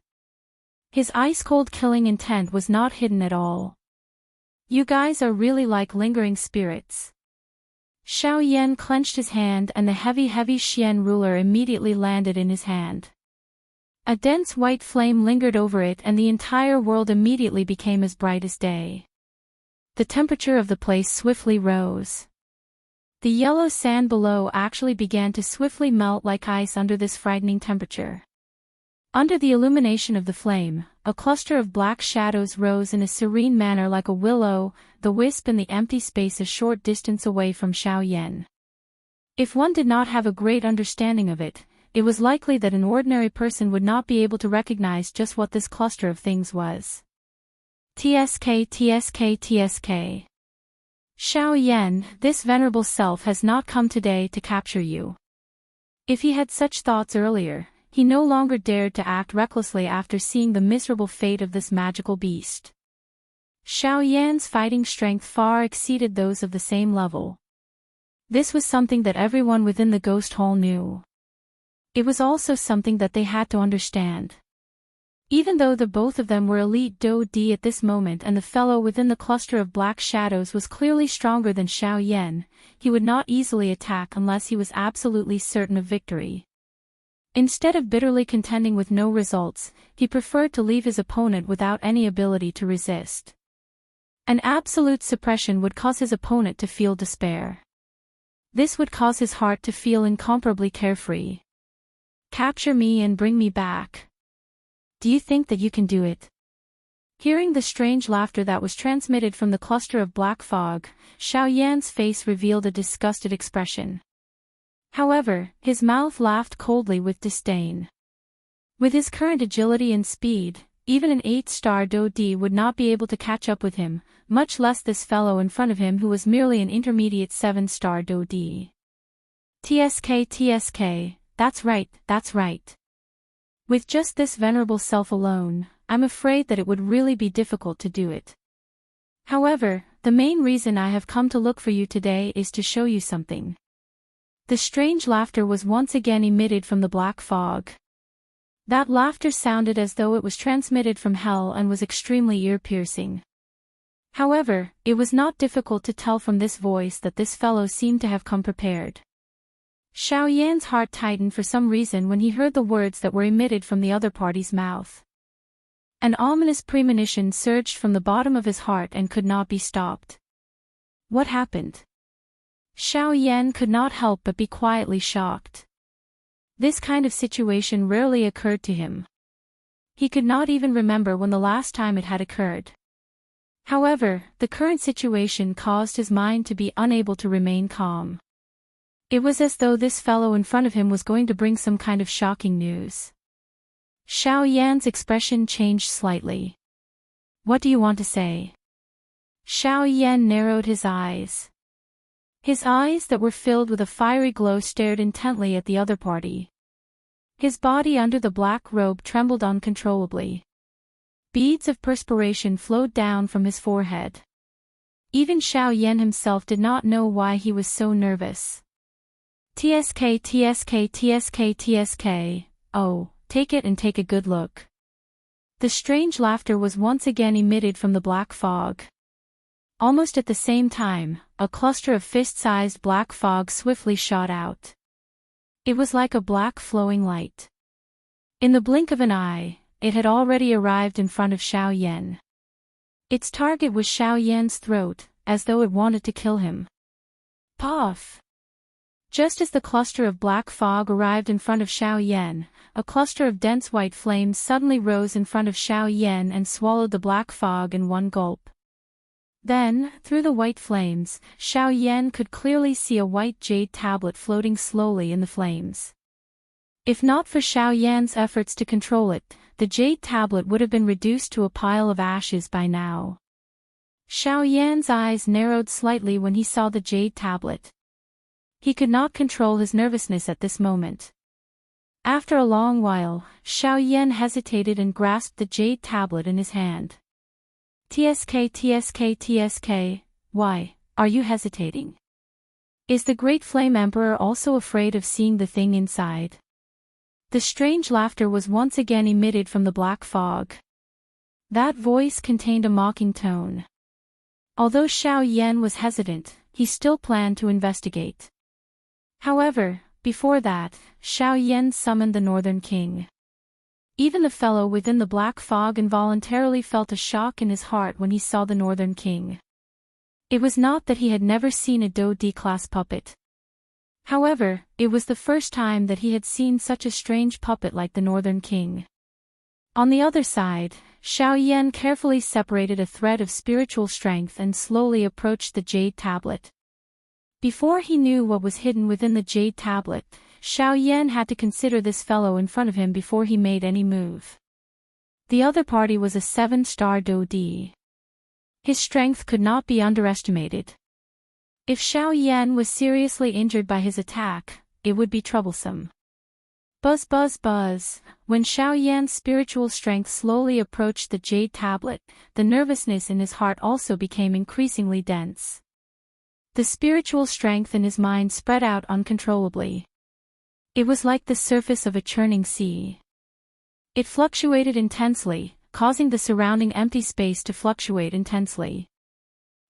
His ice-cold killing intent was not hidden at all. You guys are really like lingering spirits. Xiao Yan clenched his hand and the heavy Xian ruler immediately landed in his hand. A dense white flame lingered over it and the entire world immediately became as bright as day. The temperature of the place swiftly rose. The yellow sand below actually began to swiftly melt like ice under this frightening temperature. Under the illumination of the flame, a cluster of black shadows rose in a serene manner like a willow, the wisp in the empty space a short distance away from Xiao Yan. If one did not have a great understanding of it, it was likely that an ordinary person would not be able to recognize just what this cluster of things was. TSK. Xiao Yan, this venerable self has not come today to capture you. If he had such thoughts earlier, he no longer dared to act recklessly after seeing the miserable fate of this magical beast. Xiao Yan's fighting strength far exceeded those of the same level. This was something that everyone within the Ghost Hall knew. It was also something that they had to understand. Even though the both of them were elite Do Di at this moment and the fellow within the cluster of black shadows was clearly stronger than Xiao Yan, he would not easily attack unless he was absolutely certain of victory. Instead of bitterly contending with no results, he preferred to leave his opponent without any ability to resist. An absolute suppression would cause his opponent to feel despair. This would cause his heart to feel incomparably carefree. Capture me and bring me back. Do you think that you can do it? Hearing the strange laughter that was transmitted from the cluster of black fog, Xiao Yan's face revealed a disgusted expression. However, his mouth laughed coldly with disdain. With his current agility and speed, even an 8-star Do Di would not be able to catch up with him, much less this fellow in front of him who was merely an intermediate 7-star Do Di. TSK, that's right. With just this venerable self alone, I'm afraid that it would really be difficult to do it. However, the main reason I have come to look for you today is to show you something. The strange laughter was once again emitted from the black fog. That laughter sounded as though it was transmitted from hell and was extremely ear-piercing. However, it was not difficult to tell from this voice that this fellow seemed to have come prepared. Xiao Yan's heart tightened for some reason when he heard the words that were emitted from the other party's mouth. An ominous premonition surged from the bottom of his heart and could not be stopped. What happened? Xiao Yan could not help but be quietly shocked. This kind of situation rarely occurred to him. He could not even remember when the last time it had occurred. However, the current situation caused his mind to be unable to remain calm. It was as though this fellow in front of him was going to bring some kind of shocking news. Xiao Yan's expression changed slightly. What do you want to say? Xiao Yan narrowed his eyes. His eyes that were filled with a fiery glow stared intently at the other party. His body under the black robe trembled uncontrollably. Beads of perspiration flowed down from his forehead. Even Xiao Yan himself did not know why he was so nervous. TSK TSK TSK TSK, oh, take it and take a good look. The strange laughter was once again emitted from the black fog. Almost at the same time, a cluster of fist-sized black fog swiftly shot out. It was like a black flowing light. In the blink of an eye, it had already arrived in front of Xiao Yan. Its target was Xiao Yan's throat, as though it wanted to kill him. Puff! Just as the cluster of black fog arrived in front of Xiao Yan, a cluster of dense white flames suddenly rose in front of Xiao Yan and swallowed the black fog in one gulp. Then, through the white flames, Xiao Yan could clearly see a white jade tablet floating slowly in the flames. If not for Xiao Yan's efforts to control it, the jade tablet would have been reduced to a pile of ashes by now. Xiao Yan's eyes narrowed slightly when he saw the jade tablet. He could not control his nervousness at this moment. After a long while, Xiao Yan hesitated and grasped the jade tablet in his hand. TSK TSK TSK, why, are you hesitating? Is the Great Flame Emperor also afraid of seeing the thing inside? The strange laughter was once again emitted from the black fog. That voice contained a mocking tone. Although Xiao Yan was hesitant, he still planned to investigate. However, before that, Xiao Yan summoned the Northern King. Even the fellow within the black fog involuntarily felt a shock in his heart when he saw the Northern King. It was not that he had never seen a Do D-class puppet. However, it was the first time that he had seen such a strange puppet like the Northern King. On the other side, Xiao Yan carefully separated a thread of spiritual strength and slowly approached the jade tablet. Before he knew what was hidden within the jade tablet, Xiao Yan had to consider this fellow in front of him before he made any move. The other party was a 7-star Do D. His strength could not be underestimated. If Xiao Yan was seriously injured by his attack, it would be troublesome. Buzz buzz buzz, when Xiao Yan's spiritual strength slowly approached the jade tablet, the nervousness in his heart also became increasingly dense. The spiritual strength in his mind spread out uncontrollably. It was like the surface of a churning sea. It fluctuated intensely, causing the surrounding empty space to fluctuate intensely.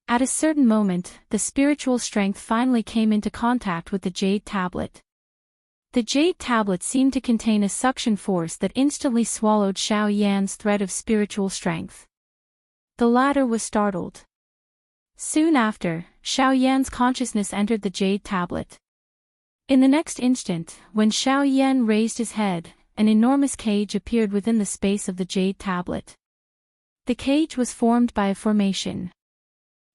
At a certain moment, the spiritual strength finally came into contact with the jade tablet. The jade tablet seemed to contain a suction force that instantly swallowed Xiao Yan's thread of spiritual strength. The latter was startled. Soon after, Xiao Yan's consciousness entered the jade tablet. In the next instant, when Xiao Yan raised his head, an enormous cage appeared within the space of the jade tablet. The cage was formed by a formation.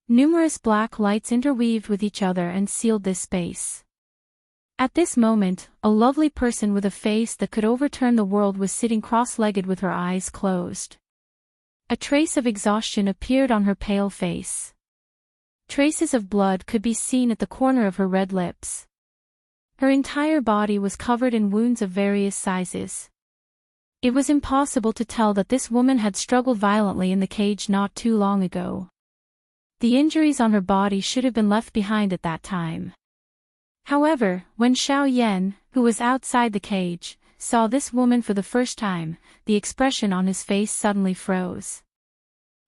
Numerous black lights interweaved with each other and sealed this space. At this moment, a lovely person with a face that could overturn the world was sitting cross-legged with her eyes closed. A trace of exhaustion appeared on her pale face. Traces of blood could be seen at the corner of her red lips. Her entire body was covered in wounds of various sizes. It was impossible to tell that this woman had struggled violently in the cage not too long ago. The injuries on her body should have been left behind at that time. However, when Xiao Yan, who was outside the cage, saw this woman for the first time, the expression on his face suddenly froze.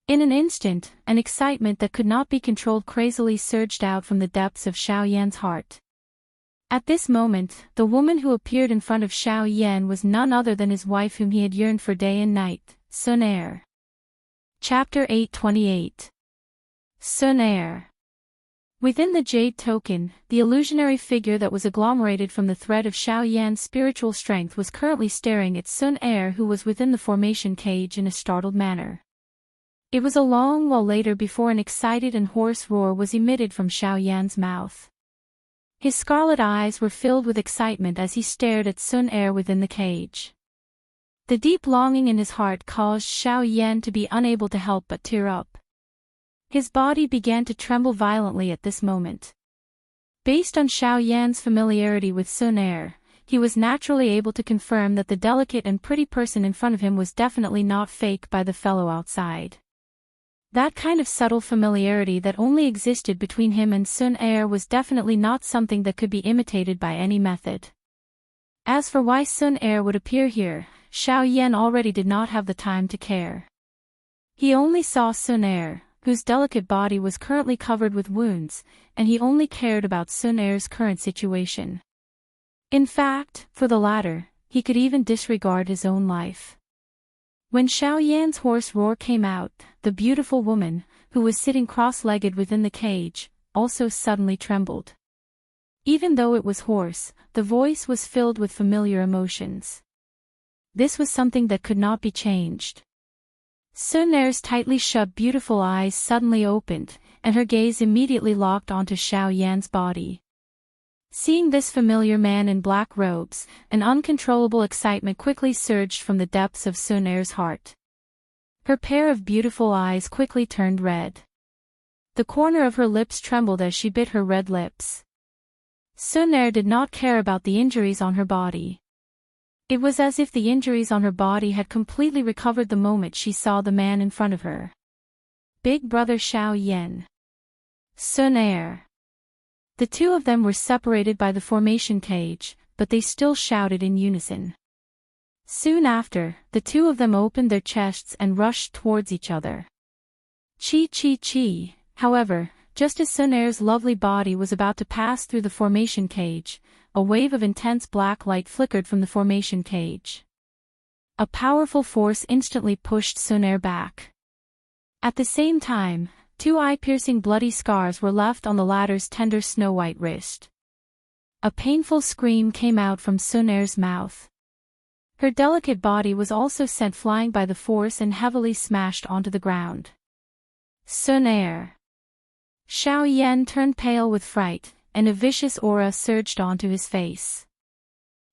In an instant, an excitement that could not be controlled crazily surged out from the depths of Xiao Yan's heart. At this moment, the woman who appeared in front of Xiao Yan was none other than his wife whom he had yearned for day and night, Soar. Chapter 828. Soar. Within the jade token, the illusionary figure that was agglomerated from the thread of Xiao Yan's spiritual strength was currently staring at Soar, who was within the formation cage, in a startled manner. It was a long while later before an excited and hoarse roar was emitted from Xiao Yan's mouth. His scarlet eyes were filled with excitement as he stared at Soar within the cage. The deep longing in his heart caused Xiao Yan to be unable to help but tear up. His body began to tremble violently at this moment. Based on Xiao Yan's familiarity with Soar, he was naturally able to confirm that the delicate and pretty person in front of him was definitely not fake by the fellow outside. That kind of subtle familiarity that only existed between him and Sun Er was definitely not something that could be imitated by any method. As for why Sun Er would appear here, Xiao Yan already did not have the time to care. He only saw Sun Er, whose delicate body was currently covered with wounds, and he only cared about Sun Er's current situation. In fact, for the latter, he could even disregard his own life. When Xiao Yan's hoarse roar came out, the beautiful woman, who was sitting cross-legged within the cage, also suddenly trembled. Even though it was hoarse, the voice was filled with familiar emotions. This was something that could not be changed. Sun Er's tightly shut beautiful eyes suddenly opened, and her gaze immediately locked onto Xiao Yan's body. Seeing this familiar man in black robes, an uncontrollable excitement quickly surged from the depths of Sun Er's heart. Her pair of beautiful eyes quickly turned red. The corner of her lips trembled as she bit her red lips. Sun Er did not care about the injuries on her body. It was as if the injuries on her body had completely recovered the moment she saw the man in front of her. Big brother Xiao Yan. Sun Er. The two of them were separated by the formation cage, but they still shouted in unison. Soon after, the two of them opened their chests and rushed towards each other. Chi. However, just as Sun Er's lovely body was about to pass through the formation cage, a wave of intense black light flickered from the formation cage. A powerful force instantly pushed Sun Er back. At the same time, two eye-piercing bloody scars were left on the latter's tender snow-white wrist. A painful scream came out from Sun Er's mouth. Her delicate body was also sent flying by the force and heavily smashed onto the ground. Sun Er. Xiao Yan turned pale with fright, and a vicious aura surged onto his face.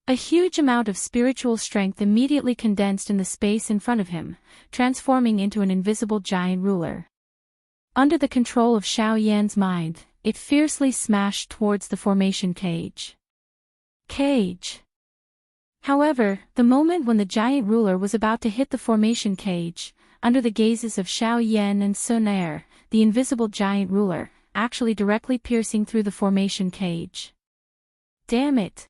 A huge amount of spiritual strength immediately condensed in the space in front of him, transforming into an invisible giant ruler. Under the control of Xiao Yan's mind, it fiercely smashed towards the formation cage. However, the moment when the giant ruler was about to hit the formation cage, under the gazes of Xiao Yan and Sun Er, the invisible giant ruler, actually directly piercing through the formation cage. Damn it!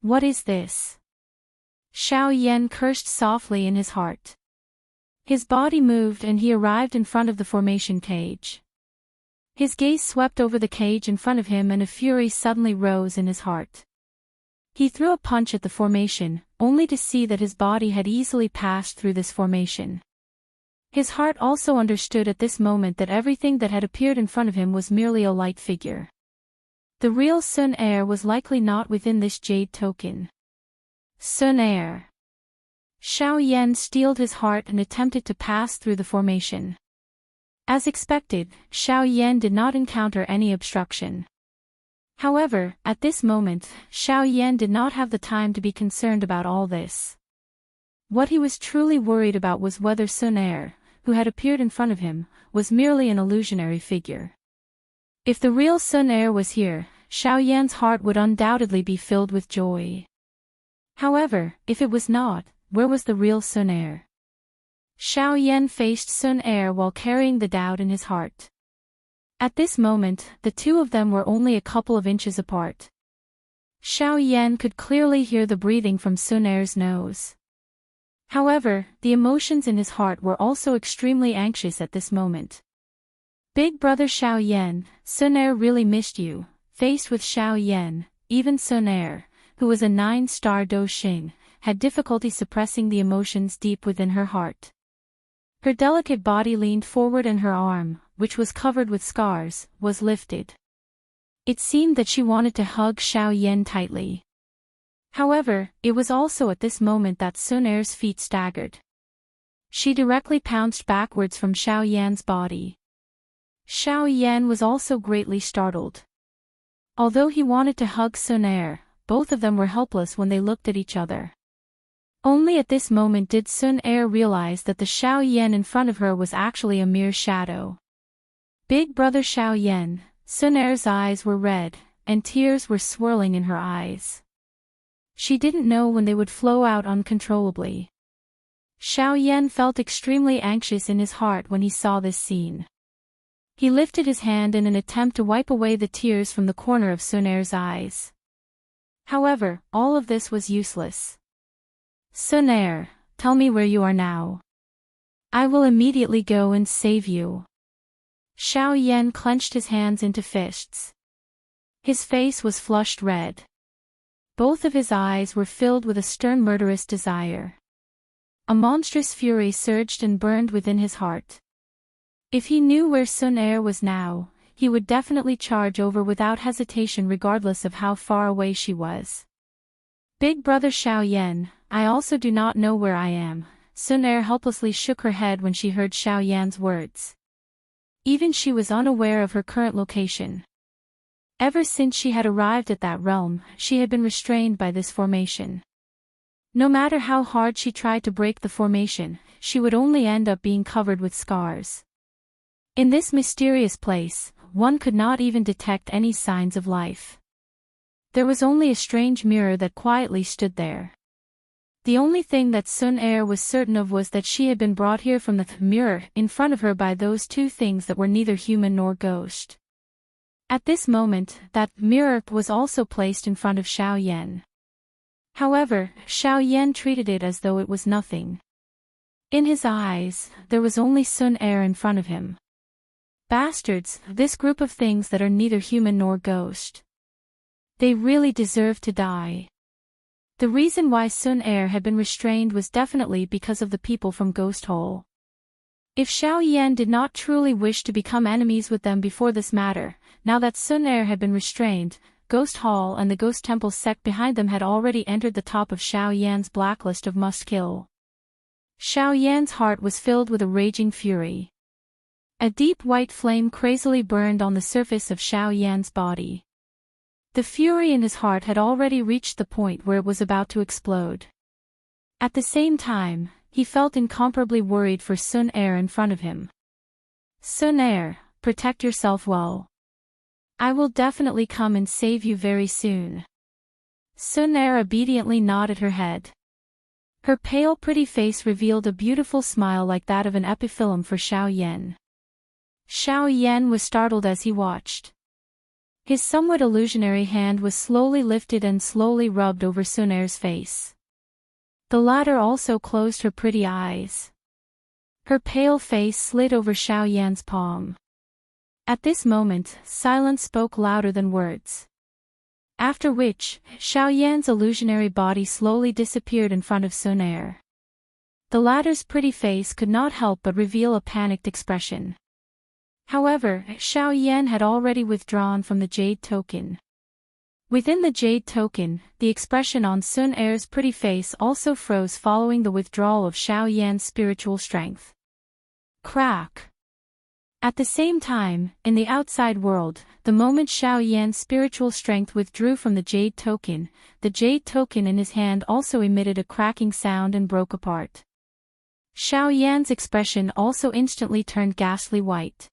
What is this? Xiao Yan cursed softly in his heart. His body moved and he arrived in front of the formation cage. His gaze swept over the cage in front of him and a fury suddenly rose in his heart. He threw a punch at the formation, only to see that his body had easily passed through this formation. His heart also understood at this moment that everything that had appeared in front of him was merely a light figure. The real Sun Er was likely not within this jade token. Sun Er. Xiao Yan steeled his heart and attempted to pass through the formation. As expected, Xiao Yan did not encounter any obstruction. However, at this moment, Xiao Yan did not have the time to be concerned about all this. What he was truly worried about was whether Sun Er, who had appeared in front of him, was merely an illusionary figure. If the real Sun Er was here, Xiao Yan's heart would undoubtedly be filled with joy. However, if it was not, where was the real Sun Er? Xiao Yan faced Sun Er while carrying the doubt in his heart. At this moment, the two of them were only a couple of inches apart. Xiao Yan could clearly hear the breathing from Sun Er's nose. However, the emotions in his heart were also extremely anxious at this moment. Big brother Xiao Yan, Sun Er really missed you. Faced with Xiao Yan, even Sun Er, who was a 9-star Do Xing, had difficulty suppressing the emotions deep within her heart. Her delicate body leaned forward and her arm, which was covered with scars, was lifted. It seemed that she wanted to hug Xiao Yan tightly. However, it was also at this moment that Sun Er's feet staggered. She directly pounced backwards from Xiao Yan's body. Xiao Yan was also greatly startled. Although he wanted to hug Sun Er, both of them were helpless when they looked at each other. Only at this moment did Sun Er realize that the Xiao Yan in front of her was actually a mere shadow. Big brother Xiao Yan, Sun Er's eyes were red, and tears were swirling in her eyes. She didn't know when they would flow out uncontrollably. Xiao Yan felt extremely anxious in his heart when he saw this scene. He lifted his hand in an attempt to wipe away the tears from the corner of Sun Er's eyes. However, all of this was useless. Sun Er, tell me where you are now. I will immediately go and save you. Xiao Yan clenched his hands into fists. His face was flushed red. Both of his eyes were filled with a stern murderous desire. A monstrous fury surged and burned within his heart. If he knew where Sun Er was now, he would definitely charge over without hesitation regardless of how far away she was. Big brother Xiao Yan, I also do not know where I am. Sun Er helplessly shook her head when she heard Xiao Yan's words. Even she was unaware of her current location. Ever since she had arrived at that realm, she had been restrained by this formation. No matter how hard she tried to break the formation, she would only end up being covered with scars. In this mysterious place, one could not even detect any signs of life. There was only a strange mirror that quietly stood there. The only thing that Sun Er was certain of was that she had been brought here from the mirror in front of her by those two things that were neither human nor ghost. At this moment, that mirror was also placed in front of Xiao Yan. However, Xiao Yan treated it as though it was nothing. In his eyes, there was only Sun Er in front of him. Bastards, this group of things that are neither human nor ghost. They really deserve to die. The reason why Sun Er had been restrained was definitely because of the people from Ghost Hole. If Xiao Yan did not truly wish to become enemies with them before this matter, now that Sun Er had been restrained, Ghost Hall and the Ghost Temple sect behind them had already entered the top of Xiao Yan's blacklist of must kill. Xiao Yan's heart was filled with a raging fury. A deep white flame crazily burned on the surface of Xiao Yan's body. The fury in his heart had already reached the point where it was about to explode. At the same time, he felt incomparably worried for Sun Er in front of him. Sun Er, protect yourself well. I will definitely come and save you very soon. Sun Er obediently nodded her head. Her pale pretty face revealed a beautiful smile like that of an epiphyllum for Xiao Yan. Xiao Yan was startled as he watched. His somewhat illusionary hand was slowly lifted and slowly rubbed over Sun Er's face. The latter also closed her pretty eyes. Her pale face slid over Xiao Yan's palm. At this moment, silence spoke louder than words. After which, Xiao Yan's illusionary body slowly disappeared in front of Sun Er. The latter's pretty face could not help but reveal a panicked expression. However, Xiao Yan had already withdrawn from the Jade Token. Within the Jade Token, the expression on Sun Er's pretty face also froze following the withdrawal of Xiao Yan's spiritual strength. Crack! At the same time, in the outside world, the moment Xiao Yan's spiritual strength withdrew from the Jade Token in his hand also emitted a cracking sound and broke apart. Xiao Yan's expression also instantly turned ghastly white.